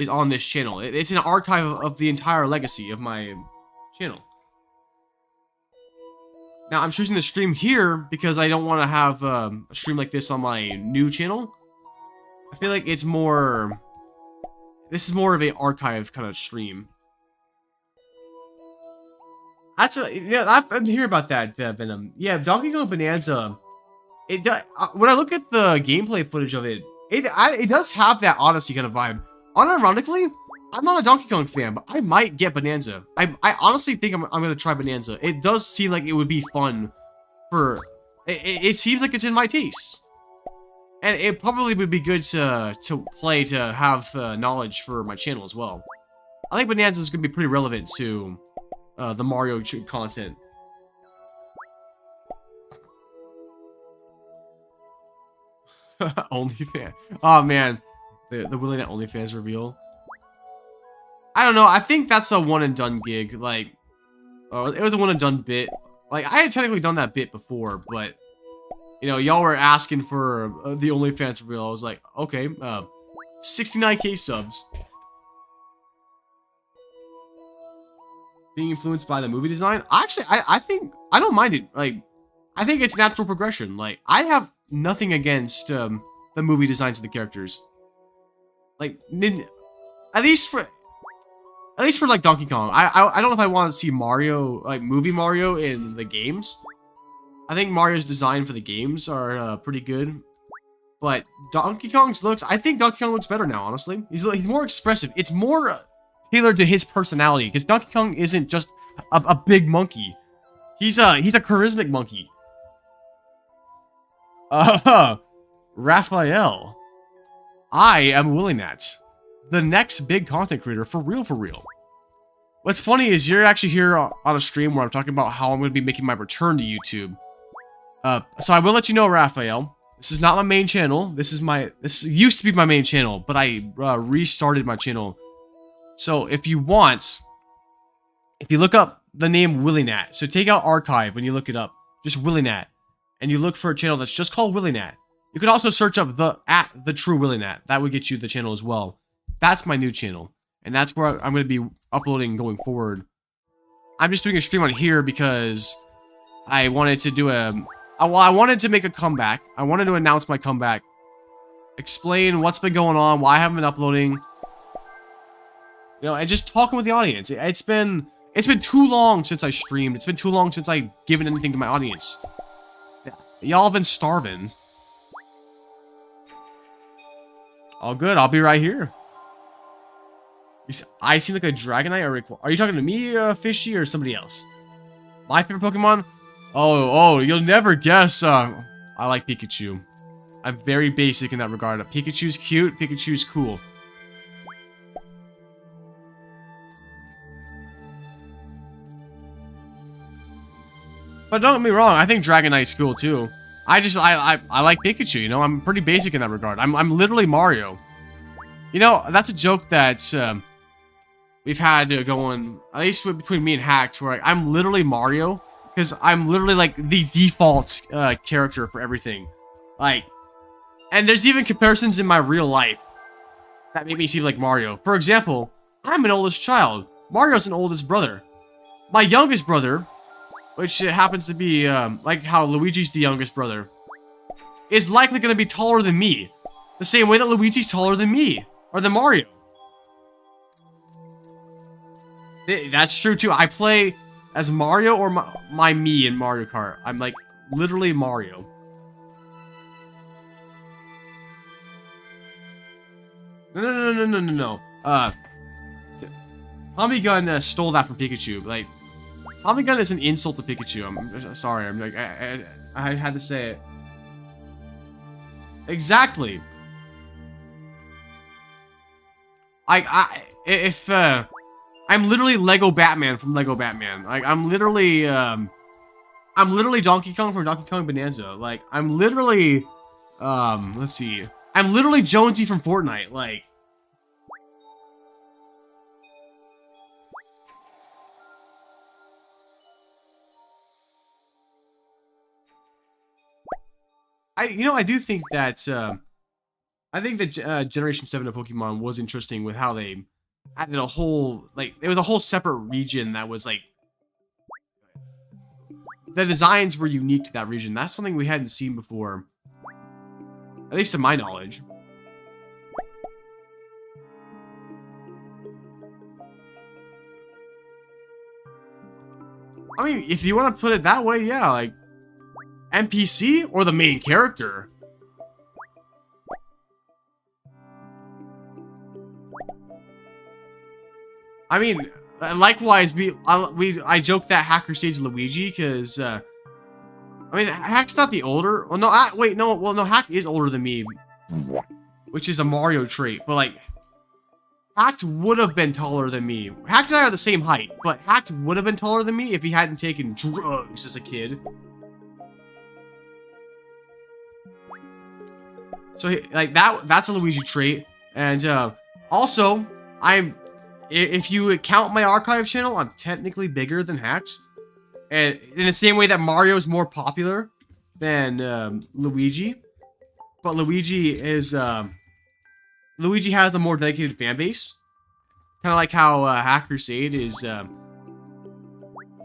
C: is on this channel. It's an archive of the entire legacy of my channel. Now I'm choosing to stream here because I don't want to have a stream like this on my new channel. I feel like it's more... This is more of an archive kind of stream. Yeah, I've been hearing about that, Venom. Yeah, Donkey Kong Bonanza. When I look at the gameplay footage of it, it does have that Odyssey kind of vibe. Unironically, I'm not a Donkey Kong fan, but I might get Bonanza. I honestly think I'm gonna try Bonanza. It does seem like it would be fun for... It seems like it's in my tastes. And it probably would be good to play to have knowledge for my channel as well. I think Bonanza is going to be pretty relevant to the Mario content. OnlyFans. Oh man, the Willing at OnlyFans reveal. I don't know. I think that's a one and done gig. Like, it was a one and done bit. Like, I had technically done that bit before, but you know, y'all were asking for the OnlyFans reveal. I was like, okay, 69K subs. Being influenced by the movie design. Actually, I think I don't mind it. Like, I think it's natural progression. Like, I have nothing against the movie designs of the characters. Like, at least for like Donkey Kong. I don't know if I want to see Mario, like movie Mario in the games. I think Mario's design for the games are pretty good. But Donkey Kong's looks, I think Donkey Kong looks better now, honestly. He's more expressive. It's more tailored to his personality, because Donkey Kong isn't just a big monkey. He's a charismatic monkey. Raphael. I am Willinat, the next big content creator for real, for real. What's funny is you're actually here on a stream where I'm talking about how I'm going to be making my return to YouTube. So I will let you know, Raphael, this is not my main channel. This used to be my main channel, but I restarted my channel. So if you look up the name Willinat, so take out archive when you look it up, just Willinat, and you look for a channel that's just called Willinat. You could also search up the true Willinat. That would get you the channel as well. That's my new channel, and that's where I'm going to be uploading going forward. I'm just doing a stream on here because I wanted to do I wanted to make a comeback. I wanted to announce my comeback, explain what's been going on, why I haven't been uploading, you know, and just talking with the audience. It's been too long since I streamed. It's been too long since I've given anything to my audience. Y'all have been starving. All good. I'll be right here. I seem like a Dragonite, or are you talking to me, Fishy, or somebody else? My favorite Pokemon? Oh, you'll never guess. I like Pikachu. I'm very basic in that regard. Pikachu's cute. Pikachu's cool. But don't get me wrong. I think Dragonite's cool too. I like Pikachu. You know, I'm pretty basic in that regard. I'm literally Mario. You know, that's a joke that we've had going, at least between me and Hacked, where I'm literally Mario, because I'm literally like the default character for everything. Like, and there's even comparisons in my real life that make me seem like Mario. For example, I'm an oldest child. Mario's an oldest brother. My youngest brother, which happens to be like how Luigi's the youngest brother, is likely going to be taller than me. The same way that Luigi's taller than me, or than Mario. That's true too. I play as Mario or my me in Mario Kart. I'm like literally Mario. No. Tommy Gun stole that from Pikachu. Like, Tommy Gun is an insult to Pikachu. I'm sorry. I'm like, I had to say it. Exactly. I'm literally Lego Batman from Lego Batman. Like, I'm literally Donkey Kong from Donkey Kong Bonanza. Like, I'm literally, let's see. I'm literally Jonesy from Fortnite. Like, I do think that, I think that Generation 7 of Pokemon was interesting with how they added a whole, like, it was a whole separate region that was, like, the designs were unique to that region. That's something we hadn't seen before, at least to my knowledge. I mean, if you want to put it that way, yeah, like, NPC or the main character? I mean, likewise, I joked that Hacker Stage Luigi because I mean, Hack's not the older. Well, no, wait, no. Well, no, Hack is older than me, which is a Mario trait. But like, Hack would have been taller than me. Hack and I are the same height, but Hack would have been taller than me if he hadn't taken drugs as a kid. So like that's a Luigi trait, and also if you count my archive channel, I'm technically bigger than Hack's. And in the same way that Mario is more popular than Luigi, but Luigi has a more dedicated fan base, kind of like how Hack Crusade is. I'm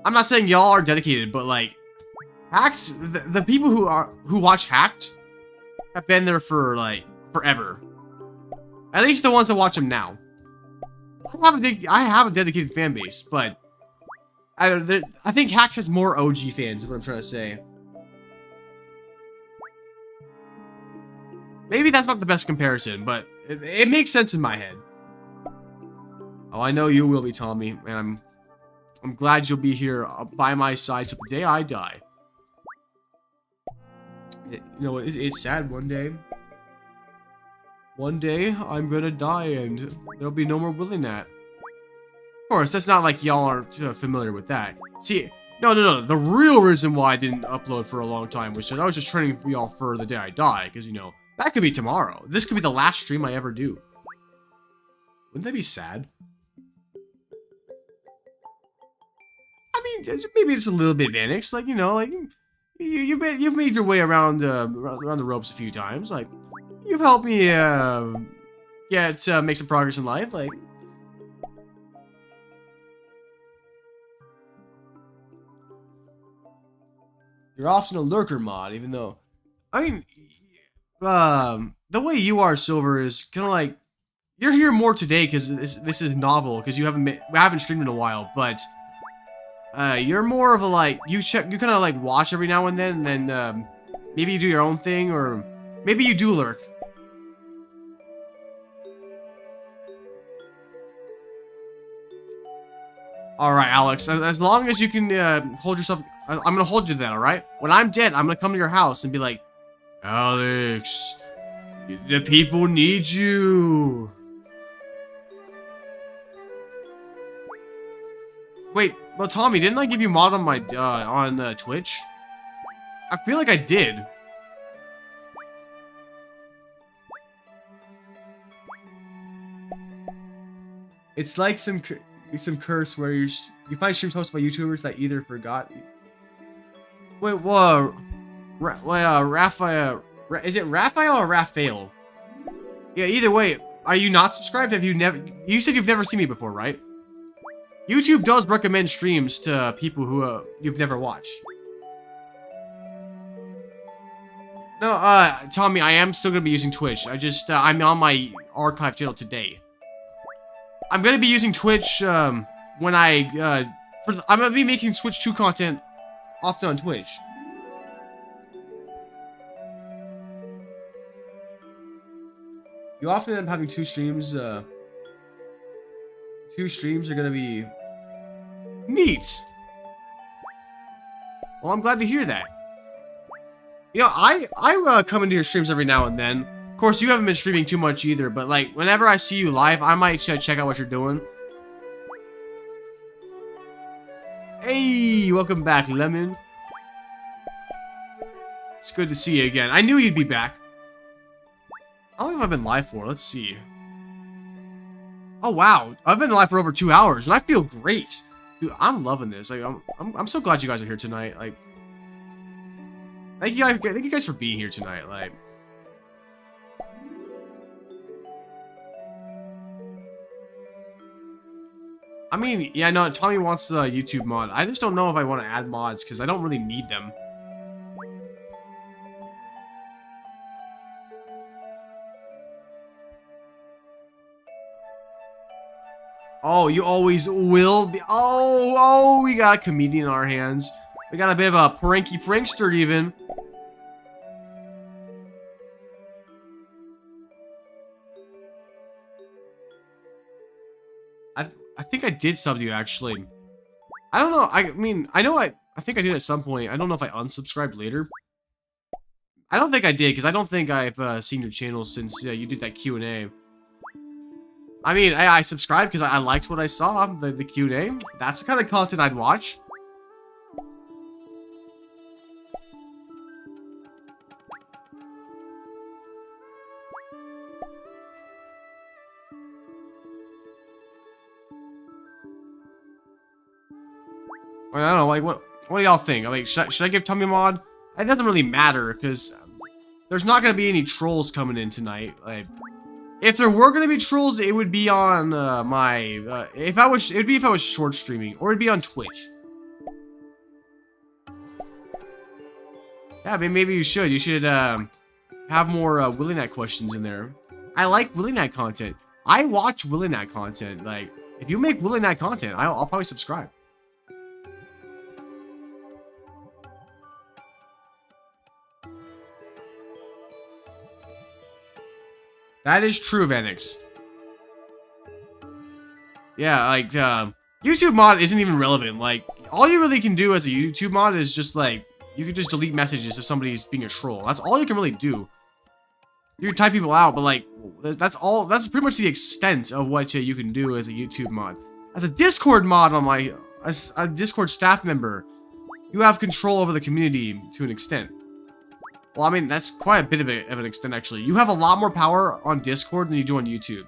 C: not saying y'all are dedicated, but like Hacked, the people who watch Hacked have been there for like forever. At least the ones that watch him now. I have a dedicated fan base, but I think Hacked has more OG fans, is what I'm trying to say. Maybe that's not the best comparison, but it makes sense in my head. Oh, I know you will be, Tommy, and I'm glad you'll be here by my side till the day I die. You know, it's sad one day. One day, I'm gonna die, and there'll be no more Willy Nat. Of course, that's not like y'all aren't familiar with that. See, no. The real reason why I didn't upload for a long time was just I was just training for y'all for the day I die, because, you know, that could be tomorrow. This could be the last stream I ever do. Wouldn't that be sad? I mean, maybe just a little bit, Vanix. Like, you know, like you've made your way around around the ropes a few times. Like, you've helped me make some progress in life. Like, you're often a lurker mod, even though, I mean, the way you are, Silver, is kind of like you're here more today because this is novel because we haven't streamed in a while, but you're more of a like you kind of like watch every now and then maybe you do your own thing, or maybe you do lurk. All right, Alex. As long as you can hold yourself, I'm gonna hold you to that. All right. When I'm dead, I'm gonna come to your house and be like, Alex, the people need you. Wait, well, Tommy, didn't I give you mod on my on Twitch? I feel like I did. It's like some curse where you find streams hosted by YouTubers that either forgot. Wait, whoa, Raphael, is it Raphael or Raphael? Yeah, either way, are you not subscribed? Have you never? You said you've never seen me before, right? YouTube does recommend streams to people who you've never watched. No, Tommy, I am still gonna be using Twitch. I'm on my archive channel today. I'm gonna be using Twitch when I'm gonna be making Switch 2 content often on Twitch. You often end up having two streams. Two streams are gonna be neat. Well, I'm glad to hear that. You know, I come into your streams every now and then. Of course, you haven't been streaming too much either, but like whenever I see you live, I might check out what you're doing. Hey, welcome back, Lemon. It's good to see you again. I knew you'd be back. How long have I been live for? Let's see. Oh wow, I've been live for over 2 hours, and I feel great. Dude, I'm loving this. Like, I'm so glad you guys are here tonight. Like, thank you guys for being here tonight. Like, I mean, yeah, no, Tommy wants the YouTube mod. I just don't know if I want to add mods because I don't really need them. Oh, you always will be. Oh, we got a comedian in our hands. We got a bit of a pranky prankster, even. I think I did sub to you, actually. I don't know. I mean, I know I think I did at some point. I don't know if I unsubscribed later. I don't think I did, because I don't think I've seen your channel since you did that Q&A. I mean, I subscribed because I liked what I saw, the Q&A. That's the kind of content I'd watch. I don't know, like, what do y'all think? I mean, should I give Tommy a mod? It doesn't really matter, because there's not going to be any trolls coming in tonight. Like, if there were going to be trolls, it would be on it'd be if I was short streaming, or it'd be on Twitch. Yeah, I mean, maybe you should. You should have more Willy Night questions in there. I like Willy Night content. I watch Willy Night content. Like, if you make Willy Night content, I'll probably subscribe. That is true, Vanix. Yeah, like, YouTube mod isn't even relevant. Like, all you really can do as a YouTube mod is just, like, you can just delete messages if somebody's being a troll. That's all you can really do. You can type people out, but, like, that's pretty much the extent of what you can do as a YouTube mod. As a Discord mod as a Discord staff member, you have control over the community to an extent. Well, I mean, that's quite a bit of an extent, actually. You have a lot more power on Discord than you do on YouTube.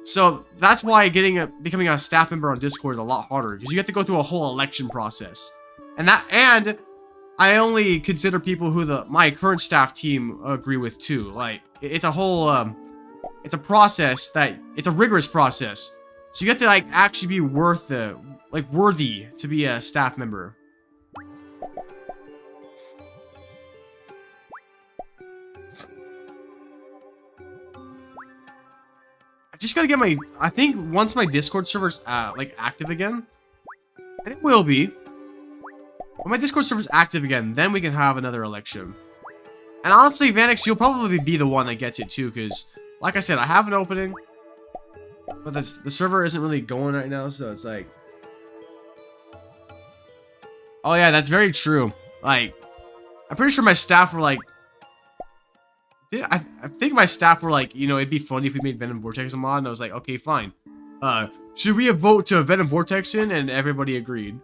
C: So, that's why becoming a staff member on Discord is a lot harder, because you have to go through a whole election process. And I only consider people who my current staff team agree with, too. Like, it's a whole, it's a process it's a rigorous process. So you have to, like, actually be worthy to be a staff member. I just gotta get I think once my Discord server's, like, active again, and it will be, when my Discord server's active again, then we can have another election. And honestly, Vanix, you'll probably be the one that gets it, too, because, like I said, I have an opening, but the server isn't really going right now, so it's like... Oh, yeah, that's very true. Like, I'm pretty sure my staff were, like... I think my staff were like, you know, it'd be funny if we made Venom Vortex a mod, and I was like, okay, fine. Should we vote to Venom Vortex in? And everybody agreed.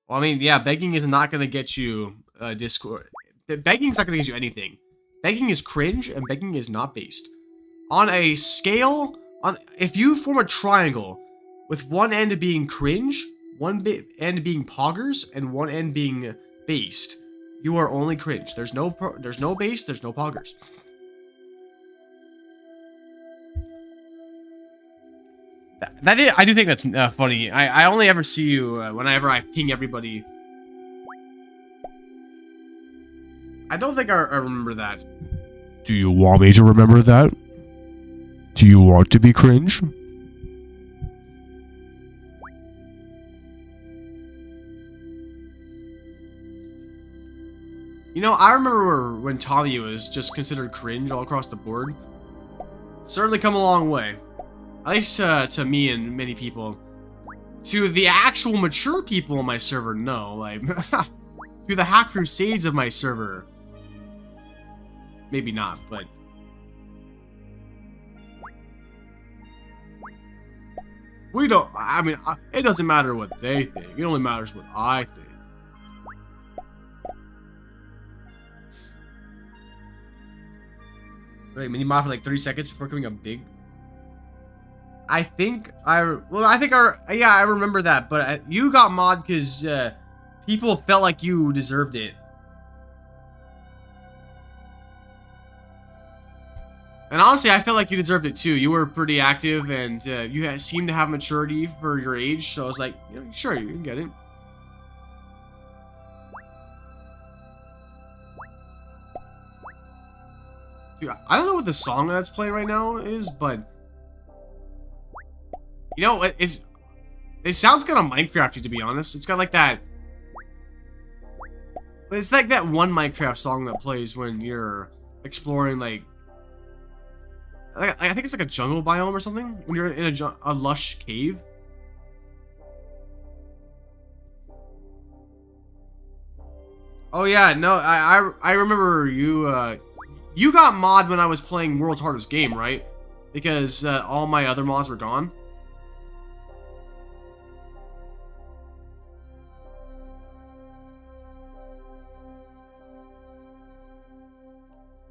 C: Well, I mean, yeah, begging is not gonna get you Discord. Begging's not gonna get you anything. Begging is cringe, and begging is not based. On a scale... if you form a triangle with one end being cringe, one end being poggers, and one end being based, you are only cringe. There's no based, there's no poggers. I do think that's funny. I only ever see you whenever I ping everybody. I don't think I remember that. Do you want me to remember that? Do you want to be cringe? You know, I remember when Tommy was just considered cringe all across the board. Certainly come a long way. At least to me and many people. To the actual mature people on my server, no. Like, to the Hack Crusades of my server. Maybe not, but... we don't, I mean, it doesn't matter what they think. It only matters what I think. Wait, mini mod for like 30 seconds before coming up big? I remember that, but you got mod because people felt like you deserved it. And honestly, I felt like you deserved it too. You were pretty active, and you seemed to have maturity for your age. So I was like, you know, sure, you can get it. Dude, I don't know what the song that's playing right now is, but you know, it sounds kind of Minecrafty, to be honest. It's got like that. It's like that one Minecraft song that plays when you're exploring like I think it's like a jungle biome or something when you're in a lush cave. Oh yeah, no, I remember you you got mod when I was playing World's Hardest Game, right? Because all my other mods were gone.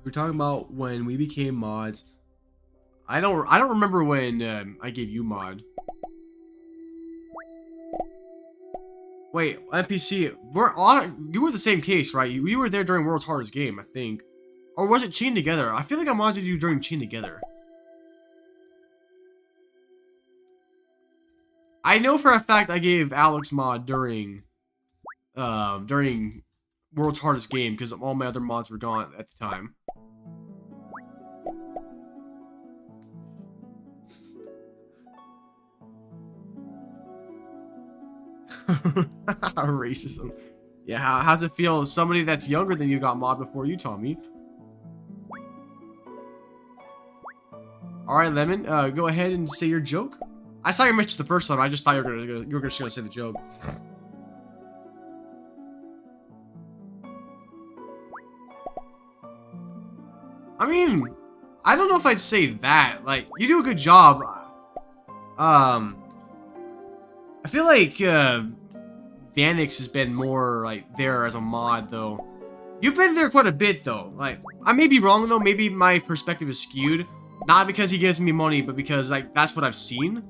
C: We're talking about when we became mods. I don't remember when I gave you mod. Wait, NPC, you were the same case, right? You were there during World's Hardest Game, I think. Or was it Chained Together? I feel like I modded you during Chained Together. I know for a fact I gave Alex mod during World's Hardest Game because all my other mods were gone at the time. Racism. Yeah, how's it feel? Somebody that's younger than you got mod before you, Tommy. Alright, Lemon, go ahead and say your joke. I saw your message the first time, I just thought you were just gonna say the joke. I mean, I don't know if I'd say that. Like, you do a good job. I feel like, Vanix has been more, like, there as a mod, though. You've been there quite a bit, though. Like, I may be wrong, though. Maybe my perspective is skewed. Not because he gives me money, but because, like, that's what I've seen.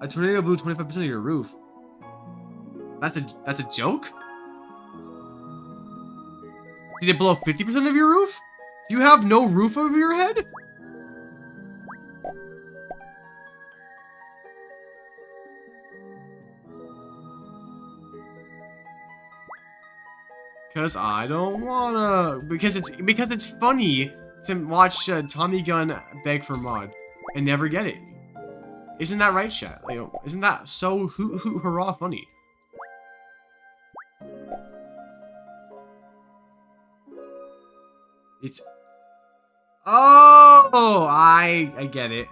C: A tornado blew 25% of your roof. That's a joke? Did it blow 50% of your roof? Do you have no roof over your head? Cause I don't wanna, because it's funny to watch Tommy Gunn beg for mod and never get it. Isn't that right, chat? Like, isn't that so hurrah funny? It's I get it.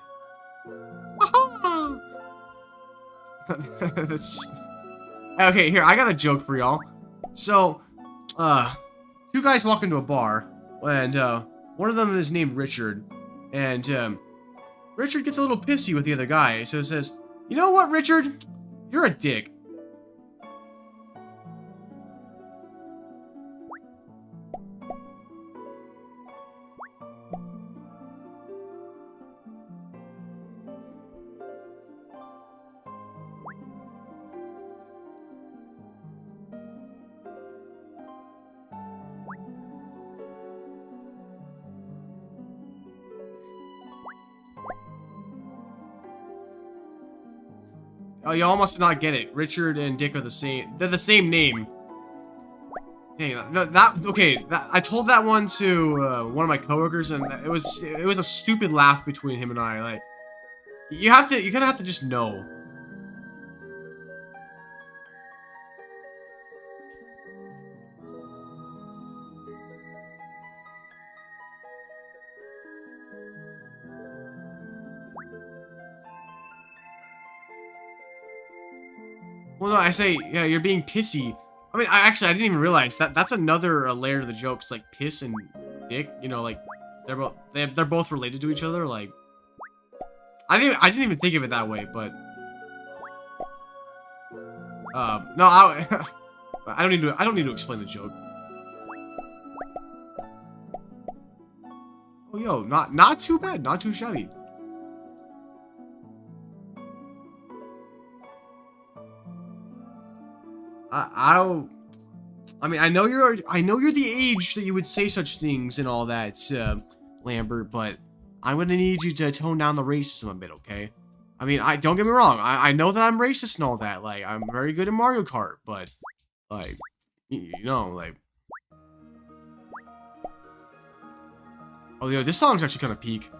C: Okay, here I got a joke for y'all. So. Two guys walk into a bar, and, one of them is named Richard, and, Richard gets a little pissy with the other guy, so he says, "You know what, Richard? You're a dick." Oh, y'all must not get it. Richard and Dick are the same. They're the same name. Dang, no, I told that one to one of my coworkers, and it was a stupid laugh between him and I. Like, you're gonna have to just know. Well, no, I say, yeah, you're being pissy. I mean, I didn't even realize that's another layer to the joke. It's like piss and dick, you know, like they're both related to each other. Like, I didn't even think of it that way, but no, I don't need to explain the joke. Oh, yo, not too bad, not too shabby. I mean, I know you're the age that you would say such things and all that, Lambert, but I'm gonna need you to tone down the racism a bit, okay? I mean, don't get me wrong, I know that I'm racist and all that, like, I'm very good at Mario Kart, but, like, you know, like... Oh, yo, this song's actually kind of peak.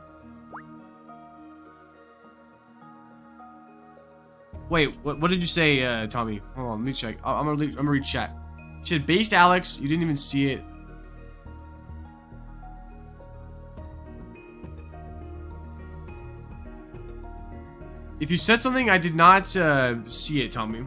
C: Wait, what did you say, Tommy? Hold on, let me check. I'm gonna read chat. You said based Alex, you didn't even see it. If you said something, I did not see it, Tommy.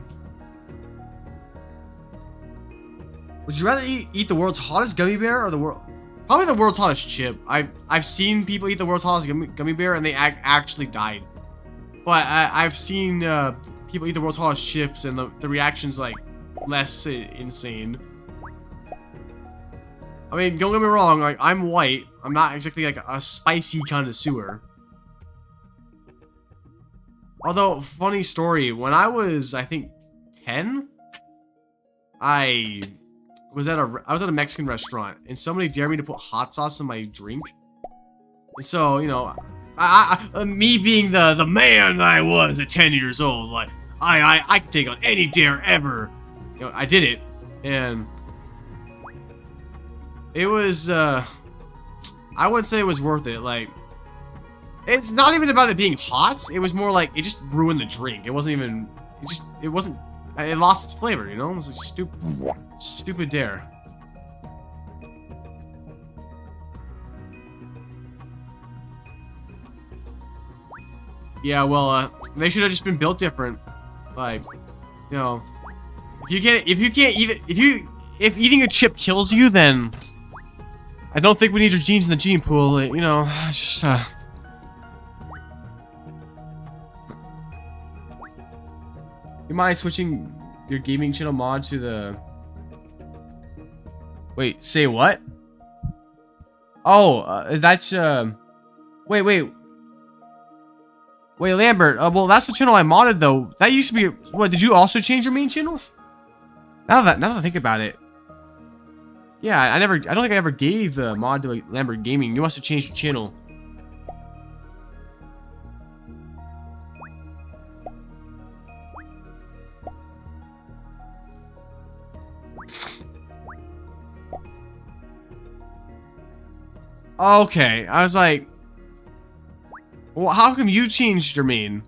C: Would you rather eat the world's hottest gummy bear or the world? Probably the world's hottest chip. I've seen people eat the world's hottest gummy bear and they actually died. But I've seen people eat the world's hottest chips and the reaction's like less insane. I mean, don't get me wrong. Like I'm white. I'm not exactly like a spicy connoisseur. Although, funny story, when I was, I think, 10, I was at a Mexican restaurant, and somebody dared me to put hot sauce in my drink. And so, you know, me being the man I was at 10 years old, like, I could take on any dare ever. You know, I did it, and it was, I wouldn't say it was worth it, like, it's not even about it being hot. It was more like it just ruined the drink. It wasn't even. It lost its flavor. You know, it was a stupid dare. Yeah, well, they should have just been built different. Like, you know, if you can't eat it, if eating a chip kills you, then I don't think we need your genes in the gene pool. You know, just You mind switching your gaming channel mod to the... Wait, say what? Oh, that's, Wait, Lambert, well, that's the channel I modded, though. That used to be... What, did you also change your main channel? Now that I think about it. Yeah, I don't think I ever gave the mod to Lambert Gaming. You must have changed your channel. Okay, I was like, well, how come you changed your main?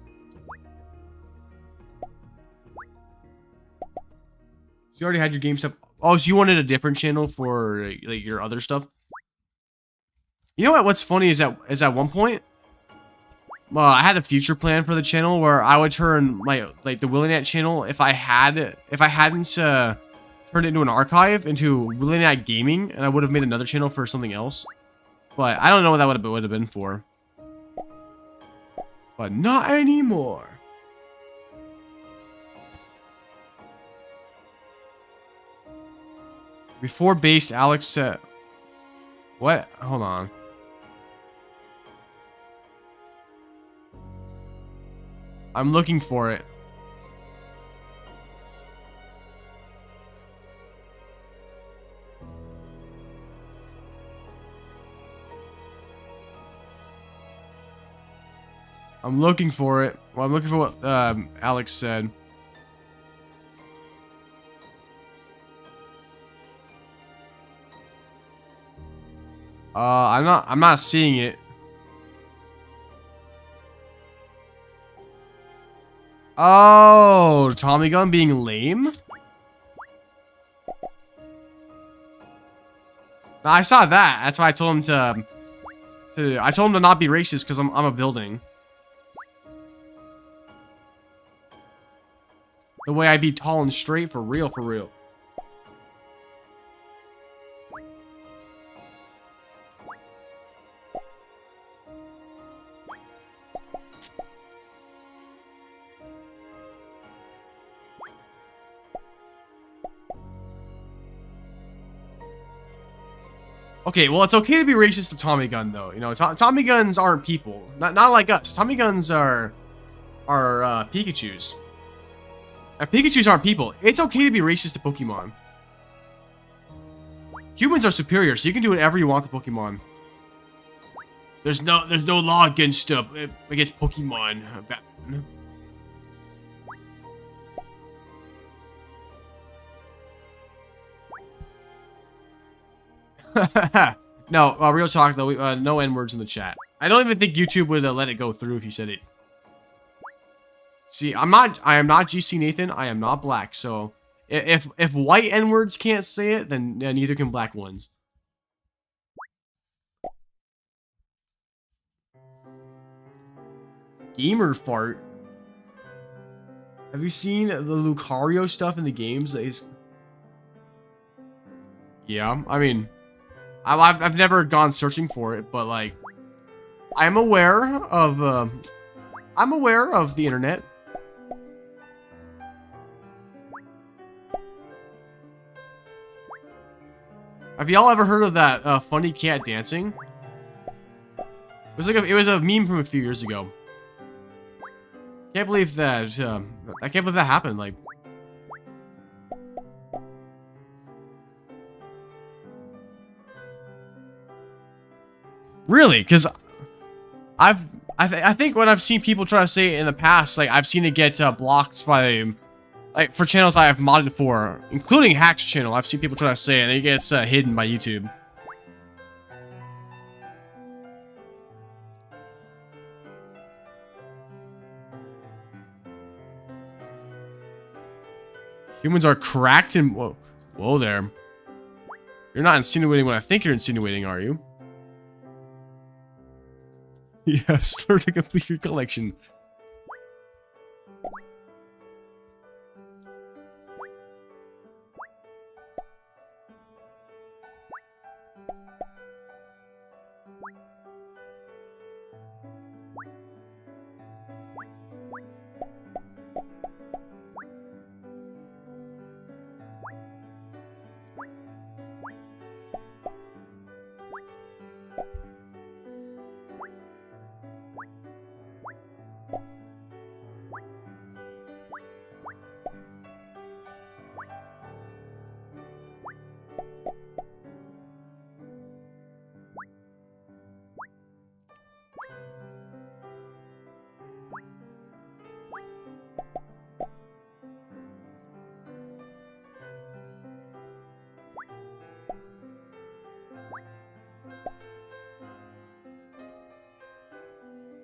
C: You already had your game stuff. Oh, so you wanted a different channel for like your other stuff? You know what? What's funny is that at one point, I had a future plan for the channel where I would turn my the Willinat channel if I hadn't turned it into an archive into Willinat Gaming, and I would have made another channel for something else. But I don't know what that would have been for. But not anymore. Before base, Alex said... What? Hold on. I'm looking for it. I'm looking for it. Well, I'm looking for what Alex said. I'm not seeing it. Oh, Tommy gun being lame? I saw that. That's why I told him I told him to not be racist because I'm a building. The way I be tall and straight for real, for real. Okay, well, it's okay to be racist to Tommy gun, though. You know, Tommy guns aren't people. Not like us. Tommy guns are Pikachus. Pikachus aren't people. It's okay to be racist to Pokemon. Humans are superior, so you can do whatever you want to Pokemon. There's no law against Pokemon. No, real talk though. No N-words in the chat. I don't even think YouTube would let it go through if you said it. See, I am not GC Nathan. I am not black. So if white N-words can't say it, then neither can black ones. Gamer fart. Have you seen the Lucario stuff in the games? Yeah, I mean, I've never gone searching for it, but like, I'm aware of the internet. Have y'all ever heard of that funny cat dancing? It was a meme from a few years ago. Can't believe that. I can't believe that happened. Like, really? Because I think when I've seen people try to say it in the past, like I've seen it get blocked by like for channels I have modded for, including Hack's channel. I've seen people try to say it, and it gets hidden by YouTube. Humans are cracked and whoa there. You're not insinuating what I think you're insinuating, are you? Yes, learn to complete your collection.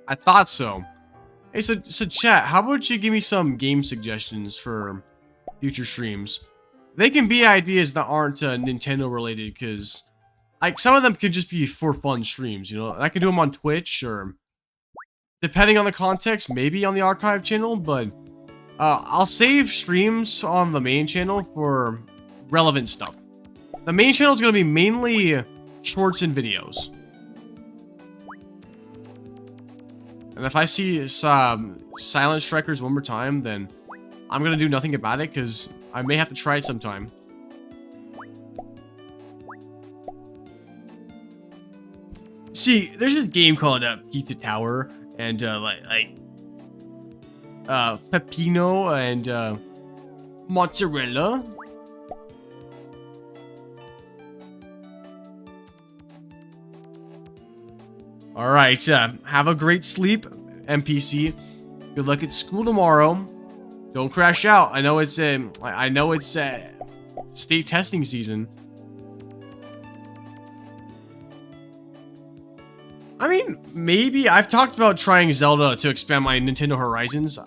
C: I thought so. Hey, so chat, how about you give me some game suggestions for future streams? They can be ideas that aren't Nintendo related, because like some of them could just be for fun streams, you know. I could do them on Twitch, or depending on the context, maybe on the archive channel. But I'll save streams on the main channel for relevant stuff. The main channel is gonna be mainly shorts and videos. And if I see Silent Strikers one more time, then I'm gonna do nothing about it, because I may have to try it sometime. See, there's this game called Pizza Tower, and pepino and mozzarella. All right, have a great sleep, NPC. Good luck at school tomorrow. Don't crash out. I know it's state testing season. I mean, maybe I've talked about trying Zelda to expand my Nintendo Horizons.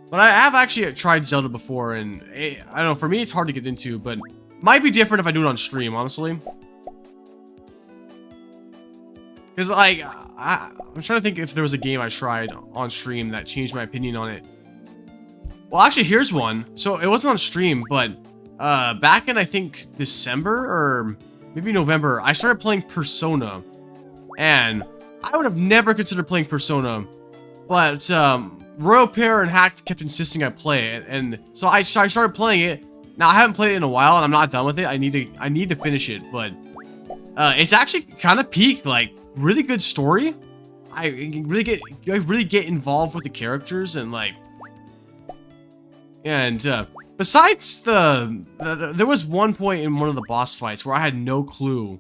C: But I have actually tried Zelda before, and I don't know, for me it's hard to get into, but might be different if I do it on stream, honestly. Because, like, I'm trying to think if there was a game I tried on stream that changed my opinion on it. Well, actually, here's one. So, it wasn't on stream, but back in, I think, December or maybe November, I started playing Persona. And I would have never considered playing Persona, but Royal Pair and Hack kept insisting I play it. And so I started playing it. Now, I haven't played it in a while, and I'm not done with it. I need to finish it, but it's actually kind of peaked, like, really good story. I really get involved with the characters, and like, and besides there was one point in one of the boss fights where I had no clue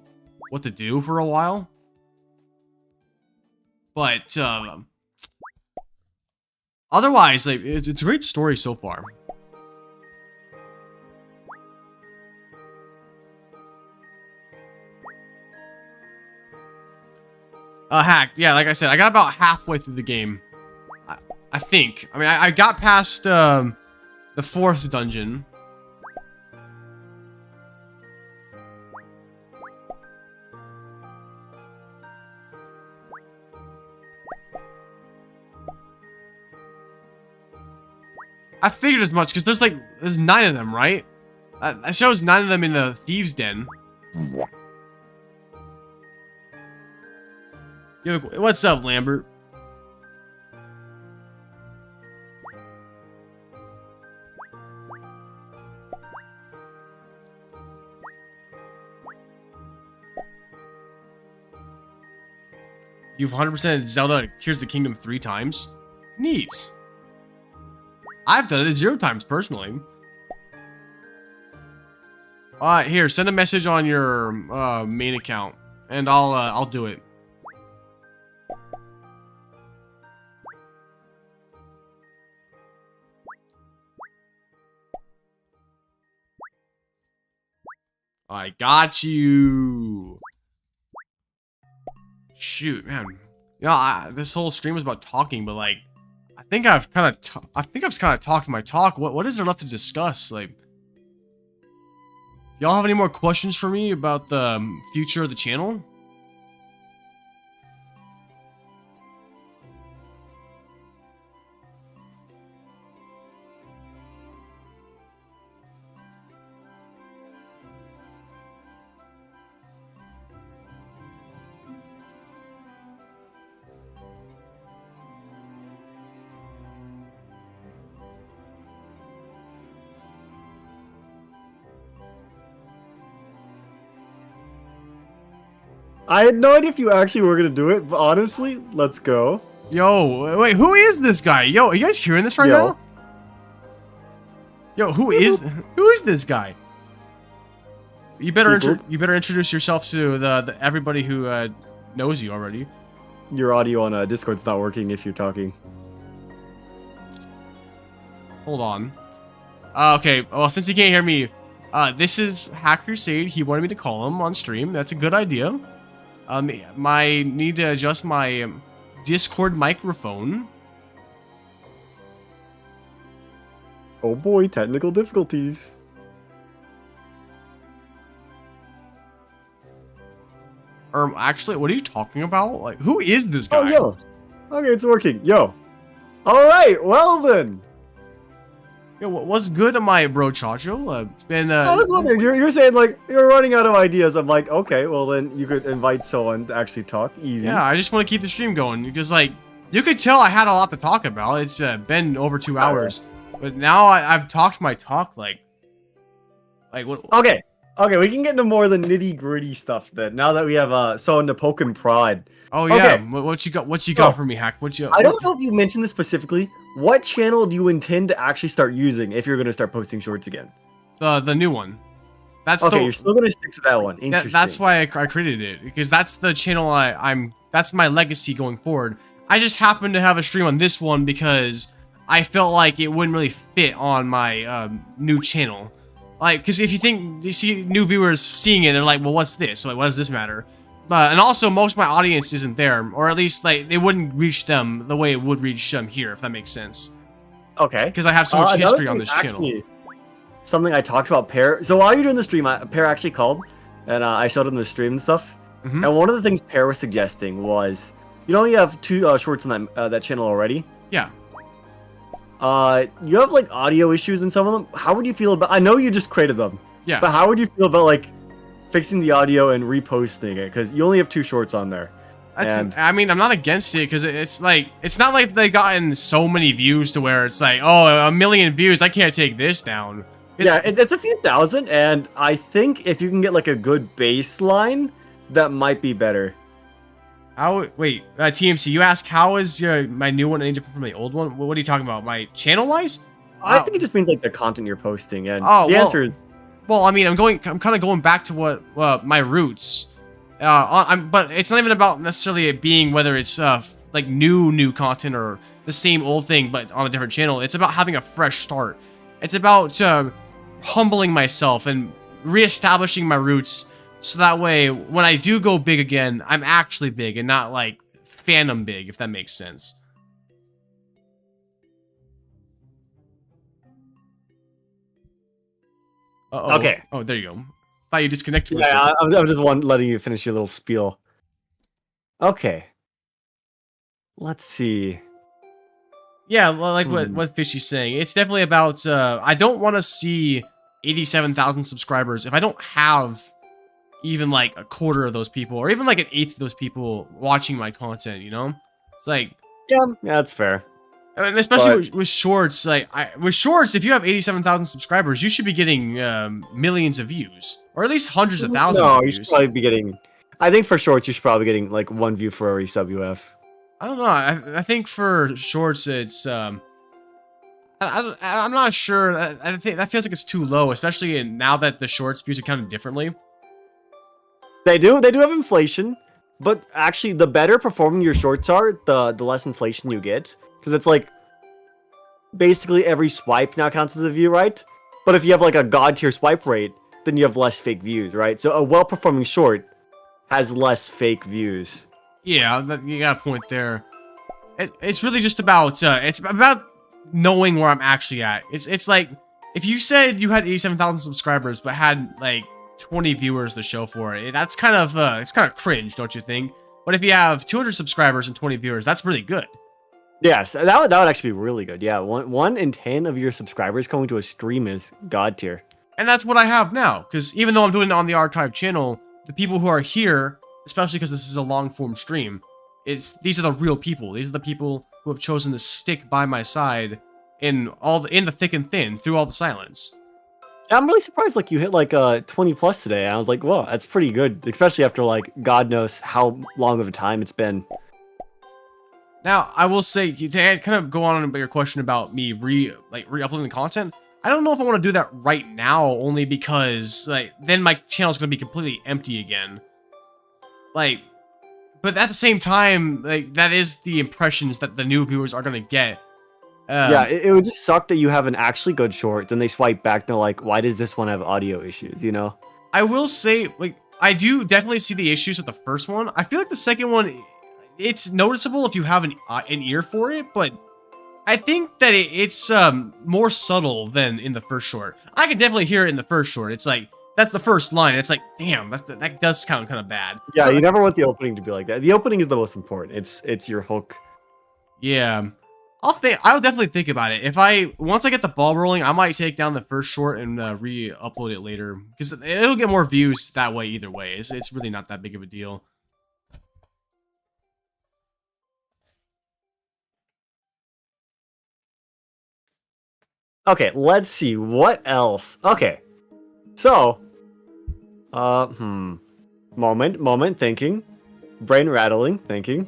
C: what to do for a while, but otherwise, like, it's a great story so far. Hacked. Yeah, like I said, I got about halfway through the game. I think. I mean, I got past the 4th dungeon. I figured as much, because there's 9 of them, right? I shows 9 of them in the thieves' den. Yo, what's up, Lambert? You've 100% Zelda Tears of the Kingdom 3 times? Neat. I've done it 0 times, personally. Here, send a message on your main account, and I'll do it. I got you. Shoot, man. You know, this whole stream was about talking, but like, I think I've kind of talked my talk. What is there left to discuss? Like, y'all have any more questions for me about the future of the channel?
E: I had no idea if you actually were gonna do it, but honestly, let's go.
C: Yo, wait, who is this guy? Yo, are you guys hearing this right
E: Yo.
C: now? Yo, who is this guy? You better introduce yourself to the everybody who knows you already.
E: Your audio on Discord's not working if you're talking.
C: Hold on. Okay, well, since he can't hear me, this is Hack Crusade. He wanted me to call him on stream. That's a good idea. I need to adjust my Discord microphone.
E: Oh boy, technical difficulties.
C: Actually, what are you talking about? Like, who is this guy?
E: Oh, yo. Okay, it's working. Yo. Alright, well then.
C: Yo, what's good, my bro Chacho? It's been,
E: I was wondering, you're saying, like, you're running out of ideas. I'm like, okay, well then you could invite someone to actually talk. Easy.
C: Yeah, I just want to keep the stream going, because, like, you could tell I had a lot to talk about. It's been over 2 hours. But now I've talked my talk, like what?
E: Okay. Okay, we can get into more of the nitty-gritty stuff then, now that we have someone to poke and prod.
C: Oh, yeah.
E: Okay.
C: What you got for me, Hack?
E: I don't know if you mentioned this specifically. What channel do you intend to actually start using if you're going to start posting shorts again?
C: The new one. That's
E: okay, you're still going to stick to that one. Interesting.
C: That's why I created it, because that's the channel that's my legacy going forward. I just happened to have a stream on this one because I felt like it wouldn't really fit on my new channel. Like, because if you see new viewers seeing it, they're like, well, what's this? So, like, what does this matter? And also, most of my audience isn't there, or at least, like, they wouldn't reach them the way it would reach them here, if that makes sense.
E: Okay.
C: Because I have so much history on this channel.
E: Something I talked about, Pear. So while you're doing the stream, Pear actually called, and I showed him the stream and stuff.
C: Mm-hmm.
E: And one of the things Pear was suggesting was, you know, you have 2 shorts on that channel already.
C: Yeah.
E: You have like audio issues in some of them. How would you feel about? I know you just created them.
C: Yeah.
E: But how would you feel about like fixing the audio and reposting it? Because you only have 2 shorts on there.
C: I mean, I'm not against it, because it's not like they've gotten so many views to where it's like, oh, 1 million views, I can't take this down.
E: It's a few thousand, and I think if you can get like a good baseline, that might be better.
C: Wait, TMC, you ask how is my new one any different from the old one? What are you talking about? My channel-wise?
E: I think it just means like the content you're posting, and
C: the
E: answer is...
C: Well, I mean, I'm kind of going back to what my roots. But it's not even about necessarily it being whether it's like new content or the same old thing but on a different channel. It's about having a fresh start. It's about humbling myself and reestablishing my roots, so that way when I do go big again, I'm actually big and not like fandom big, if that makes sense. Uh-oh.
E: Okay.
C: Oh, there you go. Thought you disconnected for a
E: Yeah,
C: second.
E: I'm just letting you finish your little spiel. Okay. Let's see.
C: Yeah, like what Fishy's saying. It's definitely about, I don't want to see 87,000 subscribers if I don't have even like a quarter of those people, or even like an eighth of those people watching my content, you know? It's like,
E: Yeah, that's fair.
C: and especially with shorts, like, with shorts, if you have 87,000 subscribers, you should be getting millions of views, or at least hundreds of thousands of
E: No,
C: views.
E: you should probably be getting. I think for shorts, you should probably getting like 1 view for every sub you have.
C: I don't know. I think for shorts, it's I'm not sure. I think that feels like it's too low, especially now that the shorts views are counted differently.
E: They do have inflation, but actually, the better performing your shorts are, the less inflation you get, because it's like basically every swipe now counts as a view, right? But if you have like a god tier swipe rate, then you have less fake views, right? So a well-performing short has less fake views.
C: Yeah, you got a point there. It's really just about knowing where I'm actually at. It's like if you said you had 87,000 subscribers but had like 20 viewers to show for it, that's kind of it's kind of cringe, don't you think? But if you have 200 subscribers and 20 viewers, that's really good.
E: Yes, that would actually be really good. Yeah, one in 10 of your subscribers coming to a stream is god tier.
C: And that's what I have now, because even though I'm doing it on the archive channel, the people who are here, especially because this is a long form stream, these are the real people. These are the people who have chosen to stick by my side in the thick and thin through all the silence.
E: Yeah, I'm really surprised like you hit like 20 plus today. I was like, whoa, that's pretty good, especially after like God knows how long of a time it's been.
C: Now, I will say, to kind of go on about your question about me re-uploading the content, I don't know if I want to do that right now, only because like then my channel's gonna be completely empty again. Like, but at the same time, like that is the impressions that the new viewers are gonna get.
E: Yeah, it would just suck that you have an actually good short, then they swipe back, and they're like, why does this one have audio issues, you know?
C: I will say, like, I do definitely see the issues with the first one. I feel like the second one, it's noticeable if you have an ear for it, but I think that it's more subtle than in the first short. I can definitely hear it in the first short. It's like, that's the first line. It's like, damn, that does sound kind of bad.
E: Yeah,
C: so,
E: you never want the opening to be like that. The opening is the most important. It's your hook.
C: Yeah. I'll definitely think about it. Once I get the ball rolling, I might take down the first short and re-upload it later, because it'll get more views that way either way. It's really not that big of a deal.
E: Okay, let's see what else. Okay, so, moment, thinking, brain rattling, thinking.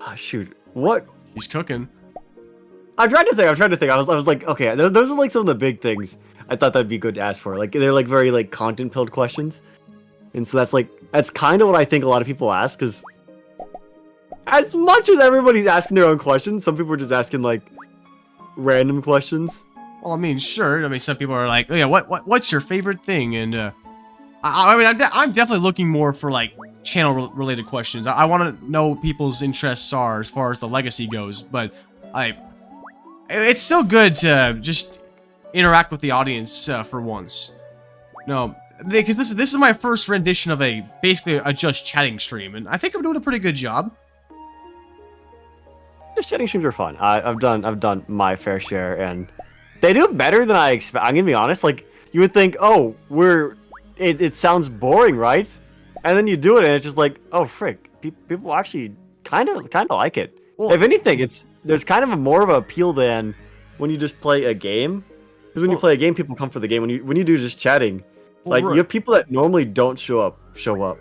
E: Ah, shoot, what?
C: He's cooking.
E: I'm trying to think. I was like, okay, those are like some of the big things I thought that'd be good to ask for. Like, they're like very like content-filled questions, and so that's kind of what I think a lot of people ask. Because as much as everybody's asking their own questions, some people are just asking like random questions.
C: Well, I mean, sure. I mean, some people are like, oh yeah, what's your favorite thing? And I mean, I'm definitely looking more for like channel-related questions. I want to know people's interests are as far as the legacy goes, but it's still good to just interact with the audience for once. No, because this is my first rendition of basically a just chatting stream, and I think I'm doing a pretty good job.
E: The chatting streams are fun. I've done my fair share, and they do better than I expect. I'm gonna be honest. Like, you would think, oh, it sounds boring, right? And then you do it, and it's just like, oh frick, people actually kind of like it. Well, if anything, there's kind of more of an appeal than when you just play a game. Because when you play a game, people come for the game. When you do just chatting, like you have people that normally don't show up.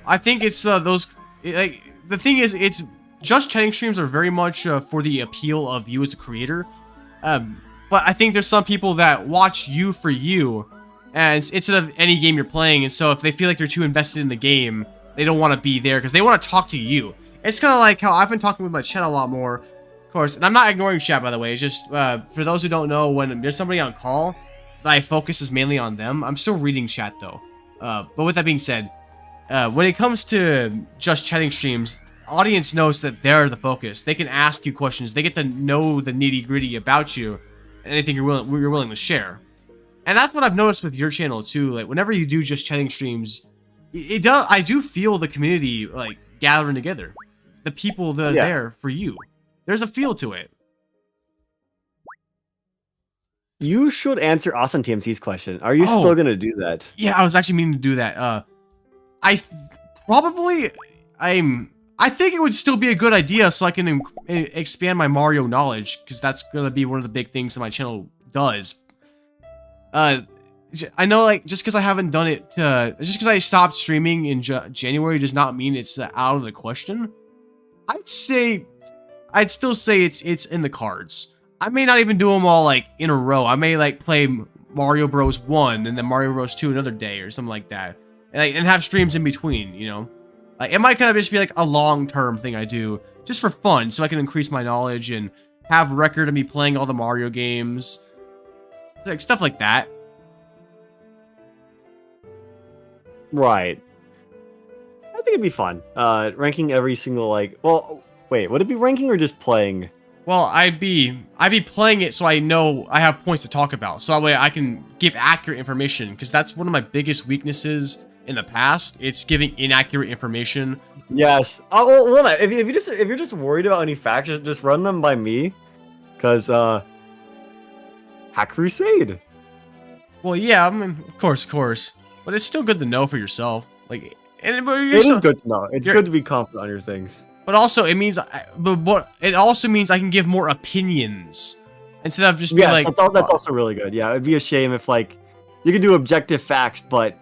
C: I think it's the thing is, it's just chatting streams are very much for the appeal of you as a creator. But I think there's some people that watch you for you, and instead of any game you're playing, and so if they feel like they're too invested in the game, they don't want to be there because they want to talk to you. It's kind of like how I've been talking with my chat a lot more, of course, and I'm not ignoring chat, by the way. It's just, for those who don't know, when there's somebody on call, my focus is mainly on them. I'm still reading chat, though. But with that being said, when it comes to just chatting streams, audience knows that they're the focus. They can ask you questions. They get to know the nitty-gritty about you, and anything you're willing to share. And that's what I've noticed with your channel, too. Like, whenever you do just chatting streams, I do feel the community, like, gathering together. The people that are there for you. there's a feel to it.
E: You should answer Awesome TMC's question. Are you
C: Oh.
E: still gonna do that?
C: Yeah, I was actually meaning to do that. I think it would still be a good idea so I can expand my Mario knowledge, because that's gonna be one of the big things that my channel does. I know, like, just because I haven't done it, just because I stopped streaming in January does not mean it's out of the question. I'd still say it's in the cards. I may not even do them all, like, in a row. I may, like, play Mario Bros. 1 and then Mario Bros. 2 another day or something like that. And have streams in between, you know? Like, it might kind of just be, like, a long-term thing I do just for fun, so I can increase my knowledge and have record of me playing all the Mario games. Like, stuff like that.
E: Right. I think it'd be fun. Ranking every single, like... Well, wait, would it be ranking or just playing?
C: Well, I'd be playing it so I know I have points to talk about. So that way I can give accurate information, because that's one of my biggest weaknesses in the past. It's giving inaccurate information.
E: Yes. Oh, well, hold on. If you're just worried about any facts, just run them by me. Because, Hack Crusade.
C: Well, yeah, I mean, of course. But it's still good to know for yourself. Like, but
E: It is good to know. It's good to be confident on your things.
C: But also, it means, but it also means I can give more opinions instead of just being like.
E: That's also really good. Yeah, it'd be a shame if, like, you can do objective facts, but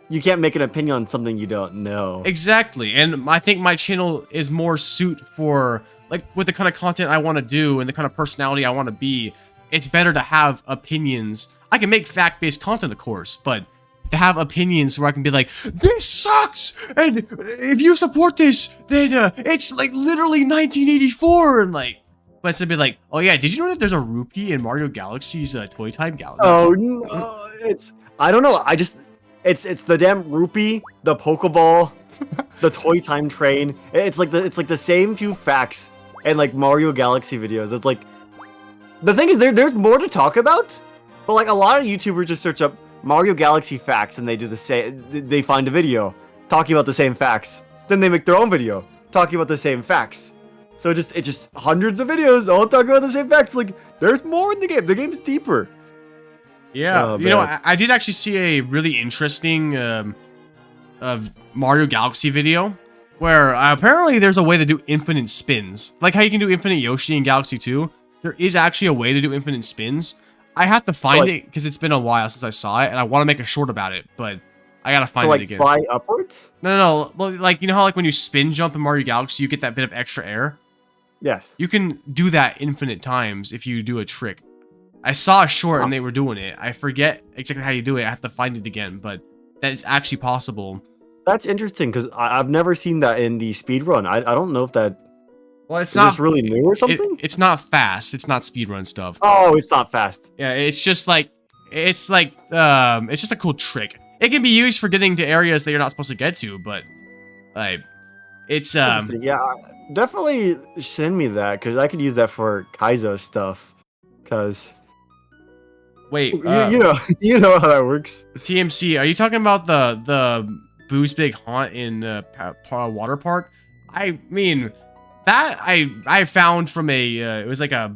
E: you can't make an opinion on something you don't know.
C: Exactly, and I think my channel is more suit for, like, with the kind of content I want to do and the kind of personality I want to be. It's better to have opinions. I can make fact-based content, of course, but to have opinions where I can be like, this sucks, and if you support this, then it's like literally 1984, and like, but instead of be like, oh yeah, did you know that there's a rupee in Mario Galaxy's Toy Time Galaxy?
E: Oh no, I don't know. It's the damn rupee, the Pokeball, the Toy Time Train. It's like the same few facts and like Mario Galaxy videos. It's like the thing is there's more to talk about, but like a lot of YouTubers just search up Mario Galaxy facts and they do the same. They find a video talking about the same facts. Then they make their own video talking about the same facts. So it's just hundreds of videos all talking about the same facts. Like there's more in the game. The game's deeper.
C: Yeah, you know, I did actually see a really interesting Mario Galaxy video where apparently there's a way to do infinite spins. Like how you can do infinite Yoshi in Galaxy 2. There is actually a way to do infinite spins. I have to find it because it's been a while since I saw it, and I want to make a short about it, but I gotta find it again.
E: Fly upwards?
C: No. Well, like, you know how like when you spin jump in Mario Galaxy, you get that bit of extra air?
E: Yes.
C: You can do that infinite times if you do a trick. I saw a short and they were doing it. I forget exactly how you do it. I have to find it again, but that is actually possible.
E: That's interesting because I've never seen that in the speedrun. I don't know if that...
C: Well, it's
E: is
C: not
E: this really new or something?
C: It's not fast. It's not speedrun stuff.
E: Oh, it's not fast.
C: Yeah, it's just it's just a cool trick. It can be used for getting to areas that you're not supposed to get to, but like, it's
E: yeah, definitely send me that because I could use that for Kaizo stuff. Because
C: wait,
E: you know how that works.
C: TMC, are you talking about the Boo's Big Haunt in Water Park? I mean, that I found from a it was like a,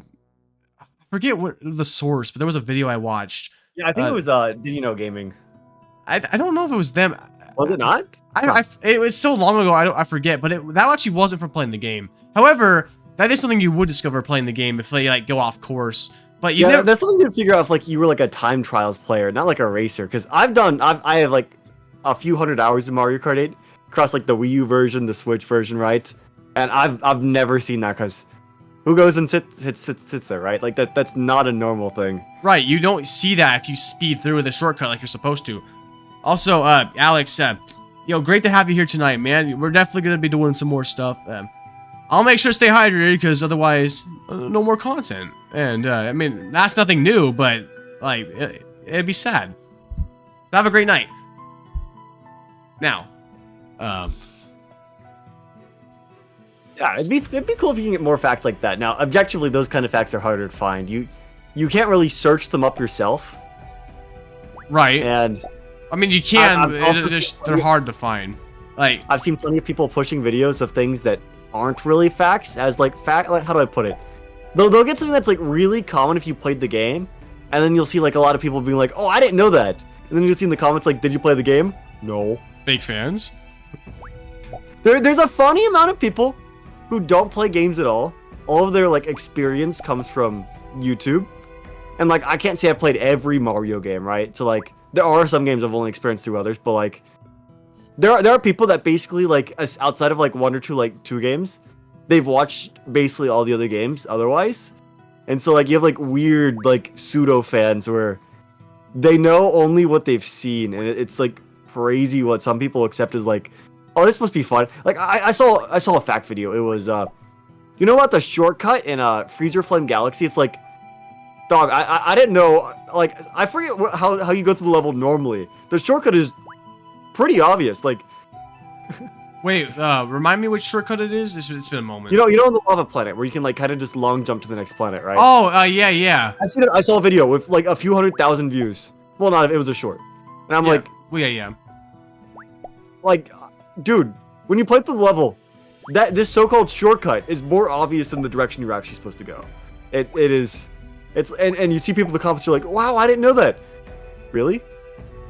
C: I forget what the source, but there was a video I watched.
E: Yeah, I think it was Did You Know Gaming.
C: I don't know if it was them.
E: Was it not?
C: It was so long ago. I forget, but that actually wasn't from playing the game. However, that is something you would discover playing the game if they like go off course. But you never.
E: That's something you figure out if like you were like a time trials player, not like a racer. Because I have like a few hundred hours in Mario Kart 8 across like the Wii U version, the Switch version, right? And I've never seen that because who goes and sits there, right? Like that's not a normal thing.
C: Right, you don't see that if you speed through the shortcut like you're supposed to. Also, Alex, great to have you here tonight, man. We're definitely gonna be doing some more stuff. I'll make sure to stay hydrated because otherwise, no more content. And I mean, that's nothing new, but like, it'd be sad. Have a great night. Now,
E: yeah, it'd be cool if you can get more facts like that. Now, objectively, those kind of facts are harder to find. You can't really search them up yourself.
C: Right.
E: And
C: I mean, you can. They're hard to find. Like,
E: I've seen plenty of people pushing videos of things that aren't really facts as like how do I put it? They'll get something that's like really common if you played the game, and then you'll see like a lot of people being like, "Oh, I didn't know that," and then you'll see in the comments like, "Did you play the game?" No.
C: Fake fans.
E: There's a funny amount of people who don't play games at all. All of their like experience comes from YouTube, and like I can't say I've played every Mario game, right? So like there are some games I've only experienced through others, but like there are people that basically like outside of like one or two like two games, they've watched basically all the other games otherwise, and so like you have like weird like pseudo fans where they know only what they've seen, and it's like crazy what some people accept as like, oh, this must be fun. Like I saw a fact video. It was you know about the shortcut in Freezer Flame Galaxy? It's like, dog, I didn't know. Like I forget how you go through the level normally. The shortcut is pretty obvious. Like,
C: Wait, remind me which shortcut it is. It's been a moment.
E: you know on the lava planet where you can like kind of just long jump to the next planet, right?
C: Oh, yeah.
E: I saw a video with like a few 100,000 views. Well, not it was a short, and I'm
C: Yeah.
E: like,
C: Well, yeah.
E: like, dude, when you play through the level, this so-called shortcut is more obvious than the direction you're actually supposed to go. It is, and you see people in the comments, you're like, wow, I didn't know that. Really?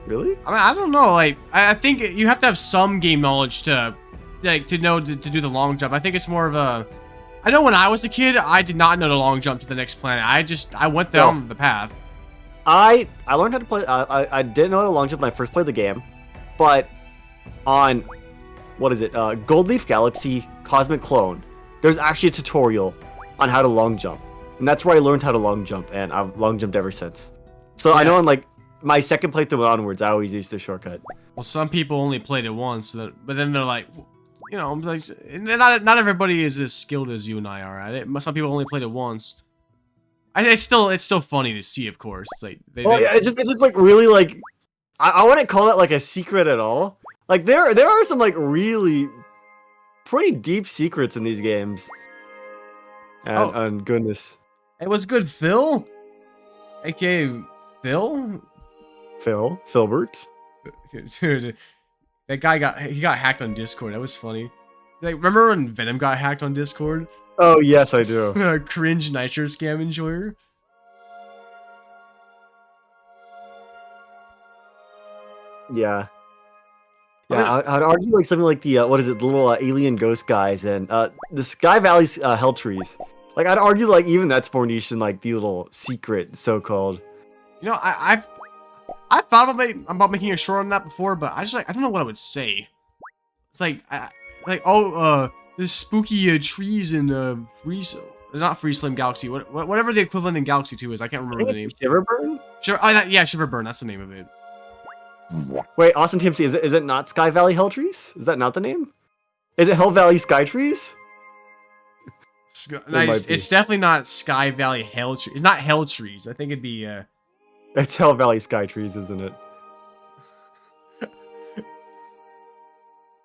C: I mean, I don't know. Like, I think you have to have some game knowledge to, like, to know to do the long jump. I think it's more of a. I know when I was a kid, I did not know the long jump to the next planet. I went down the path.
E: I learned how to play. I didn't know how to long jump when I first played the game, but on what is it? Gold Leaf Galaxy Cosmic Clone. There's actually a tutorial on how to long jump, and that's where I learned how to long jump, and I've long jumped ever since. So I know on like my second playthrough onwards, I always used the shortcut.
C: Well, some people only played it once, but then they're like, you know, like, not everybody is as skilled as you and I are at it. Some people only played it once. It's still funny to see, of course. It's like
E: Yeah, it's just like really like I wouldn't call it like a secret at all. Like there are some like really pretty deep secrets in these games. And goodness,
C: It was good, Phil, aka Phil.
E: Filbert.
C: Dude, that guy got hacked on Discord. That was funny. Like, remember when Venom got hacked on Discord?
E: Oh yes, I do.
C: Cringe nitro scam enjoyer.
E: Yeah. Yeah, I'd argue like something like the what is it, the little alien ghost guys and the Sky Valley hell trees. Like I'd argue like even that's more niche than like the little secret so-called.
C: You know, I've thought about making a short on that before, but I don't know what I would say. It's like there's spooky trees in Freeze. Not Freeze Flame Galaxy. Whatever the equivalent in Galaxy 2 is, I can't remember the name.
E: Shiverburn?
C: Shiverburn. That's the name of it.
E: Wait, Austin TMC, is it not Sky Valley Hell Trees? Is that not the name? Is it Hell Valley Sky Trees?
C: Nice. It's definitely not Sky Valley Hell Trees. It's not Hell Trees. I think it'd be
E: It's Hell Valley Sky Trees, isn't it?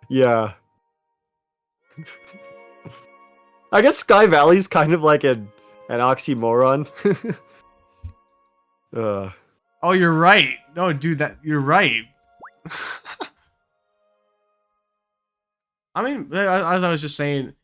E: Yeah. I guess Sky Valley's kind of like an oxymoron.
C: Oh, you're right. No, dude, you're right. I mean, as I was just saying,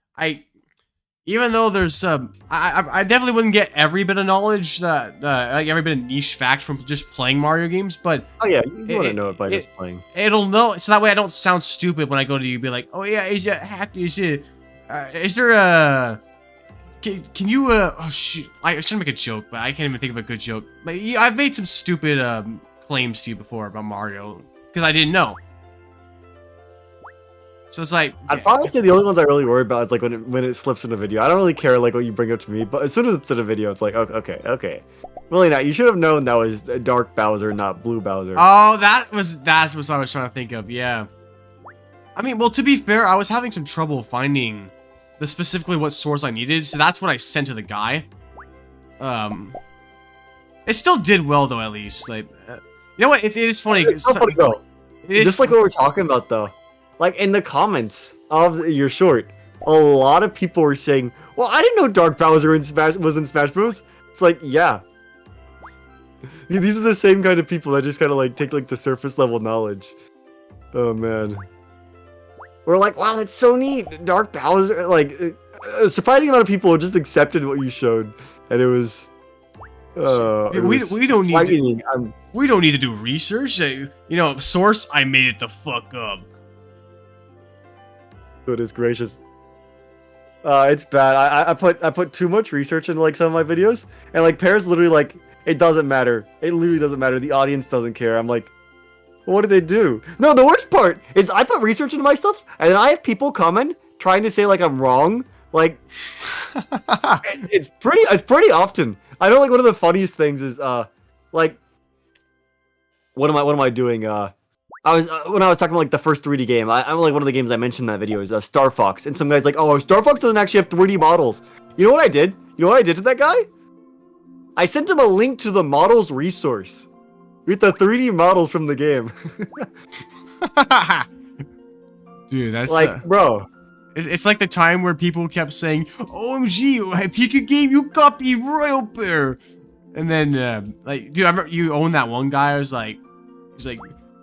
C: even though there's I definitely wouldn't get every bit of knowledge that like every bit of niche fact from just playing Mario games, but
E: oh yeah, you want to know it by just playing.
C: It'll know, so that way I don't sound stupid when I go to you, be like, oh yeah, is it hack? Is there a can you oh shoot, I should make a joke, but I can't even think of a good joke. Like, I've made some stupid claims to you before about Mario because I didn't know. So it's like
E: I'd probably say the only ones I really worry about is like when it slips in a video. I don't really care like what you bring up to me, but as soon as it's in a video, it's like okay. Really not. You should have known that was Dark Bowser, not Blue Bowser.
C: Oh, that's what I was trying to think of. Yeah. I mean, well, to be fair, I was having some trouble finding specifically what source I needed, so that's what I sent to the guy. It still did well though, at least. Like, you know what? It is funny.
E: It's so funny though.
C: It is
E: just like what we're talking about though. Like in the comments of your short, a lot of people were saying, "Well, I didn't know Dark Bowser was in Smash Bros." It's like, yeah. These are the same kind of people that just kind of like take like the surface level knowledge. Oh man. were like, wow, that's so neat. Dark Bowser, like, a surprising amount of people just accepted what you showed, and it was.
C: We don't need to. We don't need to do research. You know, source. I made it the fuck up.
E: Goodness gracious. It's bad. I put too much research into like some of my videos, and like Pear's literally like, it doesn't matter. It literally doesn't matter. The audience doesn't care. I'm like, what did they do? No, the worst part is I put research into my stuff, and then I have people comment trying to say like I'm wrong. Like, it's pretty often. I know like one of the funniest things is like, what am I doing? When I was talking about like the first 3D game, I'm like one of the games I mentioned in that video is Star Fox, and some guy's like, oh, Star Fox doesn't actually have 3D models. You know what I did? You know what I did to that guy? I sent him a link to the models resource with the 3D models from the game.
C: Dude, that's
E: like, bro.
C: It's like the time where people kept saying, "OMG, Pika Game, you copied Royal Bear," and then like, dude, I remember you own that one guy. I was like, he's like,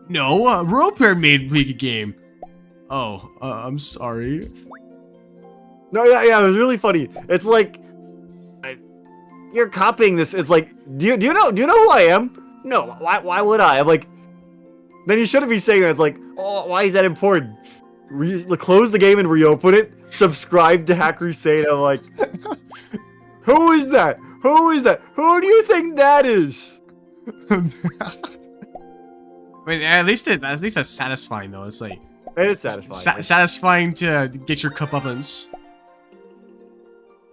C: "No, Royal Bear made Pika Game." Oh, I'm sorry.
E: No, yeah, it was really funny. It's like, you're copying this. It's like, do you know who I am? No, why would I? I'm like, then you shouldn't be saying that. It's like, oh, why is that important? Close the game and reopen it. Subscribe to Hack Crusade. I'm like, who is that? Who is that? Who do you think that is?
C: I mean, at least that's satisfying though. It's like,
E: it is satisfying.
C: Satisfying to get your comeuppance.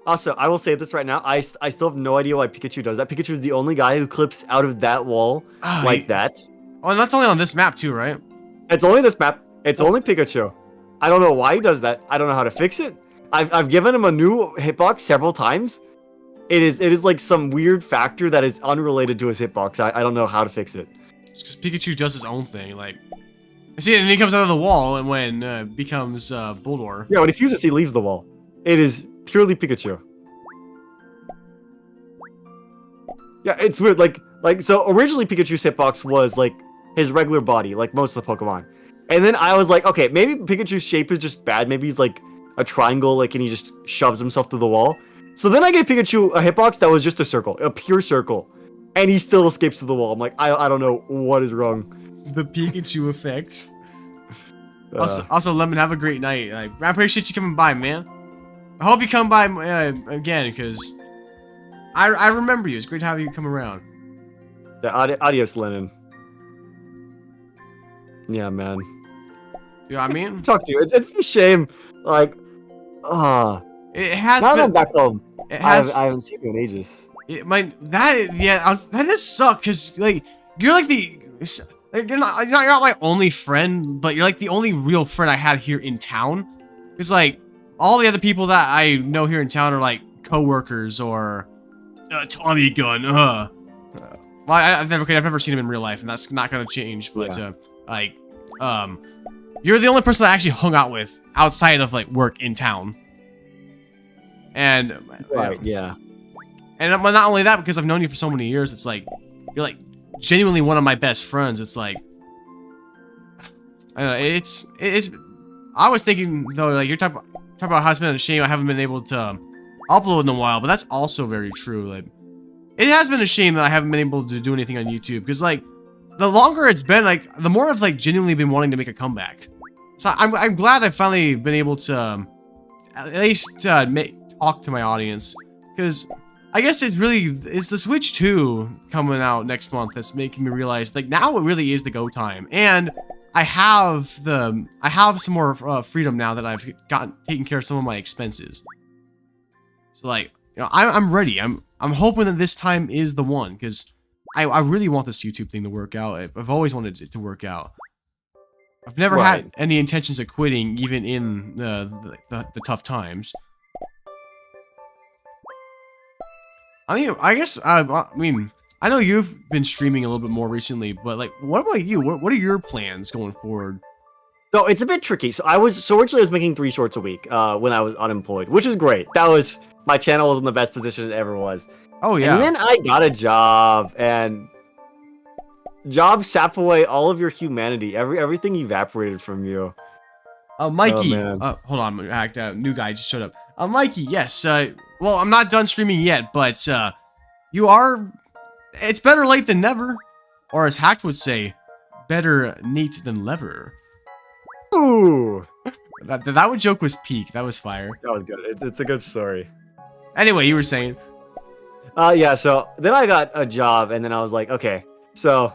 E: Also, I will say this right now. I still have no idea why Pikachu does that. Pikachu is the only guy who clips out of that wall like that.
C: Oh, and that's only on this map too, right?
E: It's only this map. It's only Pikachu. I don't know why he does that. I don't know how to fix it. I've given him a new hitbox several times. It is like some weird factor that is unrelated to his hitbox. I don't know how to fix it.
C: It's because Pikachu does his own thing. Like, see, and he comes out of the wall, and when becomes Bulldor.
E: Yeah, when he fuses, he leaves the wall. It is purely Pikachu. Yeah, it's weird. Like so originally Pikachu's hitbox was like his regular body, like most of the Pokemon. And then I was like, okay, maybe Pikachu's shape is just bad. Maybe he's like a triangle, like, and he just shoves himself to the wall. So then I gave Pikachu a hitbox that was just a circle, a pure circle. And he still escapes to the wall. I'm like, I don't know what is wrong.
C: The Pikachu effect. Also, Lemon, have a great night. I appreciate you coming by, man. I hope you come by again, because I remember you. It's great to have you come around.
E: Yeah, adios, Lennon. Yeah, man.
C: You know what I mean?
E: Talk to you. It's a shame. Like,
C: it has
E: now
C: been.
E: I'm back home. I haven't seen you in ages.
C: That does suck, because like you're like you're not my only friend, but you're like the only real friend I had here in town. Because like all the other people that I know here in town are like coworkers or Tommy Gun. Well, I've never seen him in real life, and that's not gonna change. But you're the only person I actually hung out with outside of like work in town. And
E: right, yeah.
C: And not only that, because I've known you for so many years, it's like you're like genuinely one of my best friends. It's like I don't know, it's. I was thinking though, like you're talking about how it's been a shame I haven't been able to upload in a while, but that's also very true. Like it has been a shame that I haven't been able to do anything on YouTube, because like the longer it's been, like the more I've like genuinely been wanting to make a comeback. So I'm glad I've finally been able to at least talk to my audience, because I guess it's the Switch 2 coming out next month that's making me realize like now it really is the go time, and I have some more freedom now that I've taken care of some of my expenses. So like, you know, I'm ready. I'm hoping that this time is the one, because I really want this YouTube thing to work out. I've always wanted it to work out. I've never had any intentions of quitting, even in the tough times. I mean, I guess I know you've been streaming a little bit more recently, but like, what about you? What are your plans going forward?
E: So it's a bit tricky. So originally I was making 3 shorts a week when I was unemployed, which is great. My channel was in the best position it ever was.
C: Oh yeah.
E: And then I got a job, and job sap away all of your humanity. Everything evaporated from you.
C: Mikey.
E: man.
C: Hold on, new guy just showed up. Mikey, yes. Well, I'm not done streaming yet, but you are. It's better late than never, or as Hacked would say, better neat than lever.
E: Ooh,
C: That joke was peak. That was fire.
E: that was good. It's a good story.
C: Anyway, you were saying.
E: Yeah. So then I got a job, and then I was like, okay. So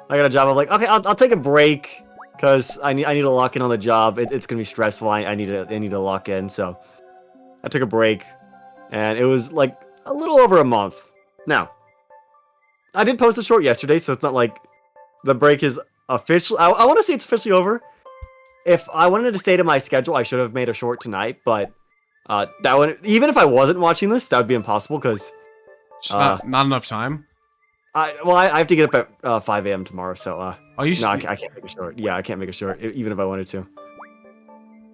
E: I got a job. I'm like, okay, I'll take a break because I need to lock in on the job. It's gonna be stressful. I need to lock in. So I took a break, and it was like a little over a month. Now, I did post a short yesterday, so it's not like the break is official. I want to say it's officially over. If I wanted to stay to my schedule, I should have made a short tonight, but that would, even if I wasn't watching this, that would be impossible because
C: Just not enough time.
E: I have to get up at 5 a.m. tomorrow, so
C: Oh, you
E: no, I can't make a short. Yeah, I can't make a short even if I wanted to.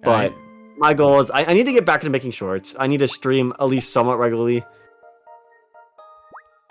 E: But my goal is I need to get back into making shorts. I need to stream at least somewhat regularly.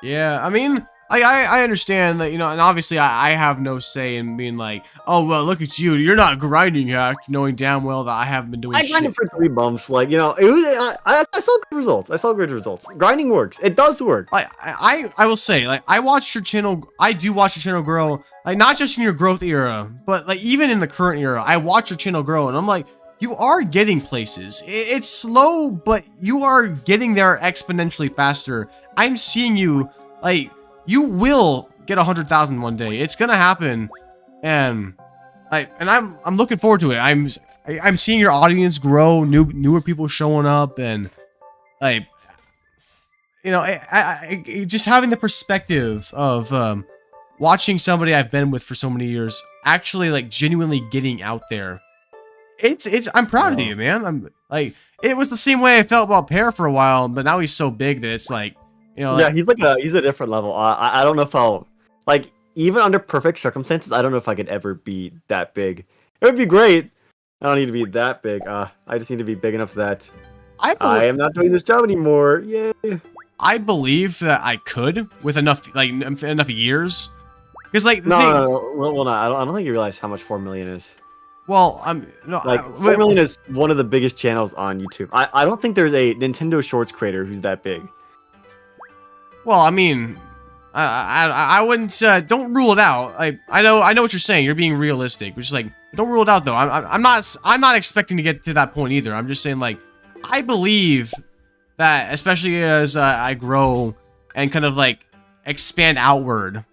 C: Yeah, I mean, I understand that, you know, and obviously I have no say in being like, oh, well, look at you, you're not grinding, Hacked, knowing damn well that I haven't been doing
E: I
C: shit.
E: grinded for 3 months, like, you know, it was, I saw good results. I saw good results. Grinding works. It does work.
C: I will say, like, I watched your channel, I do watch your channel grow, like, not just in your growth era, but, like, even in the current era, I watch your channel grow, and I'm like, you are getting places. It's slow, but you are getting there exponentially faster. I'm seeing you, like, you will get 100,000 one day. It's gonna happen, and I'm looking forward to it. I'm seeing your audience grow, newer people showing up, and like, you know, I just having the perspective of watching somebody I've been with for so many years actually like genuinely getting out there. I'm proud of you, man. I'm like, it was the same way I felt about Pear for a while, but now he's so big that it's like, you know,
E: yeah, he's a different level. I don't know if I'll, like, even under perfect circumstances, I don't know if I could ever be that big. It would be great. I don't need to be that big. I just need to be big enough that I am not doing this job anymore. Yay.
C: I believe that I could with enough years, because like
E: No, well, no, I don't think you realize how much 4 million is.
C: Well, no,
E: like 4 million is one of the biggest channels on YouTube. I don't think there's a Nintendo Shorts creator who's that big.
C: Well, I mean, I wouldn't don't rule it out. I know what you're saying. You're being realistic, which is like, don't rule it out though. I'm not expecting to get to that point either. I'm just saying, like, I believe that especially as I grow and kind of like expand outward,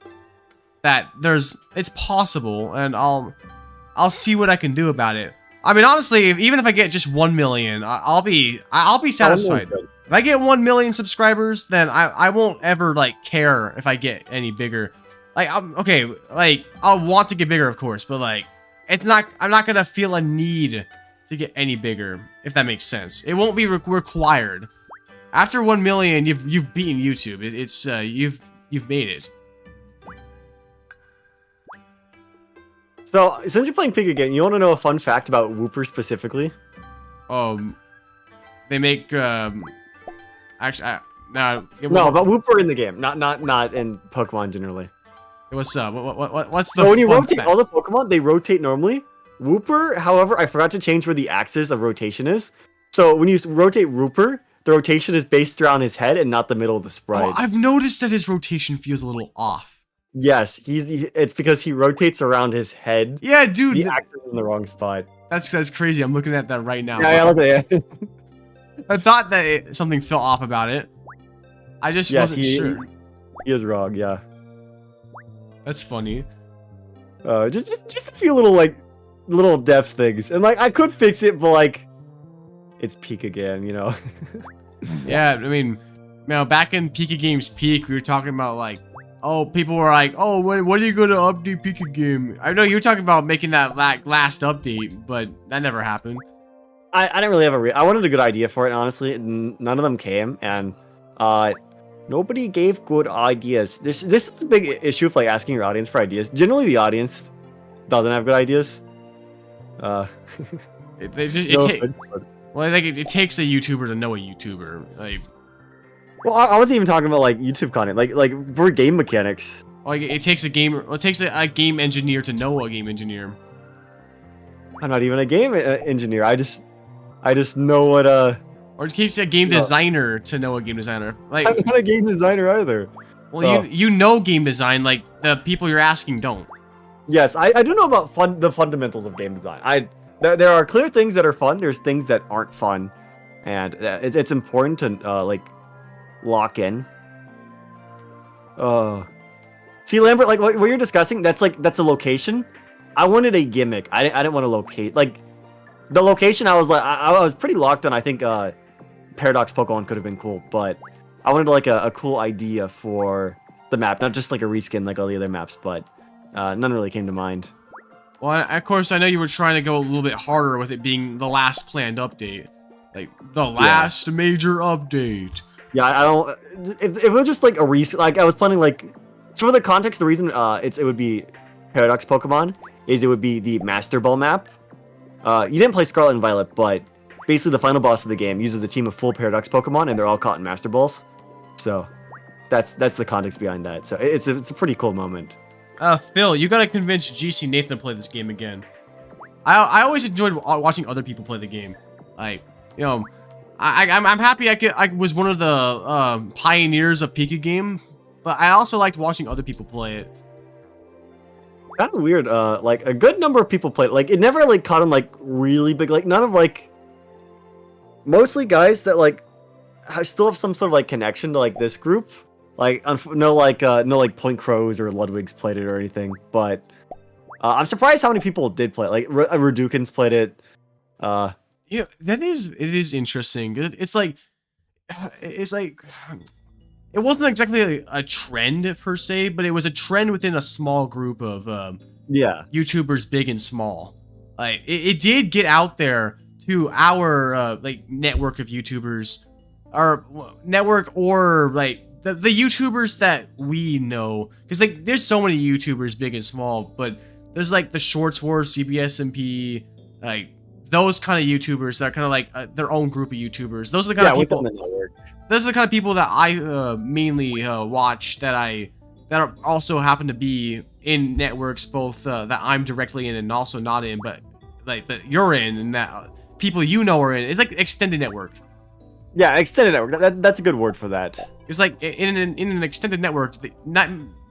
C: that it's possible, and I'll see what I can do about it. I mean, honestly, even if I get just 1 million, I'll be satisfied. If I get 1 million subscribers, then I won't ever like care if I get any bigger. Like, okay, like, I'll want to get bigger, of course, but like, I'm not gonna feel a need to get any bigger, if that makes sense. It won't be required. After 1 million, you've beaten YouTube. You've made it.
E: So, since you're playing Pig again, you want to know a fun fact about Whooper specifically?
C: They make actually no,
E: but Whooper in the game, not in Pokemon generally.
C: What's what's the?
E: So when you rotate all the Pokemon, they rotate normally. Whooper, however, I forgot to change where the axis of rotation is. So when you rotate Whooper, the rotation is based around his head and not the middle of the sprite.
C: Oh, I've noticed that his rotation feels a little off.
E: Yes, it's because he rotates around his head.
C: Yeah, dude.
E: The axis is in the wrong spot.
C: That's crazy. I'm looking at that right now.
E: Yeah, look at it.
C: I thought that something felt off about it. I just wasn't sure.
E: He is wrong, yeah.
C: That's funny.
E: Just a few little depth things. And like I could fix it, but like it's peak again, you know.
C: Yeah, I mean, you know, back in Pika Game's peak, we were talking about like, oh, people were like, oh, when are you gonna update Pika Game? I know you were talking about making that last update, but that never happened.
E: I didn't really have I wanted a good idea for it, honestly. None of them came, and nobody gave good ideas. This is a big issue of like asking your audience for ideas. Generally, the audience doesn't have good ideas.
C: It takes a YouTuber to know a YouTuber. Like,
E: well, I wasn't even talking about like YouTube content, like for game mechanics.
C: Like, it takes a game engineer to know a game engineer.
E: I'm not even a game engineer. I just know what
C: Or it keeps a game designer to know a game designer. Like,
E: I'm not a game designer either.
C: well, you know game design, like the people you're asking don't.
E: Yes, I do know about the fundamentals of game design. There are clear things that are fun. There's things that aren't fun, and it's important to like lock in. See, Lambert, like what you're discussing, that's a location. I wanted a gimmick. I didn't want to locate like the location. I was like I was pretty locked on. I think Paradox Pokemon could have been cool, but I wanted like a cool idea for the map, not just like a reskin like all the other maps, but none really came to mind.
C: Well, of course, I know you were trying to go a little bit harder with it being the last planned update. Like, the last major update.
E: Yeah, I don't... If it was just, like, a recent... Like, I was planning, like... So, for the context, the reason it would be Paradox Pokemon is it would be the Master Ball map. You didn't play Scarlet and Violet, but basically the final boss of the game uses a team of full Paradox Pokemon, and they're all caught in Master Balls. So, that's the context behind that. So, it's a pretty cool moment.
C: Phil, you gotta convince GC Nathan to play this game again. I always enjoyed watching other people play the game. Like, you know, I'm happy I was one of the pioneers of Pika game, but I also liked watching other people play it.
E: Kind of weird. Like a good number of people played. Like it never like caught on like really big. Like none of like mostly guys that like still have some sort of like connection to like this group. Like no Point Crows or Ludwigs played it or anything, but I'm surprised how many people did play it. Like Redukins played it.
C: Yeah, it is interesting. It's like it wasn't exactly a trend per se, but it was a trend within a small group of YouTubers, big and small. Like it did get out there to our like network of YouTubers, our network or like. The YouTubers that we know, because like there's so many YouTubers, big and small, but there's like the Shorts Wars, CBSMP, like those kind of YouTubers that are kind of like their own group of YouTubers. Those are the kind of people. Those are the kind of people that I mainly watch. That are also happen to be in networks, both that I'm directly in and also not in, but like that you're in and that people you know are in. It's like extended network.
E: Yeah, extended network. That's a good word for that.
C: It's like in an extended network,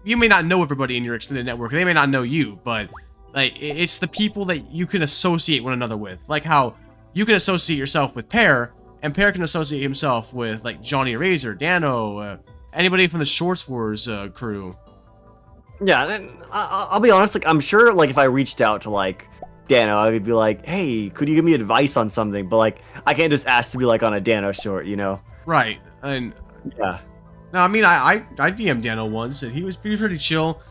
C: you may not know everybody in your extended network. They may not know you, but like it's the people that you can associate one another with. Like how you can associate yourself with Pear, and Pear can associate himself with like Johnny Razor, Dano, anybody from the Shorts Wars crew.
E: Yeah, and I'll be honest. Like I'm sure, like if I reached out to like Dano, I would be like, hey, could you give me advice on something? But like I can't just ask to be like on a Dano short, you know?
C: Right, and
E: yeah.
C: No, I mean I DM'd Dano once, and he was pretty chill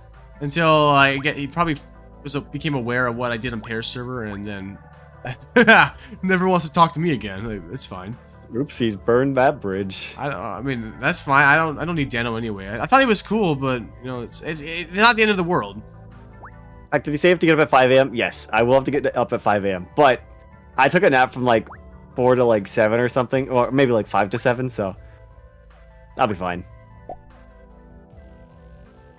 C: until he probably became aware of what I did on Pear's server, and then never wants to talk to me again. Like, it's fine.
E: Oopsies, burned that bridge.
C: I mean that's fine. I don't need Dano anyway. I thought he was cool, but you know it's not the end of the world.
E: Like, to be safe to get up at 5 a.m. Yes, I will have to get up at 5 a.m. But I took a nap from like 4 to like 7 or something, or maybe like 5 to 7. So. I'll be fine.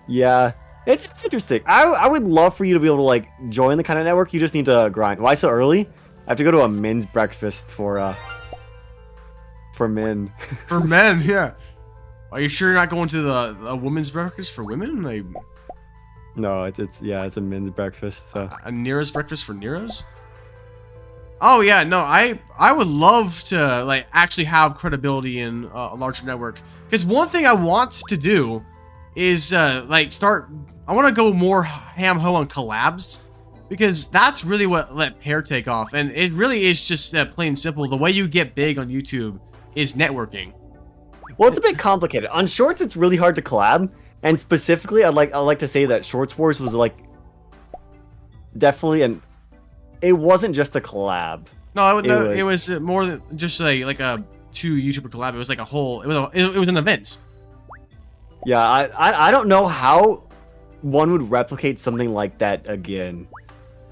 E: Yeah, it's interesting. I would love for you to be able to like join the kind of network. You just need to grind. Why so early? I have to go to a men's breakfast for men.
C: For men, yeah. Are you sure you're not going to the women's breakfast for women? Like,
E: no, it's a men's breakfast. So
C: a Nero's breakfast for Nero's. Oh yeah, no, I would love to like actually have credibility in a larger network. Because one thing I want to do is like I want to go more ham-ho on collabs, because that's really what let Pear take off, and it really is just plain and simple. The way you get big on YouTube is networking.
E: Well, it's a bit complicated. On Shorts, it's really hard to collab, and specifically, I'd like to say that Shorts Wars was like definitely it wasn't just a collab.
C: No, it was more than just like a two YouTuber collab. It was like a whole. It was an event.
E: Yeah, I don't know how one would replicate something like that again.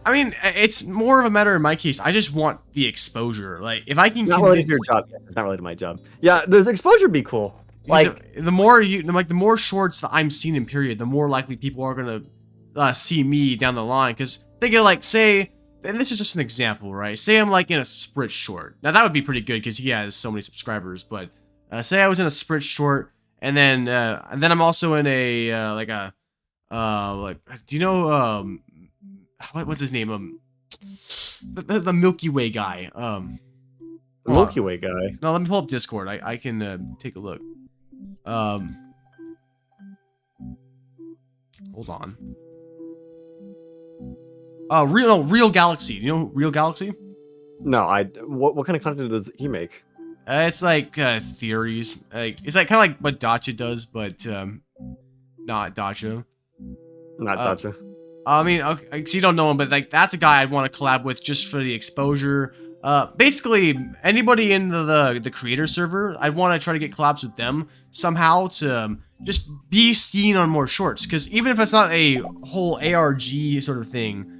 C: I mean, it's more of a matter in my case. I just want the exposure. Like, if I can.
E: Not related to your job yet. It's not related to my job. Yeah, there's exposure would be cool. Like
C: the more shorts that I'm seen in period, the more likely people are gonna see me down the line. Because think of like, say and this is just an example, right? Say I'm like in a Spritz short. Now that would be pretty good because he has so many subscribers. But say I was in a Spritz short, and then I'm also in a like do you know what's his name the Milky Way guy
E: The Milky Way guy.
C: No, let me pull up Discord. I can take a look. Hold on. Real Galaxy. You know Real Galaxy?
E: No, what kind of content does he make?
C: It's like theories. Like it's like kind of like what Dacha does, but not Dacha.
E: Not Dacha.
C: I mean, okay, so you don't know him, but like that's a guy I'd want to collab with just for the exposure. Basically, anybody in the creator server, I'd want to try to get collabs with them somehow to just be seen on more shorts. Because even if it's not a whole ARG sort of thing,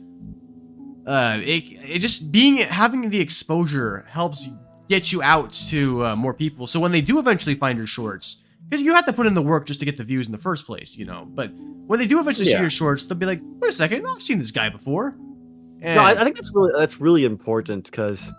C: it just having the exposure helps get you out to more people. So when they do eventually find your shorts, because you have to put in the work just to get the views in the first place, you know. But when they do eventually see your shorts, they'll be like, "Wait a second, I've seen this guy before." And
E: no, I think that's really important because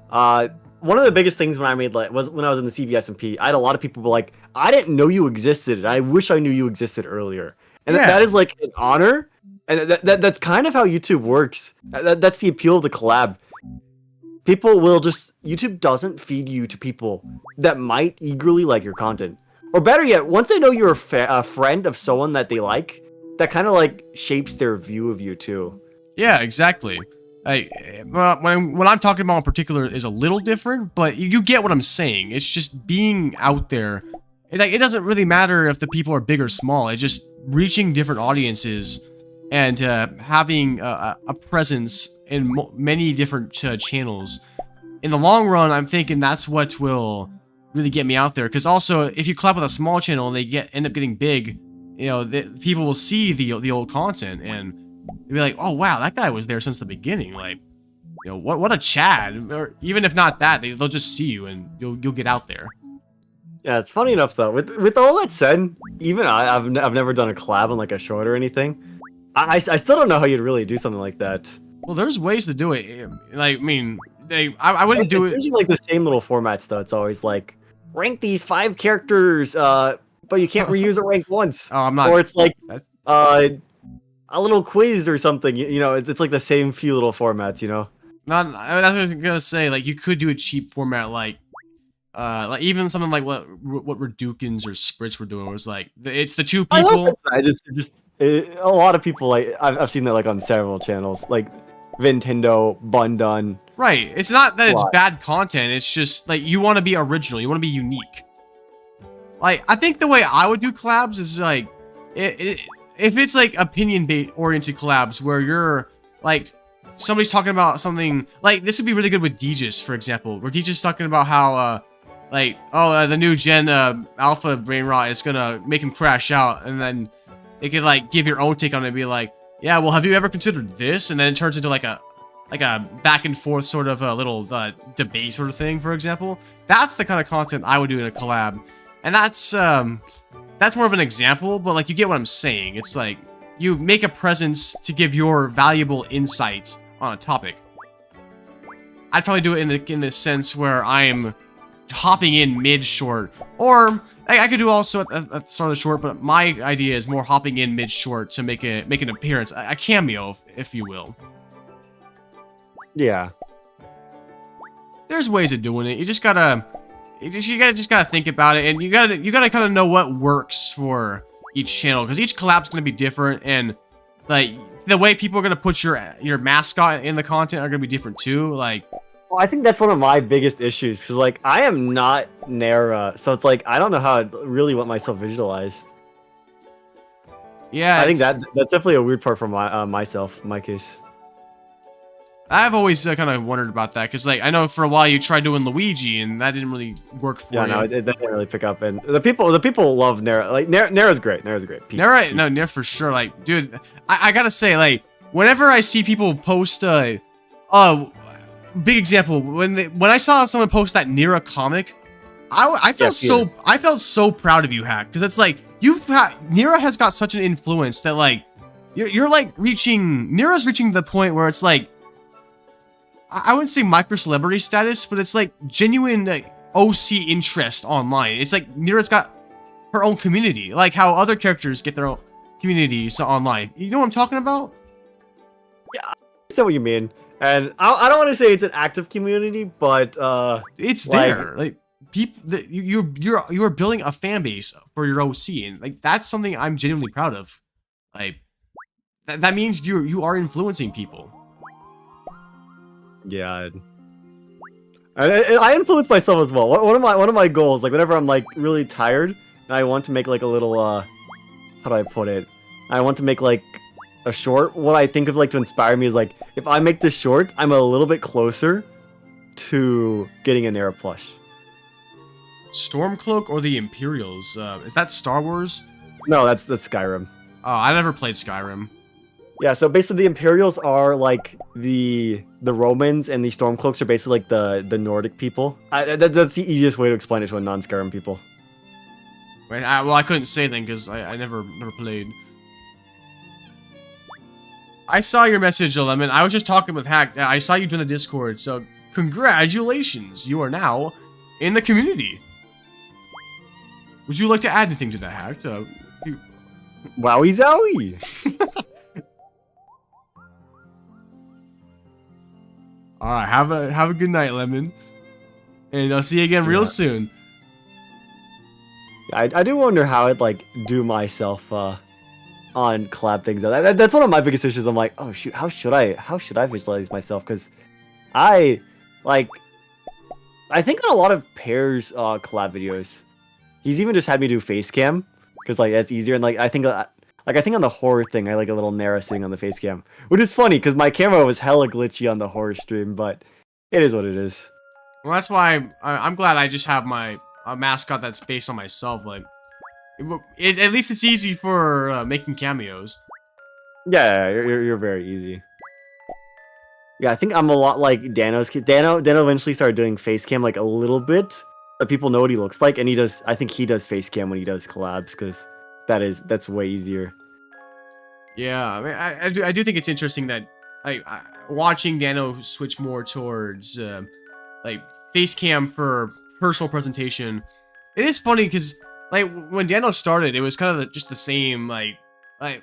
E: one of the biggest things when I made was when I was in the CBSMP. I had a lot of people be like, "I didn't know you existed, and I wish I knew you existed earlier." And that is like an honor, and that's kind of how YouTube works. That's the appeal of the collab. People will YouTube doesn't feed you to people that might eagerly like your content. Or better yet, once they know you're a friend of someone that they like, that kind of like shapes their view of you too.
C: Yeah, exactly. When I'm talking about in particular is a little different, but you get what I'm saying. It's just being out there. It doesn't really matter if the people are big or small. It's just reaching different audiences and having a presence in many different channels. In the long run, I'm thinking that's what will really get me out there. Because also, if you collab with a small channel and they end up getting big, you know, people will see the old content and they'll be like, "Oh wow, that guy was there since the beginning." Like, you know, what a Chad. Or even if not that, they'll just see you and you'll get out there.
E: Yeah, it's funny enough though. With all that said, even I've never done a collab on like a short or anything. I still don't know how you'd really do something like that.
C: Well, there's ways to do it. Like, I mean, I wouldn't do it.
E: It's usually like the same little formats though. It's always like rank these 5 characters, but you can't reuse a rank once.
C: Oh, I'm not.
E: Or it's like a little quiz or something. You know, it's like the same few little formats. You know.
C: That's what I was gonna say. Like, you could do a cheap format, like even something like what Redukins or Spritz were doing was like it's the two people.
E: A lot of people like I've seen that like on several channels, like Nintendo, Bundun.
C: Right. It's not that it's bad content. It's just like you want to be original. You want to be unique. Like, I think the way I would do collabs is like if it's like opinion-oriented collabs where you're like somebody's talking about something like this would be really good with Deegis, for example, where Deegis talking about how the new gen alpha brain rot is gonna make him crash out, and then they could like give your own take on it and be like, yeah, well, have you ever considered this? And then it turns into like a back and forth sort of a little debate sort of thing, for example. That's the kind of content I would do in a collab, and that's more of an example, but like you get what I'm saying. It's like you make a presence to give your valuable insights on a topic. I'd probably do it in the sense where I'm hopping in mid-short, or I could do also at the start of the short, but my idea is more hopping in mid-short to make an appearance, a cameo, if you will.
E: Yeah.
C: There's ways of doing it. You just gotta think about it, and you gotta kind of know what works for each channel, because each collab's gonna be different, and like the way people are gonna put your mascot in the content are gonna be different too. Like,
E: well, I think that's one of my biggest issues, because like I am not Nera, so it's like I don't know how I really want myself visualized.
C: Yeah,
E: I think that's definitely a weird part for my case.
C: I've always kind of wondered about that, because like I know for a while you tried doing Luigi and that didn't really work for you.
E: Yeah, no, it didn't really pick up, and the people love Nera. Like Nera's great. Nera's great.
C: Nera for sure. Like, dude, I gotta say, like, whenever I see people post big example, when I saw someone post that Nera comic, I felt so proud of you, Hack, because it's like Nera has got such an influence that like you're like Nera's reaching the point where it's like I wouldn't say micro celebrity status, but it's like genuine OC interest online. It's like Nira's got her own community, like how other characters get their own communities online. You know what I'm talking about?
E: Yeah, I understand what you mean. And I don't want to say it's an active community, but
C: It's
E: like,
C: there. Like people, you're building a fan base for your OC, and like that's something I'm genuinely proud of. Like that means you are influencing people.
E: yeah. I influence myself as well. One of my goals, like whenever I'm like really tired and I want to make like a little how do I put it? I want to make like a short. What I think of like to inspire me is like if I make this short, I'm a little bit closer to getting an Era plush.
C: Stormcloak or the Imperials? Is that Star Wars?
E: No, that's Skyrim.
C: Oh, I never played Skyrim.
E: Yeah, so basically the Imperials are like the Romans, and the Stormcloaks are basically like the Nordic people. That's the easiest way to explain it to a non-Skyrim people.
C: Wait, well, I couldn't say then because I never played. I saw your message, Lemon. I was just talking with Hack. I saw you join the Discord, so congratulations. You are now in the community. Would you like to add anything to that, Hack?
E: Wowie zowie!
C: All right, have a good night, Lemon, and I'll see you again real soon.
E: I do wonder how I'd like do myself on collab things. That's one of my biggest issues. I'm like, oh shoot, how should I visualize myself? Because I think on a lot of Pear's collab videos, he's even just had me do face cam because like that's easier. And like I think on the horror thing, I like a little Nara sitting on the face cam, which is funny because my camera was hella glitchy on the horror stream, but it is what it is.
C: Well, that's why I'm glad I just have a mascot that's based on myself. Like, at least it's easy for making cameos.
E: Yeah, you're very easy. Yeah, I think I'm a lot like Dano's kid. Dano eventually started doing face cam like a little bit, but people know what he looks like, and he does. I think he does face cam when he does collabs because that's way easier.
C: Yeah, I mean, I do think it's interesting that watching Dano switch more towards like face cam for personal presentation. It is funny because like when Dano started, it was kind of just the same I'm trying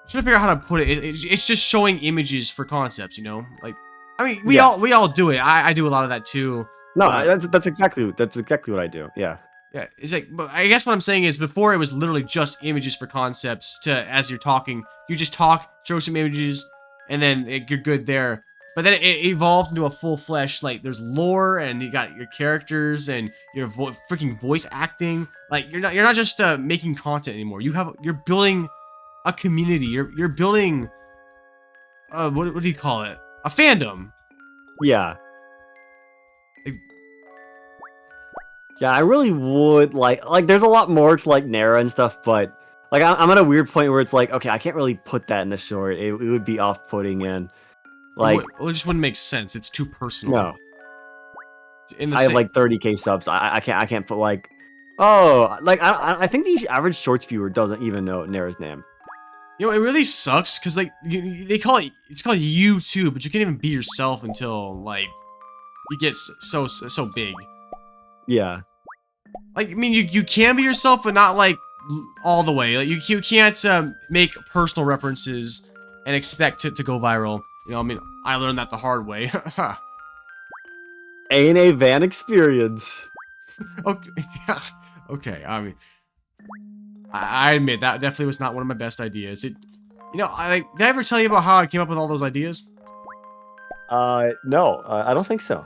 C: to figure out how to put it. It's just showing images for concepts, you know. Like, I mean, we all do it. I do a lot of that too.
E: No, that's exactly what I do. Yeah.
C: Yeah, it's like, but I guess what I'm saying is before it was literally just images for concepts as you're talking. You just talk, show some images, and then you're good there. But then it evolved into a full-fledged, like, there's lore, and you got your characters, and your freaking voice acting. Like, you're not just making content anymore. You're building a community. You're building, what do you call it? A fandom.
E: Yeah. Yeah, I really would like there's a lot more to like Nara and stuff, but like I'm at a weird point where it's like, okay, I can't really put that in the short. It would be off-putting and like
C: well, it just wouldn't make sense. It's too personal.
E: No. I have like 30k subs. I can't put like, oh, like I think the average shorts viewer doesn't even know Nara's name.
C: You know, it really sucks because like it's called YouTube, but you can't even be yourself until like you get so big.
E: Yeah.
C: Like, I mean, you can be yourself, but not, like, all the way. Like, you can't make personal references and expect it to go viral. You know, I mean, I learned that the hard way.
E: Ain't a van experience.
C: Okay, yeah. Okay, I mean, I admit that definitely was not one of my best ideas. Did I ever tell you about how I came up with all those ideas?
E: No, I don't think so.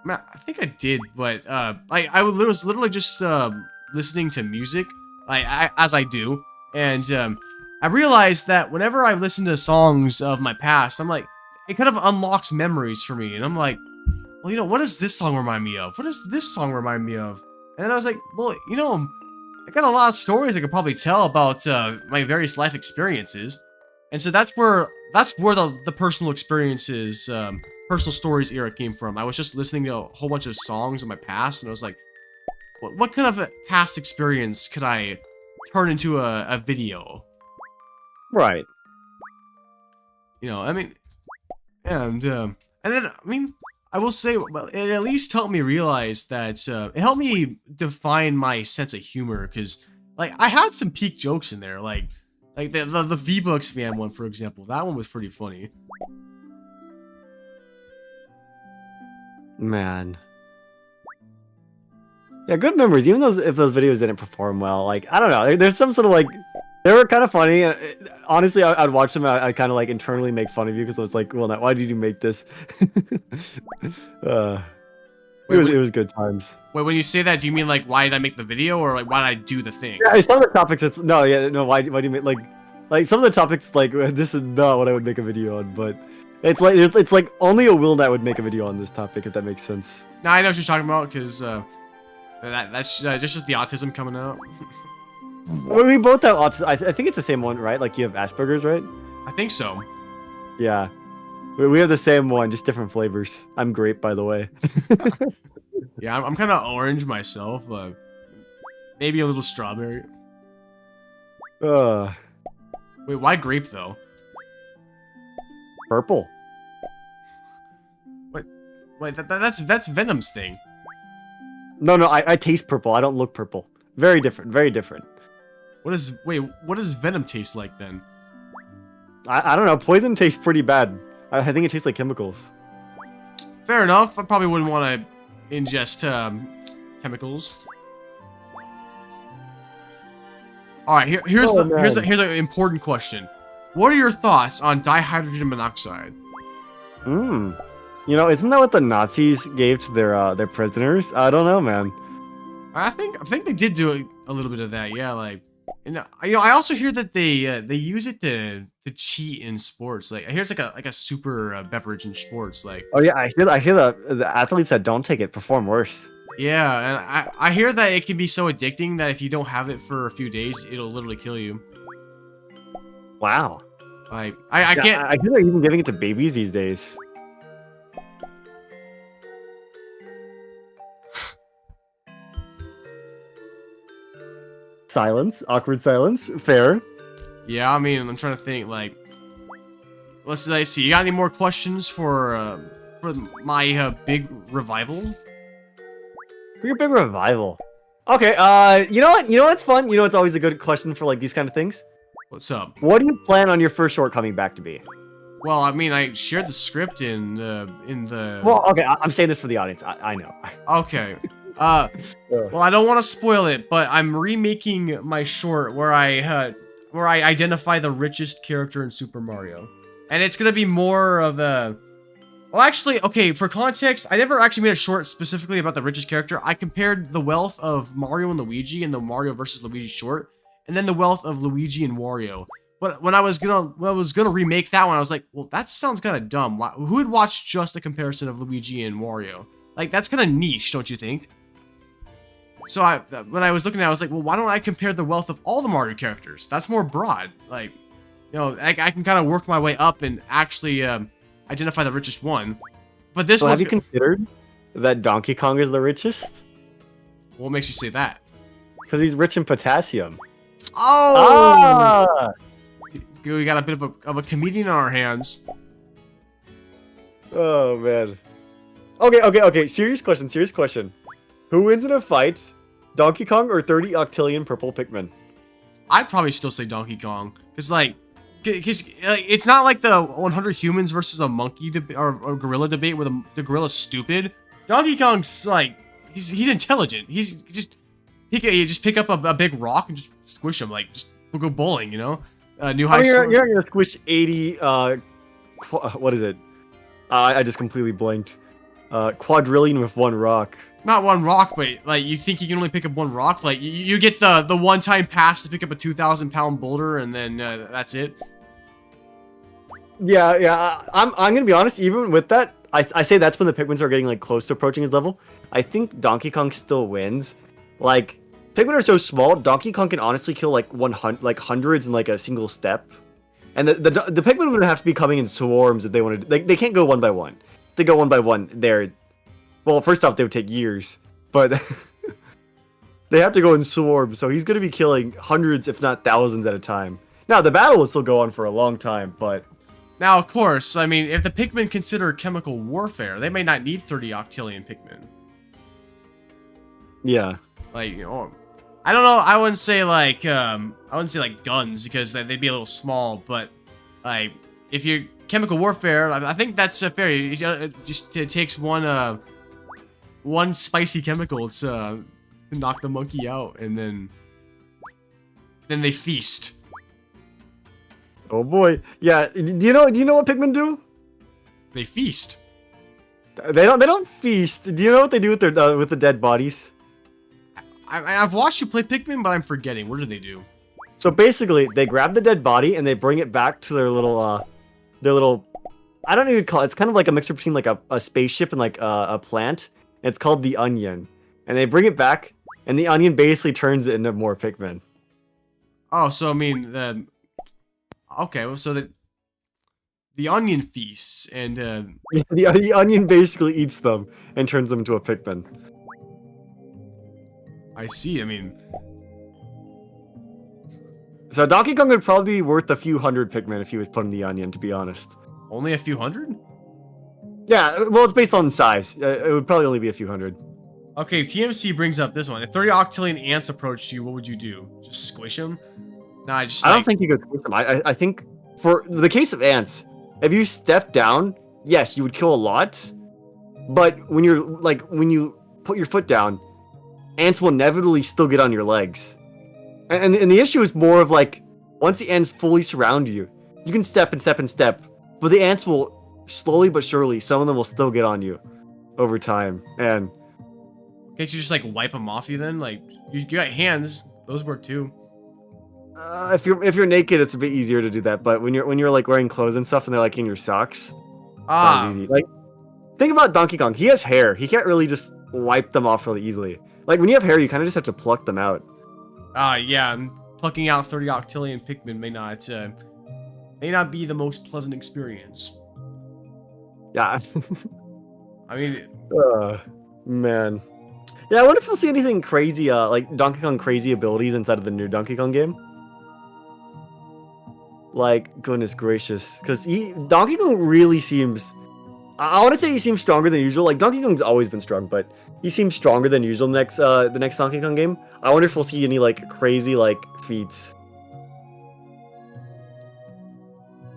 C: I think I did, but I was literally just listening to music, as I do, and I realized that whenever I listen to songs of my past, I'm like, it kind of unlocks memories for me, and I'm like, well, you know, what does this song remind me of? What does this song remind me of? And then I was like, well, you know, I got a lot of stories I could probably tell about my various life experiences, and so that's where the personal experiences. Personal stories era came from. I was just listening to a whole bunch of songs in my past, and I was like, what kind of a past experience could I turn into a video?
E: Right.
C: You know, I mean, And then, I mean, I will say, well, it at least helped me realize that, it helped me define my sense of humor, because, like, I had some peak jokes in there, like the V-Bucks fan one, for example. That one was pretty funny.
E: Man. Yeah, good memories. Even though if those videos didn't perform well, like I don't know, there's some sort of like they were kind of funny. And honestly, I'd watch them. I'd kind of like internally make fun of you because I was like, well, now, why did you make this? It was good times.
C: Wait, when you say that, do you mean like why did I make the video, or like why did I do the thing?
E: Yeah, some of the topics. It's no, yeah, no. Why do you make like some of the topics? Like this is not what I would make a video on, but. It's like only a Will Knight would make a video on this topic, if that makes sense.
C: Now I know what you're talking about, because that's just the autism coming out.
E: Well, we both have autism. I think it's the same one, right? Like you have Asperger's, right?
C: I think so.
E: Yeah. We have the same one, just different flavors. I'm grape, by the way.
C: Yeah, I'm kind of orange myself. Maybe a little strawberry. Wait, why grape though?
E: Purple.
C: Wait, that's Venom's thing.
E: No, I taste purple. I don't look purple. Very different. Very different.
C: What does Venom taste like then?
E: I don't know. Poison tastes pretty bad. I think it tastes like chemicals.
C: Fair enough. I probably wouldn't want to ingest chemicals. All right, here's an important question. What are your thoughts on dihydrogen monoxide?
E: You know, isn't that what the Nazis gave to their prisoners? I don't know, man.
C: I think they did do a little bit of that. Yeah, like, and you know, I also hear that they use it to cheat in sports. Like, I hear it's like a super beverage in sports. Like,
E: oh yeah, I hear the athletes that don't take it perform worse.
C: Yeah, and I hear that it can be so addicting that if you don't have it for a few days, it'll literally kill you.
E: Wow.
C: Like, I can't.
E: I hear they're even giving it to babies these days. Silence. Awkward silence. Fair.
C: Yeah, I mean, I'm trying to think. Like, let's see. You got any more questions for my big revival?
E: For your big revival. Okay. You know what? You know what's fun? You know what's always a good question for like these kind of things?
C: What's up?
E: What do you plan on your first short coming back to be?
C: Well, I mean, I shared the script in the.
E: Well, okay. I'm saying this for the audience. I know.
C: Okay. Well, I don't want to spoil it, but I'm remaking my short where I identify the richest character in Super Mario, and it's gonna be more of a. Well, actually, okay. For context, I never actually made a short specifically about the richest character. I compared the wealth of Mario and Luigi in the Mario vs. Luigi short, and then the wealth of Luigi and Wario. But when I was gonna remake that one, I was like, well, that sounds kind of dumb. Who would watch just a comparison of Luigi and Wario? Like, that's kind of niche, don't you think? So when I was looking at it, I was like, well, why don't I compare the wealth of all the Mario characters? That's more broad. Like, you know, I can kind of work my way up and actually identify the richest one. But this one.
E: Have you considered that Donkey Kong is the richest?
C: What makes you say that?
E: Because he's rich in potassium.
C: Oh! Ah! We got a bit of a comedian on our hands.
E: Oh, man. Okay. Serious question. Who wins in a fight? Donkey Kong or 30 octillion purple Pikmin?
C: I'd probably still say Donkey Kong. Because it's not like the 100 humans versus a monkey or gorilla debate where the gorilla's stupid. Donkey Kong's like, he's intelligent. He just pick up a big rock and just squish him. Like, just go bowling, you know? New high score.
E: You're not gonna squish 80, what is it? I just completely blanked. Quadrillion with one rock.
C: Not one rock, but like you think you can only pick up one rock? Like you get the one-time pass to pick up a 2,000-pound boulder, and then that's it.
E: Yeah. I'm gonna be honest. Even with that, I say that's when the Pikmins are getting like close to approaching his level. I think Donkey Kong still wins. Like Pikmin are so small, Donkey Kong can honestly kill like hundreds in like a single step. And the Pikmin would have to be coming in swarms if they wanted. They can't go one by one. If they go one by one, well, first off, they would take years, but they have to go in swarms, so he's going to be killing hundreds, if not thousands at a time. Now, the battle will still go on for a long time, but
C: Now, of course, I mean, if the Pikmin consider chemical warfare, they may not need 30 octillion Pikmin.
E: Yeah.
C: Like, you know, I don't know. I wouldn't say like guns because they'd be a little small. But like, if you're chemical warfare, I think that's fair. It takes one spicy chemical to knock the monkey out, and then they feast.
E: Oh boy. Yeah. Do you know what Pikmin do?
C: They feast.
E: They don't feast. Do you know what they do with their with the dead bodies?
C: I've watched you play Pikmin, but I'm forgetting. What do they do?
E: So basically, they grab the dead body and they bring it back to their little I don't even call it. It's kind of like a mixture between like a spaceship and like a plant. And it's called the onion. And they bring it back, and the onion basically turns it into more Pikmin.
C: Oh, so I mean, okay, well, so the onion feasts, and
E: the onion basically eats them and turns them into a Pikmin.
C: I see. I mean,
E: so Donkey Kong would probably be worth a few hundred Pikmin if he was put in the onion, to be honest.
C: only a few hundred?
E: Yeah, well, it's based on size. It would probably only be a few hundred.
C: Okay, TMC brings up this one. If 30 octillion ants approached you, what would you do? Just squish them? Nah,
E: I don't think you could squish them. I think for the case of ants, if you step down, yes, you would kill a lot. But when you put your foot down, ants will inevitably still get on your legs. And the issue is more of like, once the ants fully surround you, you can step and step and step, but the ants will slowly but surely, some of them will still get on you over time. And
C: can't you just like wipe them off you then? Like, you got hands, those work too.
E: if you're naked, it's a bit easier to do that. But when you're like wearing clothes and stuff, and they're like in your socks, sounds easy. Like, think about Donkey Kong. He has hair. He can't really just wipe them off really easily. Like, when you have hair, you kind of just have to pluck them out.
C: Yeah, plucking out 30 octillion Pikmin may not be the most pleasant experience.
E: Yeah.
C: I mean,
E: man. Yeah, I wonder if we'll see anything crazy, like Donkey Kong crazy abilities inside of the new Donkey Kong game. Like, goodness gracious, because Donkey Kong really seems. I want to say he seems stronger than usual. Like, Donkey Kong's always been strong, but he seems stronger than usual the next Donkey Kong game. I wonder if we'll see any like crazy like feats.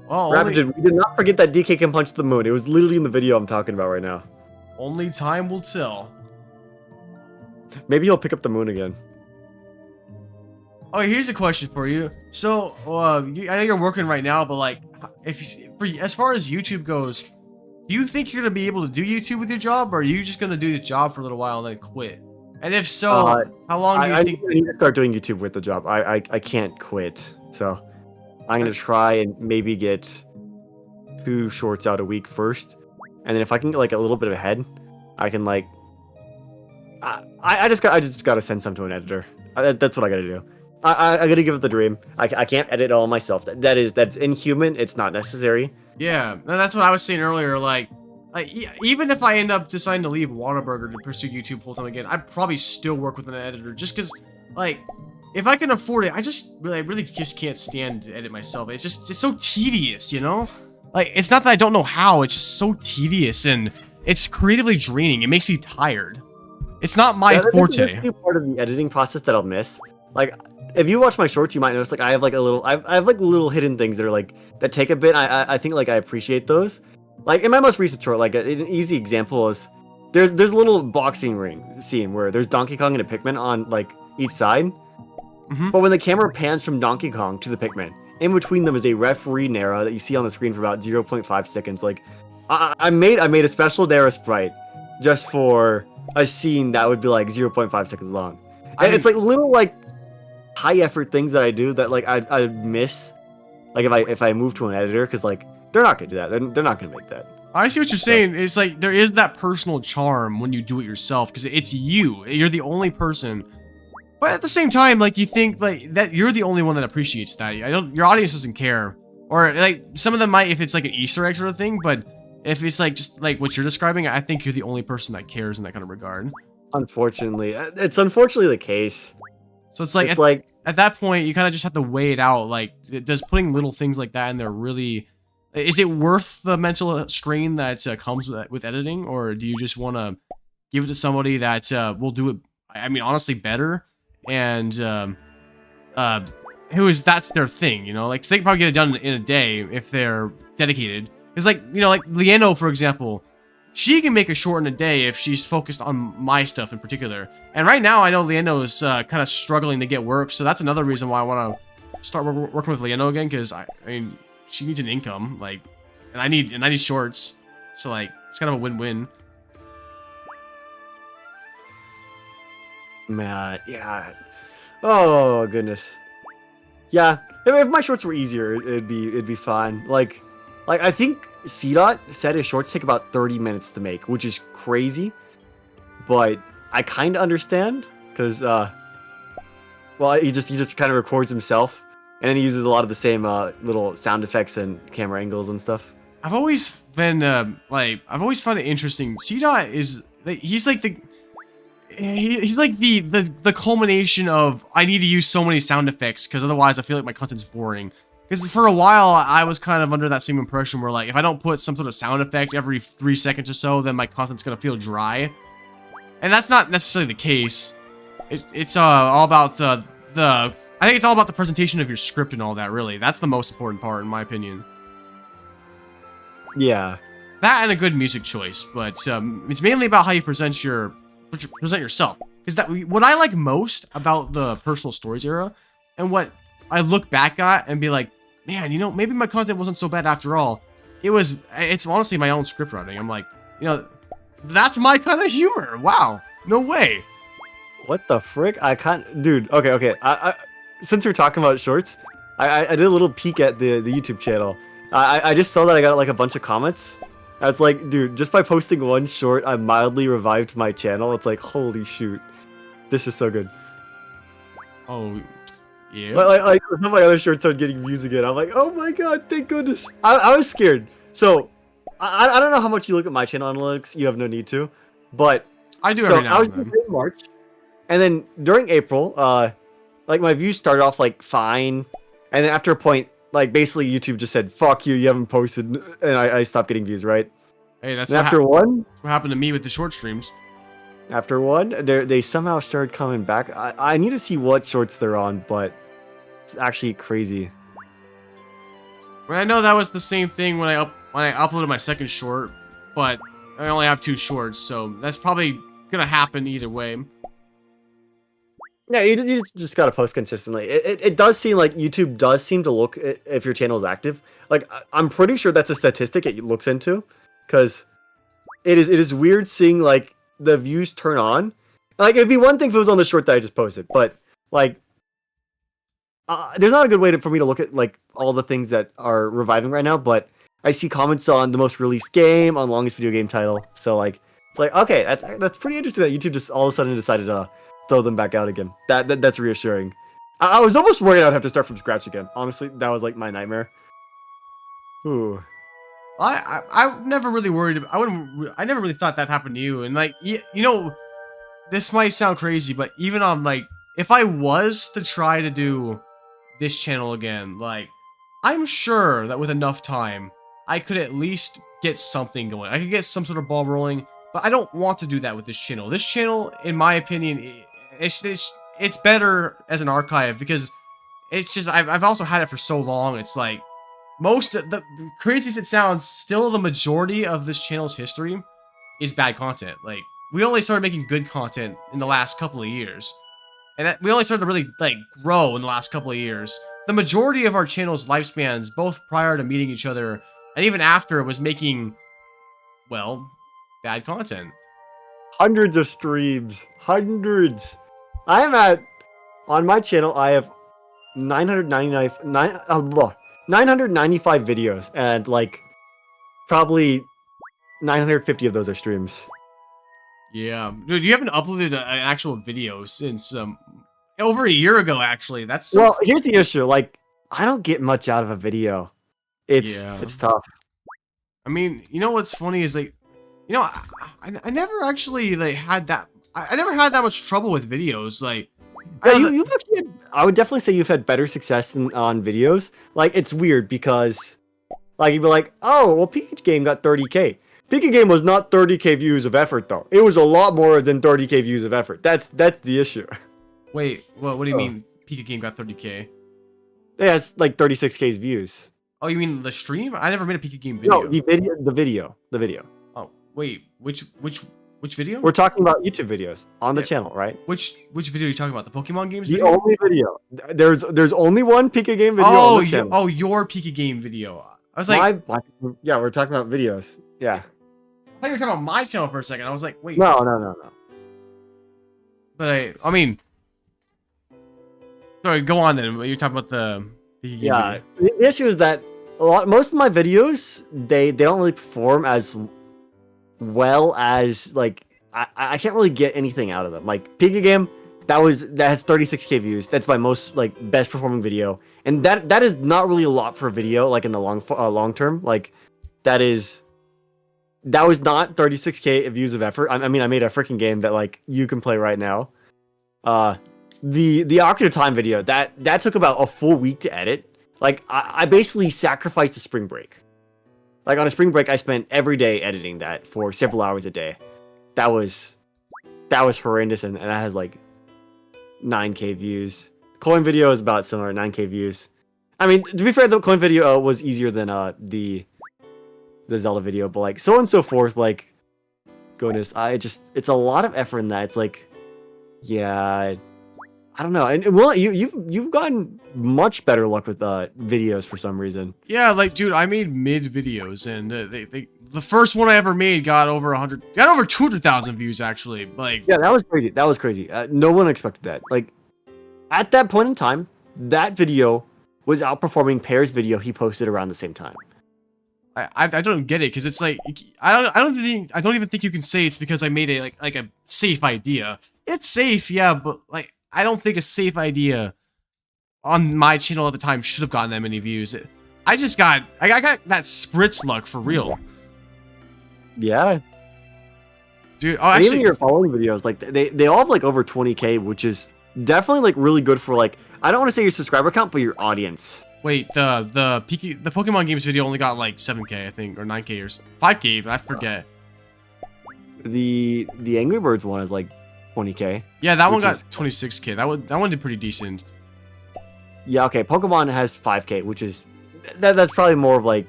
C: well,
E: We did not forget that DK can punch the moon. It was literally in the video I'm talking about right now.
C: only time will tell.
E: Maybe he'll pick up the moon again.
C: Oh, here's a question for you. So, I know you're working right now, but like, as far as YouTube goes, do you think you're gonna be able to do YouTube with your job, or are you just gonna do the job for a little while and then quit? And if so, how long do you think?
E: I need to start doing YouTube with the job. I can't quit. So I'm gonna try and maybe get 2 shorts out a week first, and then if I can get like a little bit ahead, I can like. I just gotta send some to an editor. That's what I gotta do. I gotta give it the dream. I can't edit it all myself. That's inhuman. It's not necessary.
C: Yeah, that's what I was saying earlier. Like even if I end up deciding to leave Whataburger to pursue YouTube full time again, I'd probably still work with an editor, just because, like, if I can afford it, I really just can't stand to edit myself. It's so tedious, you know? Like, it's not that I don't know how. It's just so tedious, and it's creatively draining. It makes me tired. It's not my forte.
E: That's part of the editing process that I'll miss. Like, if you watch my shorts, you might notice like I have like little hidden things that are like that take a bit. I think like I appreciate those. Like in my most recent short, like an easy example is there's a little boxing ring scene where there's Donkey Kong and a Pikmin on like each side.
C: Mm-hmm.
E: But when the camera pans from Donkey Kong to the Pikmin, in between them is a referee Nara that you see on the screen for about 0.5 seconds. Like I made a special Nara sprite just for a scene that would be like 0.5 seconds long. And it's like little like high effort things that I do that like I miss, like if I move to an editor, because like they're not gonna do that. They're not gonna make that.
C: I see what you're saying. It's like there is that personal charm when you do it yourself, because it's you're the only person. But at the same time, like, you think like that you're the only one that appreciates that. Your audience doesn't care, or like some of them might if it's like an Easter egg sort of thing. But if it's like just like what you're describing, I think you're the only person that cares in that kind of regard.
E: Unfortunately, it's unfortunately the case.
C: So it's like at that point, you kind of just have to weigh it out. Like, does putting little things like that in there really Is it worth the mental strain that comes with editing, or do you just want to give it to somebody that will do it? I mean, honestly, better, and that's their thing, you know? Like, so they can probably get it done in a day if they're dedicated. It's like, you know, like Lieno, for example, she can make a short in a day if she's focused on my stuff in particular. And right now, I know Lieno is kind of struggling to get work, so that's another reason why I want to start working with Lieno again, because I mean, she needs an income, like, and I need shorts, so like, it's kind of a win-win.
E: Man, yeah. Oh goodness. Yeah, if my shorts were easier, it'd be fine. Like I think C-Dot said his shorts take about 30 minutes to make, which is crazy. But I kind of understand, because well, he just kind of records himself, and then he uses a lot of the same little sound effects and camera angles and stuff.
C: I've always been I've always found it interesting. C-Dot is like, he's like the culmination of, I need to use so many sound effects because otherwise I feel like my content's boring. Because for a while I was kind of under that same impression where, like, if I don't put some sort of sound effect every 3 seconds or so, then my content's gonna feel dry. And that's not necessarily the case. It's all about I think it's all about the presentation of your script and all that, really. That's the most important part, in my opinion.
E: Yeah.
C: That and a good music choice, but it's mainly about how you present yourself. Is that what I like most about the personal stories era, and what I look back at and be like, man, you know, maybe my content wasn't so bad after all. It's honestly my own script writing. I'm like, you know, that's my kind of humor. Wow, no way.
E: What the frick? I can't, dude. Okay. I since we're talking about shorts, I did a little peek at the YouTube channel. I just saw that I got like a bunch of comments. I was like, dude, just by posting one short, I mildly revived my channel. It's like, holy shoot, this is so good.
C: Oh, yeah.
E: Like some of my other shorts started getting views again. I'm like, oh my god, thank goodness. I was scared. So I don't know how much you look at my channel analytics. You have no need to, but
C: I do every now
E: I was
C: and then.
E: in March, and then during April, like my views started off like fine, and then after a point, like basically YouTube just said, "Fuck you, you haven't posted," and I stopped getting views. Right?
C: Hey, that's
E: and
C: what
E: after one.
C: That's what happened to me with the short streams.
E: After one, they somehow started coming back. I need to see what shorts they're on, but it's actually crazy.
C: Well, I know that was the same thing when I uploaded my second short, but I only have 2 shorts, so that's probably gonna happen either way.
E: Yeah, you just gotta post consistently. It does seem like YouTube does seem to look if your channel is active. Like, I'm pretty sure that's a statistic it looks into, because it is weird seeing like the views turn on. Like, it'd be one thing if it was on the short that I just posted, but like, there's not a good way for me to look at like all the things that are reviving right now. But I see comments on the most released game, on longest video game title. So like, it's like, okay, that's pretty interesting that YouTube just all of a sudden decided to throw them back out again. That's reassuring. I was almost worried I'd have to start from scratch again. Honestly, that was like my nightmare. Ooh.
C: I never really worried. I never really thought that happened to you. And like, you know, this might sound crazy, but even on like, if I was to try to do this channel again, like, I'm sure that with enough time, I could at least get something going. I could get some sort of ball rolling, but I don't want to do that with this channel. This channel, in my opinion, it's better as an archive, because it's just, I've also had it for so long. It's like, the crazy as it sounds, still the majority of this channel's history is bad content. Like, we only started making good content in the last couple of years. And we only started to really, like, grow in the last couple of years. The majority of our channel's lifespans, both prior to meeting each other and even after, was making, well, bad content.
E: Hundreds of streams. Hundreds. On my channel, I have 995 videos, and like probably 950 of those are streams.
C: Yeah, dude, you haven't uploaded an actual video since over a year ago. Actually, that's so
E: well. Here's the issue: like, I don't get much out of a video. It's tough.
C: I mean, you know what's funny is, like, you know, I never actually like had that. I never had that much trouble with videos. Like,
E: Yeah, you've actually I would definitely say you've had better success on videos. Like, it's weird because Like you'd be like, oh, well, Pikachu game got 30K. Pika game was not 30K views of effort though. It was a lot more than 30K views of effort. That's the issue.
C: Wait, what do you mean Pika game got 30K?
E: It has like 36K views.
C: Oh, you mean the stream? I never made a Pika game video.
E: No, the video.
C: Oh, wait, which video?
E: We're talking about YouTube videos on the channel, right?
C: Which video are you talking about? The Pokemon games
E: The
C: video?
E: only video. There's only one Pika game video on the channel.
C: Your Pika game video. I was like,
E: yeah, we're talking about videos. Yeah.
C: I thought you were talking about my channel for a second. I was like, wait.
E: No.
C: But I mean, sorry, go on then. You're talking about the Pika game video.
E: The issue is that most of my videos they don't really perform as well as like I can't really get anything out of them. Like Pika game, that has 36K views. That's my most like best performing video, and that is not really a lot for a video like in the long term. Like that was not 36K views of effort. I mean, I made a freaking game that like you can play right now. The Ocarina of Time video that took about a full week to edit. Like I basically sacrificed a spring break. Like on a spring break, I spent every day editing that for several hours a day. That was horrendous, and that has like 9K views. Coin video is about similar, 9K views. I mean, to be fair, the coin video was easier than the Zelda video, but like so on and so forth. Like, goodness, it's a lot of effort in that. It's like, yeah, I don't know. And well, you've gotten much better luck with videos for some reason.
C: Yeah, like dude, I made mid videos, and the first one I ever made got over 200,000 views actually. Like,
E: yeah, that was crazy. No one expected that. Like, at that point in time, that video was outperforming Pear's video he posted around the same time.
C: I don't get it, because it's like I don't even think you can say it's because I made a like a safe idea. It's safe, yeah, but like I don't think a safe idea on my channel at the time should have gotten that many views. I got that spritz luck for real.
E: Yeah,
C: dude. Oh,
E: and
C: actually,
E: even your following videos, like they all have like over 20K, which is definitely like really good for like I don't want to say your subscriber count, but your audience.
C: Wait, the Pokemon games video only got like 7K, I think, or 9K or 5K, I forget.
E: The Angry Birds one is like 20K.
C: Yeah, that one got 26K. That one did pretty decent.
E: Yeah, okay. Pokemon has 5K, which is that's probably more of like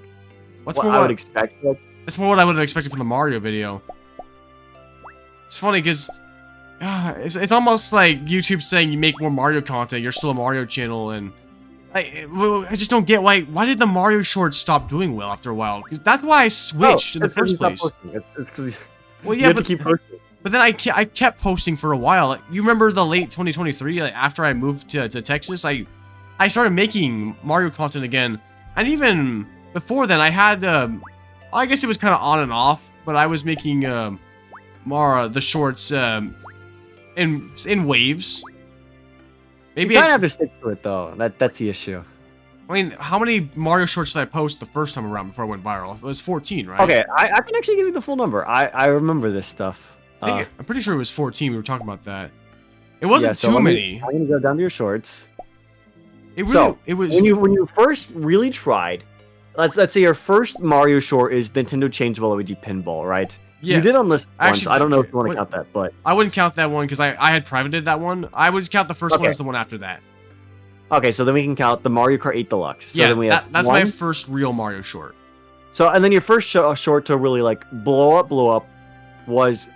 E: what I would expect. Like,
C: that's more what I would have expected from the Mario video. It's funny because it's almost like YouTube saying you make more Mario content, you're still a Mario channel, and I just don't get why did the Mario shorts stop doing well after a while? Because that's why I switched in the first place.
E: It's because
C: well,
E: you
C: yeah,
E: have to keep posting.
C: But then I kept posting for a while. Like, you remember the late 2023, like after I moved to Texas, I started making Mario content again. And even before then, I had I guess it was kind of on and off, but I was making the shorts in waves. Maybe
E: you kind of have to stick to it though. That's the issue.
C: I mean, how many Mario shorts did I post the first time around before I went viral? It was 14, right?
E: Okay, I can actually give you the full number. I remember this stuff.
C: I'm pretty sure it was 14. We were talking about that. It wasn't too many.
E: I'm gonna go down to your shorts.
C: It was
E: when you first really tried. Let's say your first Mario short is Nintendo Changeable Luigi Pinball, right?
C: Yeah.
E: You did on this one.
C: Actually,
E: I don't know if you want to count that, but
C: I wouldn't count that one because I had privated that one. I would count the first one as the one after that.
E: Okay, so then we can count the Mario Kart 8 Deluxe. So
C: yeah,
E: then we have
C: that's my first real Mario short.
E: So and then your first short to really like blow up was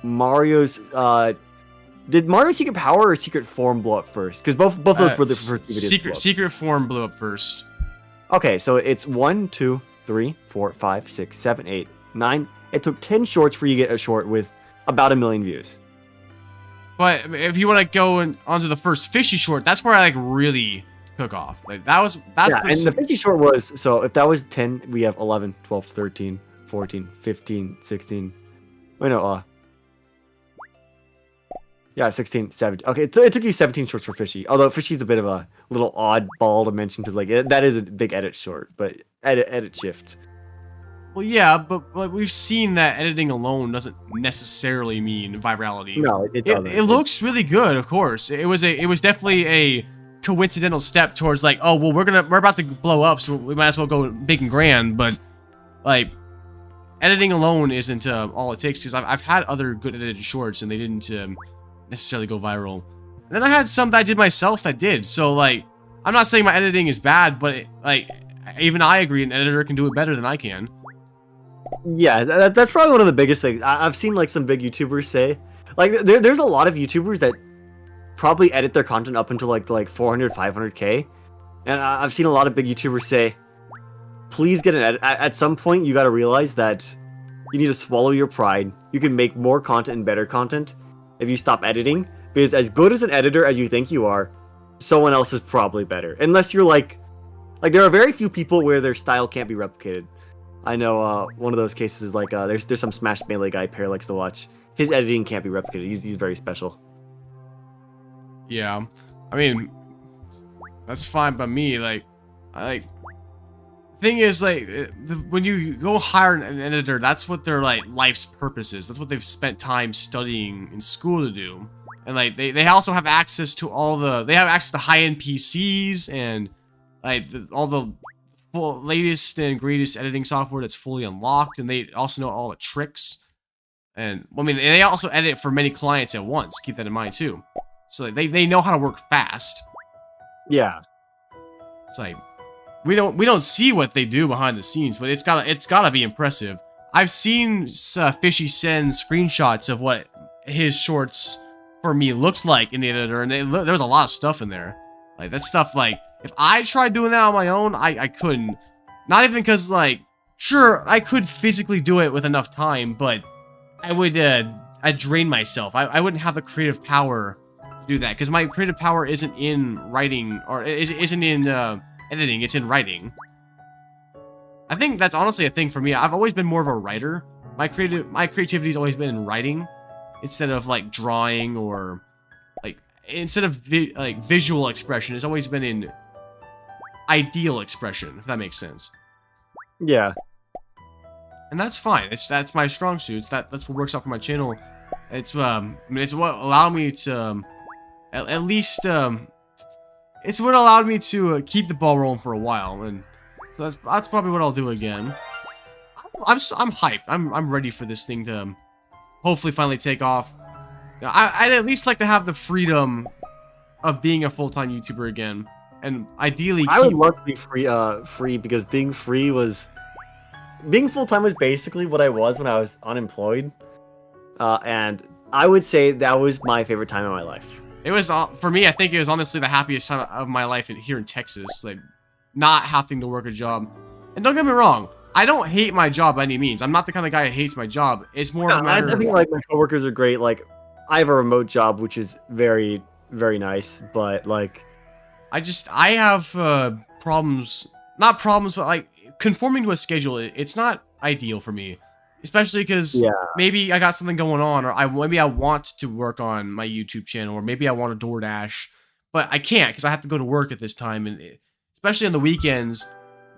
E: Mario's. Did Mario Secret Power or Secret Form blow up first? Because both those were the first two videos.
C: Secret Form blew up first.
E: Okay, so it's 1, 2, 3, 4, 5, 6, 7, 8, 9. It took 10 shorts for you to get a short with about 1 million views.
C: But if you want to go onto the first fishy short, that's where I like really took off. Like that's
E: and the fishy short was, so if that was 10, we have 11, 12, 13, 14, 15, 16. Wait, no, yeah, 16, 17. Okay, it took you 17 shorts for fishy. Although fishy's a bit of a little oddball to mention because like that is a big edit short, but edit shift.
C: Well, yeah, but like we've seen that editing alone doesn't necessarily mean virality.
E: No, it doesn't.
C: It looks really good, of course. It was definitely a coincidental step towards like, oh well, we're about to blow up, so we might as well go big and grand. But like, editing alone isn't all it takes, because I've had other good edited shorts and they didn't necessarily go viral. And then I had some that I did myself that did. So like, I'm not saying my editing is bad, but like, even I agree an editor can do it better than I can.
E: Yeah, that's probably one of the biggest things. I've seen like some big YouTubers say, like there's a lot of YouTubers that probably edit their content up into like 400, 500K, and I've seen a lot of big YouTubers say, please get an edit. At some point, you got to realize that you need to swallow your pride. You can make more content and better content if you stop editing, because as good as an editor as you think you are, someone else is probably better. Unless you're like there are very few people where their style can't be replicated. I know one of those cases is like there's some Smash Melee guy Pear likes to watch. His editing can't be replicated. He's very special.
C: Yeah, I mean, that's fine by me. Like, thing is, like, when you go hire an editor, that's what their like life's purpose is. That's what they've spent time studying in school to do. And like, they also have access to they have access to high-end PCs and like all the latest and greatest editing software that's fully unlocked, and they also know all the tricks. And I mean, they also edit for many clients at once. Keep that in mind too. So they know how to work fast.
E: Yeah.
C: It's like we don't see what they do behind the scenes, but it's gotta be impressive. I've seen Fishy send screenshots of what his shorts for me looked like in the editor, and there was a lot of stuff in there. Like that stuff, like if I tried doing that on my own, I couldn't. Not even because like, sure, I could physically do it with enough time, but I would I'd drain myself. I wouldn't have the creative power to do that, because my creative power isn't in writing, or isn't in editing, it's in writing. I think that's honestly a thing for me. I've always been more of a writer. My creativity's always been in writing instead of like drawing, or like instead of visual expression. It's always been in ideal expression, if that makes sense.
E: Yeah.
C: And that's fine. That's my strong suit. That's what works out for my channel. It's I mean, it's what allowed me to at least it's what allowed me to keep the ball rolling for a while, and so that's probably what I'll do again. I'm hyped. I'm ready for this thing to hopefully finally take off. I'd at least like to have the freedom of being a full-time YouTuber again, and ideally
E: I would love to be free, because being full-time was basically what I was when I was unemployed, and I would say that was my favorite time of my life.
C: It was, for me, I think it was honestly the happiest time of my life here in Texas, like not having to work a job. And don't get me wrong, I don't hate my job by any means. I'm not the kind of guy who hates my job. It's more of a matter
E: I think like my coworkers are great. Like I have a remote job, which is very, very nice, but like
C: I have problems, not problems, but like conforming to a schedule. It's not ideal for me, especially because maybe I got something going on, or maybe I want to work on my YouTube channel, or maybe I want to DoorDash, but I can't because I have to go to work at this time, and especially on the weekends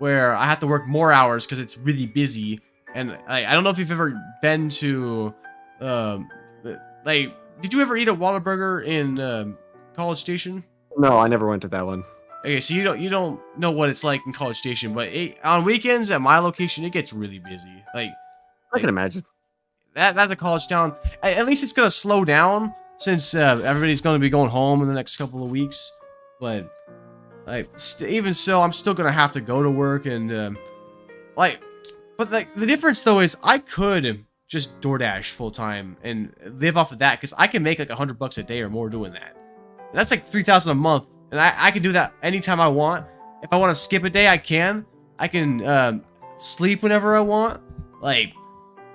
C: where I have to work more hours because it's really busy. And I don't know if you've ever been to like, did you ever eat a Whataburger in College Station?
E: No, I never went to that one.
C: Okay, so you don't know what it's like in College Station, but on weekends at my location, it gets really busy. Like,
E: I can imagine.
C: That's a college town. At least it's gonna slow down since everybody's gonna be going home in the next couple of weeks. But like, even so, I'm still gonna have to go to work, and like, but like the difference though is I could just DoorDash full time and live off of that, because I can make like $100 a day or more doing that. And that's like $3,000 a month, and I can do that anytime I want. If I want to skip a day, I can. I can sleep whenever I want. Like,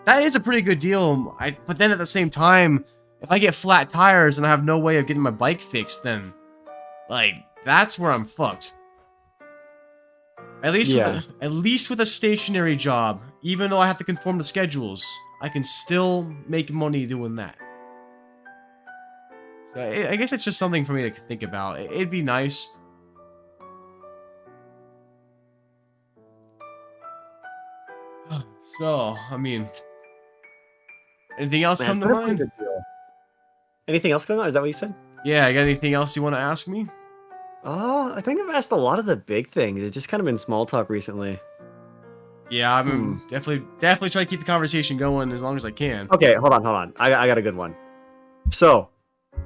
C: that is a pretty good deal. But then at the same time, if I get flat tires and I have no way of getting my bike fixed, then like that's where I'm fucked. At least with a stationary job, even though I have to conform to schedules, I can still make money doing that. So I guess it's just something for me to think about. It'd be nice. So, I mean, anything else come to mind?
E: Anything else going on? Is that what you said?
C: Yeah, you got anything else you want to ask me?
E: I think I've asked a lot of the big things. It's just kind of been small talk recently.
C: Yeah, I'm definitely trying to keep the conversation going as long as I can.
E: Okay, hold on. I got a good one. So,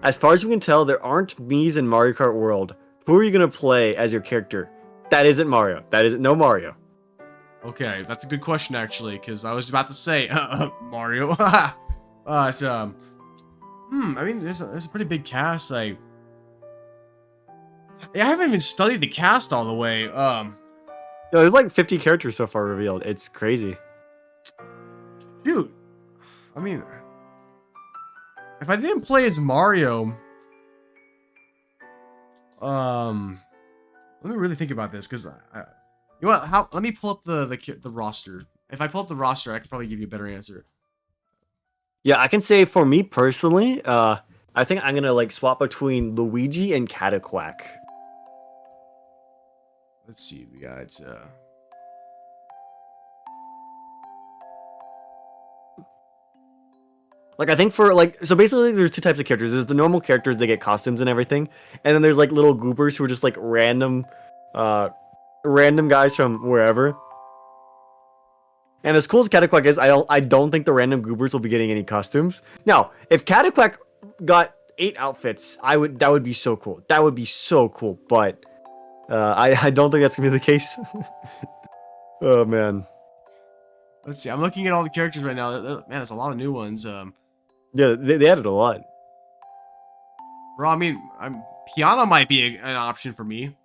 E: as far as we can tell, there aren't Mii's in Mario Kart World. Who are you gonna play as your character? That isn't Mario. That isn't no Mario.
C: Okay, that's a good question actually, because I was about to say Mario. But I mean, there's a pretty big cast. Like, yeah, I haven't even studied the cast all the way.
E: Yo, there's like 50 characters so far revealed. It's crazy.
C: Dude, I mean, if I didn't play as Mario, let me really think about this, because you know what? Let me pull up the roster. If I pull up the roster, I could probably give you a better answer.
E: Yeah, I can say for me personally, I think I'm gonna like swap between Luigi and Cataquack.
C: Let's see, we got
E: Like I think for like so basically there's two types of characters. There's the normal characters that get costumes and everything, and then there's like little goobers who are just like random guys from wherever. And as cool as Cataquack is, I don't think the random goobers will be getting any costumes. Now, if Cataquack got 8 outfits, that would be so cool. That would be so cool, but I don't think that's gonna be the case. Oh man.
C: let's see. I'm looking at all the characters right now. Man, there's a lot of new ones.
E: Yeah, they added a lot.
C: Bro, I mean, Piano might be an option for me.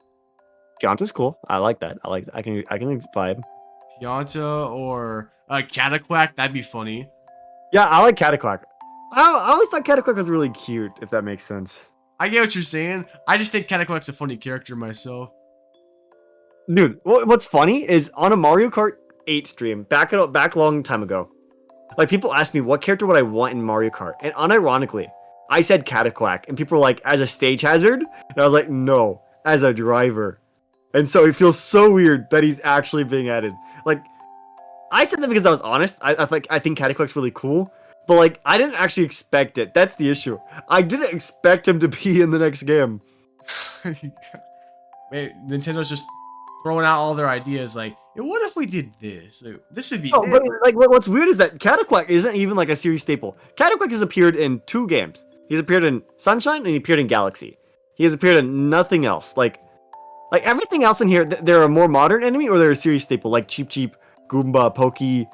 E: Pianta's cool. I like that. I can vibe.
C: Pianta or Cataquack, that'd be funny.
E: Yeah, I like Cataquack. I always thought Cataquack was really cute, if that makes sense.
C: I get what you're saying. I just think Cataquack's a funny character myself.
E: Dude, what's funny is on a Mario Kart 8 stream, back long time ago, like people asked me what character would I want in Mario Kart, and unironically, I said Cataquack, and people were like, as a stage hazard, and I was like, no, as a driver. And so it feels so weird that he's actually being added. Like, I said that because I was honest. I think Cataquack's really cool, but like I didn't actually expect it. That's the issue. I didn't expect him to be in the next game.
C: Man, Nintendo's just throwing out all their ideas. Like, "Yo, what if we did this? Like, this would be."
E: No, but like what's weird is that Cataquack isn't even like a series staple. Cataquack has appeared in 2 games. He's appeared in Sunshine and he appeared in Galaxy. He has appeared in nothing else. Like everything else in here, they're a more modern enemy or they're a series staple, like Cheep Cheep, Goomba, Pokey,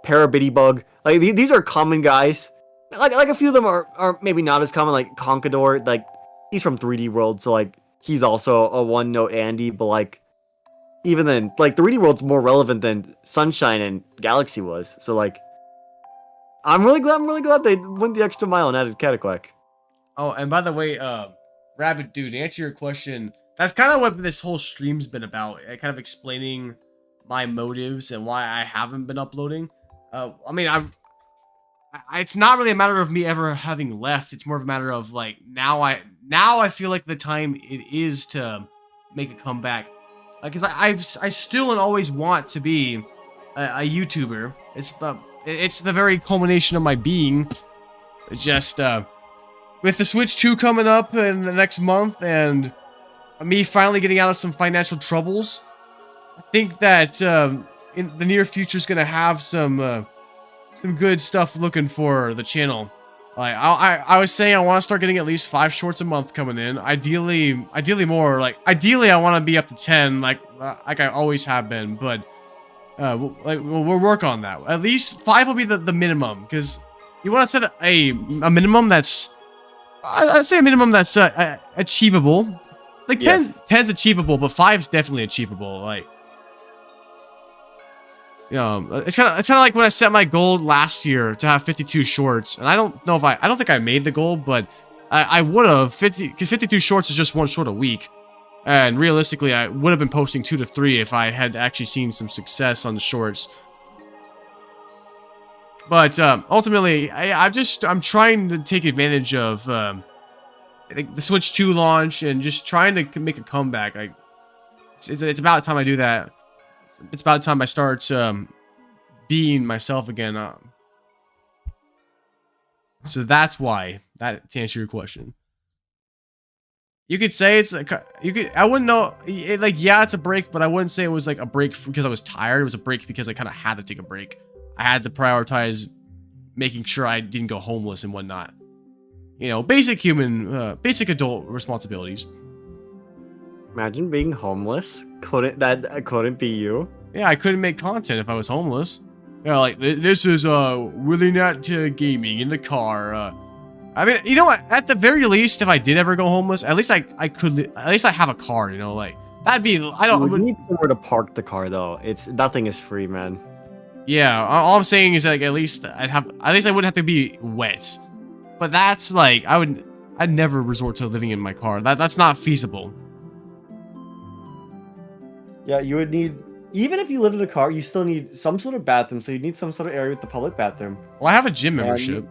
E: Parabitty Bug. Like these are common guys. Like a few of them are maybe not as common, like Conquador. Like he's from 3D World, so like he's also a one-note Andy. But like even then, like 3D World's more relevant than Sunshine and Galaxy was. So like I'm really glad they went the extra mile and added Cataquack.
C: Oh, and by the way, Rabbit Dude, to answer your question, that's kind of what this whole stream's been about. Kind of explaining my motives and why I haven't been uploading. I mean, it's not really a matter of me ever having left. It's more of a matter of like now I feel like the time it is to make a comeback. Because I still and always want to be a YouTuber. It's the very culmination of my being. It's just with the Switch 2 coming up in the next month and me finally getting out of some financial troubles, I think that in the near future is gonna have some good stuff looking for the channel. Like I was saying, I want to start getting at least 5 shorts a month coming in. Ideally more. Like ideally, I want to be up to 10, like I always have been. But we'll work on that. At least 5 will be the minimum, because you want to set a minimum that's I'd say a minimum that's achievable. Like 10's achievable, but 5's definitely achievable. Like, you know, it's kind of like when I set my goal last year to have 52 shorts, and I don't think I made the goal, but I would have, because 52 shorts is just 1 short a week, and realistically, I would have been posting 2 to 3 if I had actually seen some success on the shorts. But ultimately, I'm trying to take advantage of the Switch 2 launch and just trying to make a comeback. Like, it's about time I do that. It's about time I start being myself again. So that's why, to answer your question. You could say it's like, I wouldn't know, like, yeah, it's a break, but I wouldn't say it was like a break because I was tired. It was a break because I kind of had to take a break. I had to prioritize making sure I didn't go homeless and whatnot. You know, basic basic adult responsibilities.
E: Imagine being homeless. That couldn't be you.
C: Yeah, I couldn't make content if I was homeless. Yeah, like, this is, Willie Nat Gaming in the car, I mean, you know what? At the very least, if I did ever go homeless, at least I could. At least I have a car. You know, like that'd be.
E: You need somewhere to park the car, though. Nothing is free, man.
C: Yeah, all I'm saying is like at least I wouldn't have to be wet. But that's like I'd never resort to living in my car. That's not feasible.
E: Yeah, you would need. Even if you lived in a car, you still need some sort of bathroom. So you need some sort of area with the public bathroom.
C: Well, I have a gym membership.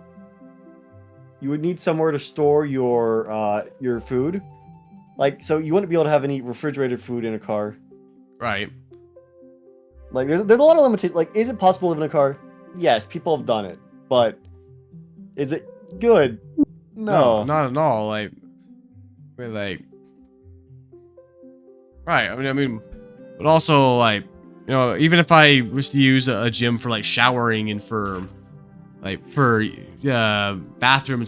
E: You would need somewhere to store your food. Like, so you wouldn't be able to have any refrigerated food in a car.
C: Right.
E: Like, there's a lot of limitations. Like, is it possible to live in a car? Yes, people have done it. But is it good? No.
C: Not at all. Like, we're like, right. I mean, but also like, you know, even if I was to use a gym for like showering and for bathrooms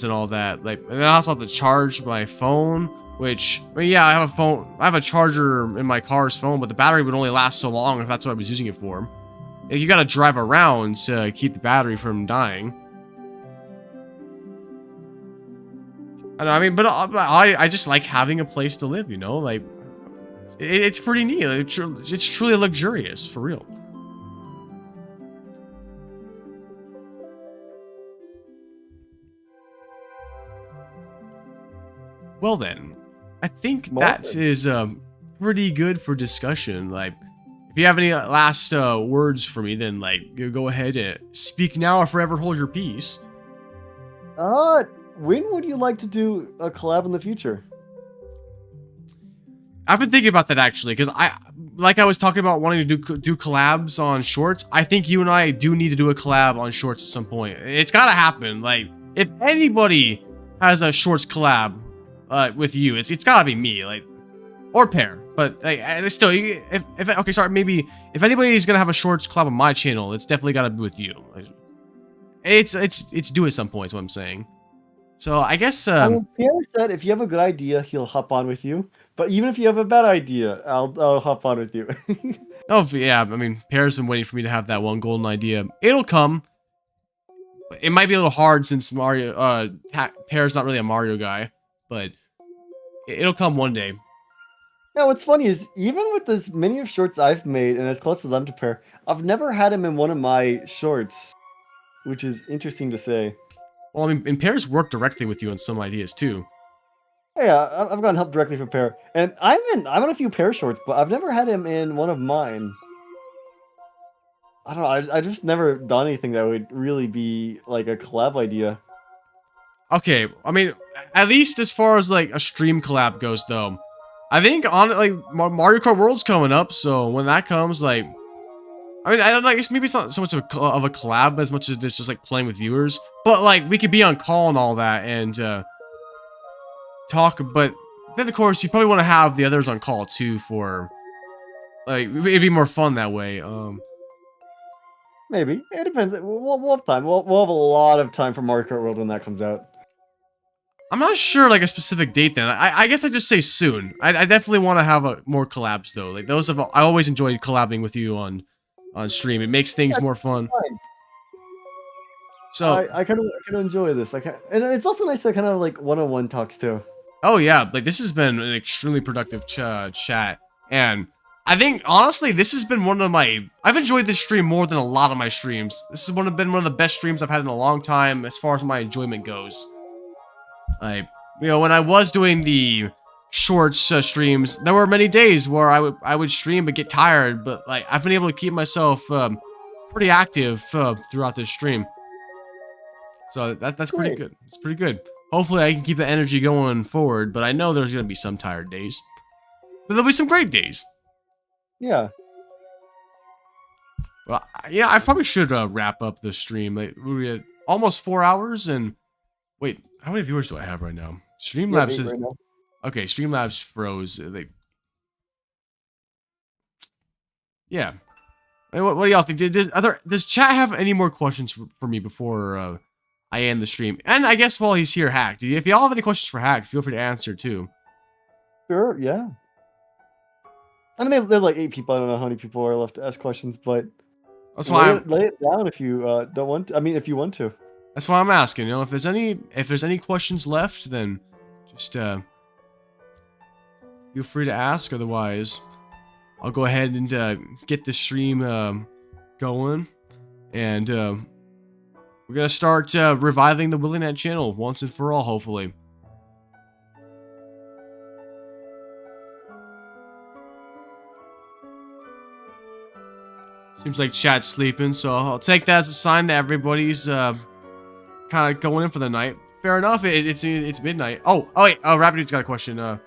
C: and all that, like, and then I also have to charge my phone, which, I mean, yeah, I have a charger in my car's phone, but the battery would only last so long if that's what I was using it for. Like, you gotta drive around to keep the battery from dying. I mean, but I just like having a place to live, you know, like, it's pretty neat. It's truly luxurious, for real. Well then, I think that is pretty good for discussion. Like, if you have any last words for me, then like you go ahead and speak now or forever hold your peace.
E: When would you like to do a collab in the future?
C: I've been thinking about that actually, because I was talking about wanting to do collabs on shorts. I think you and I do need to do a collab on shorts at some point. It's gotta happen. Like, if anybody has a shorts collab with you, it's gotta be me, like, or Pear. But like, it's still, okay, sorry, maybe if anybody's gonna have a shorts collab on my channel, it's definitely gotta be with you. It's due at some point, is what I'm saying. So I guess
E: Pierre said if you have a good idea, he'll hop on with you. But even if you have a bad idea, I'll hop on with you.
C: Oh yeah, I mean, Pear's been waiting for me to have that one golden idea. It'll come. It might be a little hard since Mario, Pear's not really a Mario guy, but it'll come one day.
E: Now, what's funny is, even with as many of shorts I've made, and as close as them to Pear, I've never had him in one of my shorts, which is interesting to say.
C: Well, I mean, and Pear's worked directly with you on some ideas too.
E: Yeah, I've gotten help directly from Pear, and I'm in a few Pear shorts, but I've never had him in one of mine. I don't know. I just never done anything that would really be like a collab idea.
C: Okay, I mean, at least as far as like a stream collab goes, though, I think on like Mario Kart World's coming up, so when that comes, like, I mean, I don't know. I guess maybe it's not so much of a collab as much as it's just like playing with viewers, but like we could be on call and all that and talk. But then of course you probably want to have the others on call too for like it'd be more fun that way.
E: Maybe it depends. We'll have time. We'll have a lot of time for Mario Kart World when that comes out.
C: I'm not sure like a specific date then. I guess I just say soon. I definitely want to have more collabs though. Like those I always enjoyed collabing with you on stream. It makes things more fun. So
E: I kind of enjoy this. And it's also nice to kind of like one-on-one talks too.
C: Oh yeah, like this has been an extremely productive chat, and I think honestly this has been one of my. I've enjoyed this stream more than a lot of my streams. This has been one of the best streams I've had in a long time as far as my enjoyment goes. Like, you know, when I was doing the shorts streams, there were many days where I would stream but get tired, but like I've been able to keep myself pretty active throughout this stream. So that's pretty good. It's pretty good. Hopefully I can keep the energy going forward, but I know there's gonna be some tired days. But there'll be some great days.
E: Yeah.
C: Well, yeah, I probably should wrap up the stream. Like, we're at almost 4 hours, and wait, how many viewers do I have right now? Streamlabs is
E: right now.
C: Okay, Streamlabs froze. Yeah. I mean, what do y'all think? Does chat have any more questions for me before I end the stream? And I guess while he's here, Hack, if y'all have any questions for Hack, feel free to answer too.
E: Sure, yeah. I mean, there's like 8 people. I don't know how many people are left to ask questions, but
C: That's why
E: lay it down if you don't want to. I mean, if you want to.
C: That's why I'm asking. You know, if there's any questions left, then just feel free to ask. Otherwise, I'll go ahead and get the stream going, and we're gonna start reviving the WillyNet channel once and for all, hopefully. Seems like chat's sleeping, so I'll take that as a sign that everybody's kind of going in for the night. Fair enough. It's midnight. Oh wait. Rapid Dude's got a question.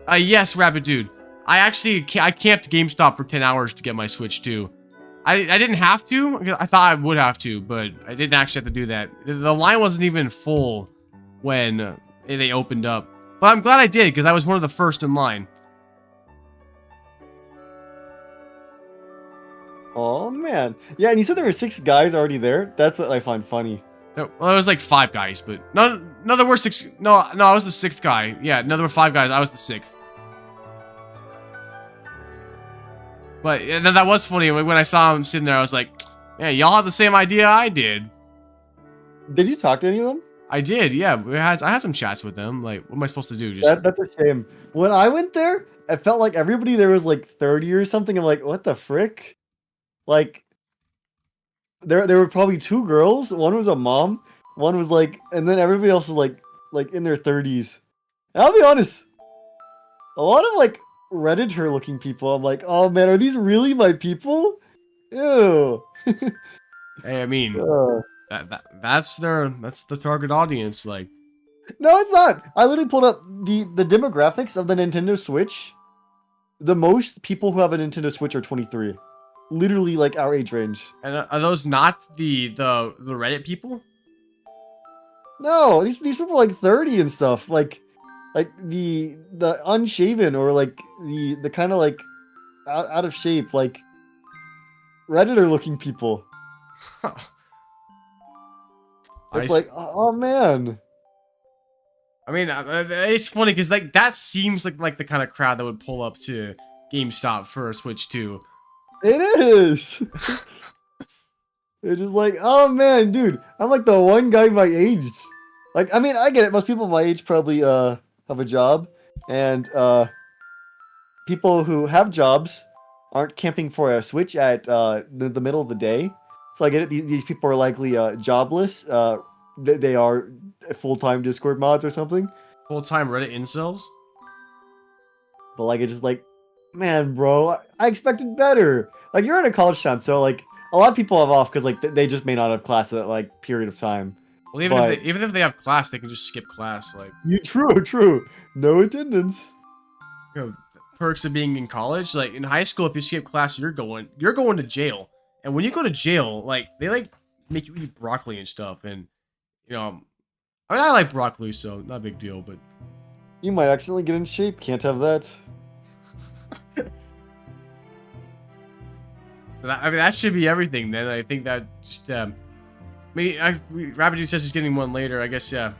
C: Yes, Rapid Dude. I camped GameStop for 10 hours to get my Switch too. I didn't have to. I thought I would have to, but I didn't actually have to do that. The line wasn't even full when they opened up. But I'm glad I did because I was one of the first in line.
E: Oh man, yeah. And you said there were 6 guys already there. That's what I find funny.
C: Well, it was like 5 guys, but no, there were 6. No, I was the 6th guy. Yeah, no, there were 5 guys. I was the 6th. But yeah, that was funny. When I saw him sitting there, I was like, "Yeah, y'all have the same idea I did."
E: Did you talk to any of them?
C: I did. Yeah, I had some chats with them. Like, what am I supposed to do? Just
E: That's a shame. When I went there, it felt like everybody there was like 30 or something. I'm like, what the frick? Like, there were probably 2 girls. One was a mom. One was like, and then everybody else was like in their 30s. And I'll be honest, a lot of like Redditor looking people. I'm like, oh man, are these really my people? Ew.
C: hey, I mean, that's the target audience. Like,
E: no, it's not. I literally pulled up the demographics of the Nintendo Switch. The most people who have a Nintendo Switch are 23. Literally, like our age range.
C: and are those not the Reddit people?
E: No, these people are like 30 and stuff. Like the unshaven or like the kind of like out of shape, like Redditor looking people. It's like, oh man.
C: I mean, it's funny because like that seems like the kind of crowd that would pull up to GameStop for a Switch 2.
E: It is. It's just like, oh man, dude, I'm like the one guy my age. Like, I mean, I get it. Most people my age probably have a job, and people who have jobs aren't camping for a Switch at the middle of the day. So I get it. These people are likely jobless. They are full-time Discord mods or something.
C: Full-time Reddit incels?
E: But like, it's just like, man, bro, I expected better. Like, you're in a college town, so like, a lot of people have off because like they just may not have class at that like period of time.
C: Well, even if they have class, they can just skip class. Like,
E: true, no attendance.
C: You know, perks of being in college. Like in high school, if you skip class, you're going to jail. And when you go to jail, like they like make you eat broccoli and stuff. And you know, I mean, I like broccoli, so not a big deal. But
E: You might accidentally get in shape. Can't have that.
C: So I mean, that should be everything then. I think that just maybe Rabbit Dude says he's getting one later. I guess yeah.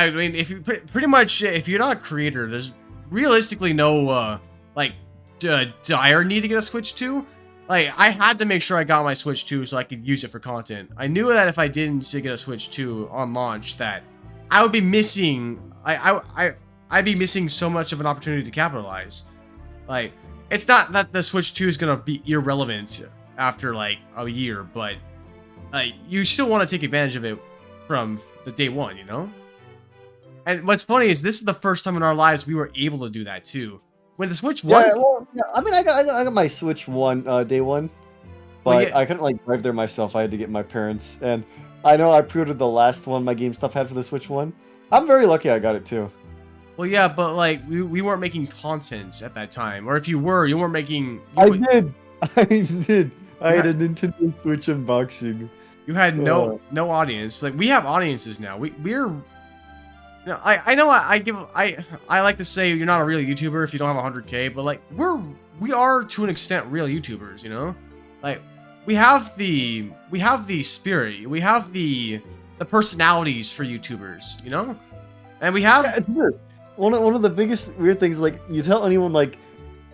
C: I mean, if you pretty much if you're not a creator, there's realistically no like dire need to get a Switch 2. Like I had to make sure I got my Switch 2 so I could use it for content. I knew that if I didn't get a Switch 2 on launch, that I would be missing. I'd be missing so much of an opportunity to capitalize. Like. It's not that the Switch 2 is gonna be irrelevant after like a year, but like you still want to take advantage of it from the day one, you know? And what's funny is this is the first time in our lives we were able to do that too. When the Switch 1...
E: Yeah, well, yeah, I mean, I got my Switch 1 day one, but
C: Well, yeah.
E: I couldn't like drive there myself. I had to get my parents, and I know I pre-ordered the last one my GameStop had for the Switch 1. I'm very lucky I got it too.
C: Well, yeah, but like we weren't making content at that time, or if you were, you weren't making.
E: I did. I had a Nintendo Switch unboxing.
C: You had no audience. Like we have audiences now. We're No, I know I like to say you're not a real YouTuber if you don't have 100K, but like we are to an extent real YouTubers, you know? Like we have the spirit, we have the personalities for YouTubers, you know? And we have
F: It's weird. One of the biggest weird things, like, you tell anyone, like,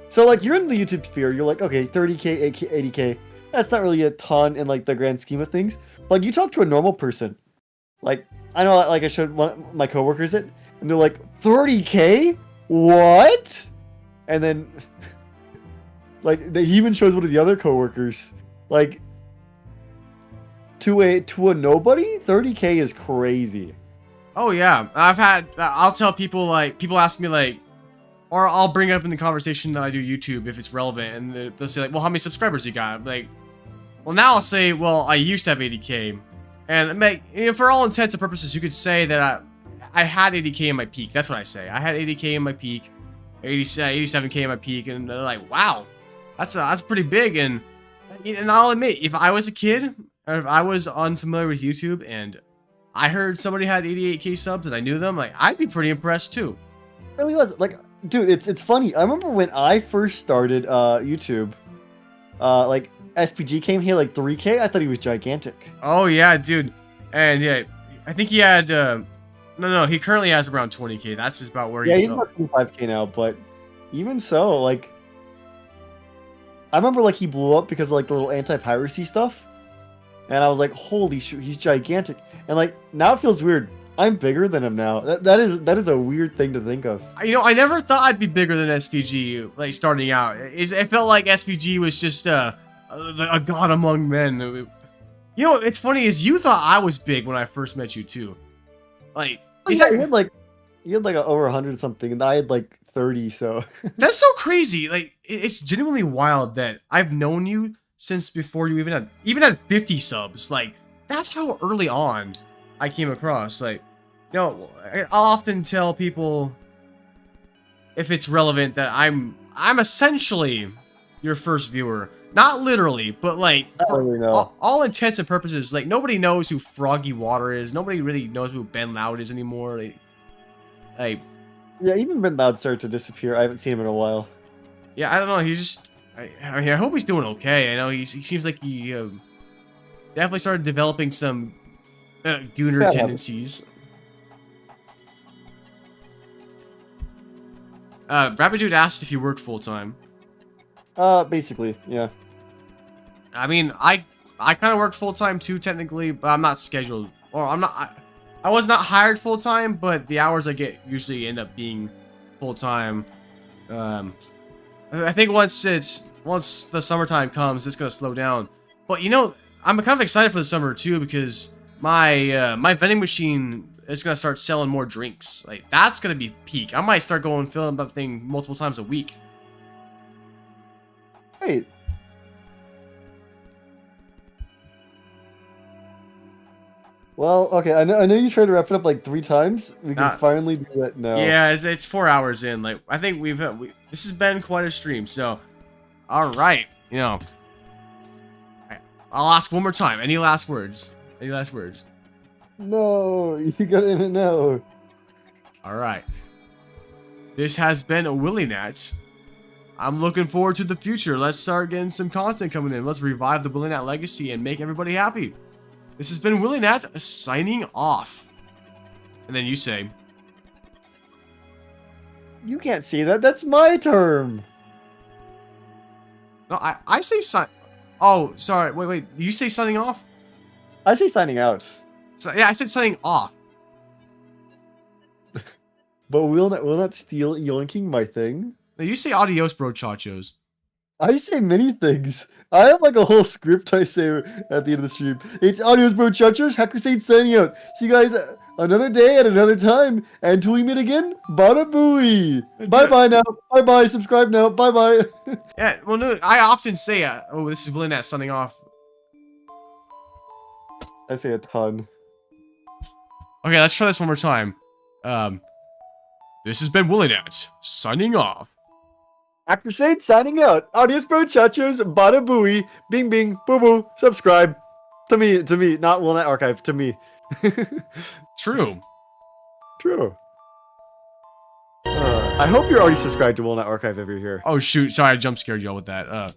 F: so, like, you're in the YouTube sphere, you're like, okay, 30K, 80K, that's not really a ton in, like, the grand scheme of things. Like, you talk to a normal person, like, I know, like, I showed one of my coworkers it, and they're like, 30K? What? And then, like, he even shows one of the other coworkers, like, to a nobody, 30K is crazy.
C: Oh yeah, I'll tell people, like, people ask me, like, or I'll bring it up in the conversation that I do YouTube if it's relevant, and they'll say, like, well, how many subscribers you got? I'm like, well, now I'll say, well, I used to have 80K, and like, you know, for all intents and purposes, you could say that I had 80K in my peak. That's what I say. I had 80K in my peak, 87K in my peak, and they're like, wow, that's pretty big. And I'll admit, if I was a kid, or if I was unfamiliar with YouTube, and I heard somebody had 88K subs and I knew them, like, I'd be pretty impressed too.
F: It really was. Like, dude, it's funny. I remember when I first started YouTube, like, SPG came here like 3K. I thought he was gigantic.
C: Oh yeah, dude. And yeah, I think he had no, he currently has around 20K. That's just about where
F: He's about 25K now, but even so, like, I remember, like, he blew up because of, like, the little anti-piracy stuff. And I was like, holy shoot, he's gigantic. And, like, now it feels weird. I'm bigger than him now. That is a weird thing to think of.
C: You know, I never thought I'd be bigger than SPG, like, starting out. It felt like SPG was just a god among men. You know, it's funny is you thought I was big when I first met you too. Like,
F: You had like over 100 something, and I had like 30. So
C: that's so crazy. Like, it's genuinely wild that I've known you since before you even had 50 subs. Like, that's how early on I came across. Like, you know, I'll often tell people, if it's relevant, that I'm essentially your first viewer. Not literally, but like, all intents and purposes, like, nobody knows who Froggy Water is. Nobody really knows who Ben Loud is anymore. Like,
F: yeah, even Ben Loud started to disappear. I haven't seen him in a while.
C: Yeah, I don't know. He's just, I mean, I hope he's doing okay. I know he seems like he definitely started developing some gooner tendencies. Rabbit Dude asked if you worked full time.
F: Basically, yeah.
C: I mean, I kind of worked full time too, technically, but I'm not scheduled, or I was not hired full time, but the hours I get usually end up being full time. I think once the summertime comes, it's gonna slow down. But you know, I'm kind of excited for the summer too, because my vending machine is gonna start selling more drinks. Like, that's gonna be peak. I might start going filling that thing multiple times a week.
F: Hey. Well, okay, I know you tried to wrap it up like 3 times. We can finally do it now.
C: Yeah, it's 4 hours in. Like, I think this has been quite a stream. So, all right, you know, I'll ask one more time. Any last words? Any last words?
F: No, you got in it now.
C: All right. This has been a WillyNat. I'm looking forward to the future. Let's start getting some content coming in. Let's revive the WillyNat legacy and make everybody happy. This has been WillyNat signing off. And then you say...
F: You can't say that. That's my term.
C: No, I say sign... Oh, sorry. Wait. You say signing off?
F: I say signing out.
C: So, yeah, I said signing off.
F: But we'll not steal yoinking my thing.
C: No, you say adios, bro chachos.
F: I say many things. I have like a whole script I say at the end of the stream. It's adios, bro chachos. Hacker Saint signing out. See you guys another day at another time. And till we meet again, bada booey. Bye bye now. Bye bye. Subscribe now. Bye bye.
C: Yeah, well, no, I often say, oh, this is WillyNat signing off.
F: I say a ton.
C: Okay, let's try this one more time. This has been WillyNat signing off.
F: Hacker Saint signing out. Adios, bro chachos. Bada booey. Bing bing. Boo boo. Subscribe. To me. Not WillyNat Archive. To me.
C: True.
F: True. I hope you're already subscribed to Will Not Archive if you're here.
C: Oh shoot, sorry, I jump scared y'all with that.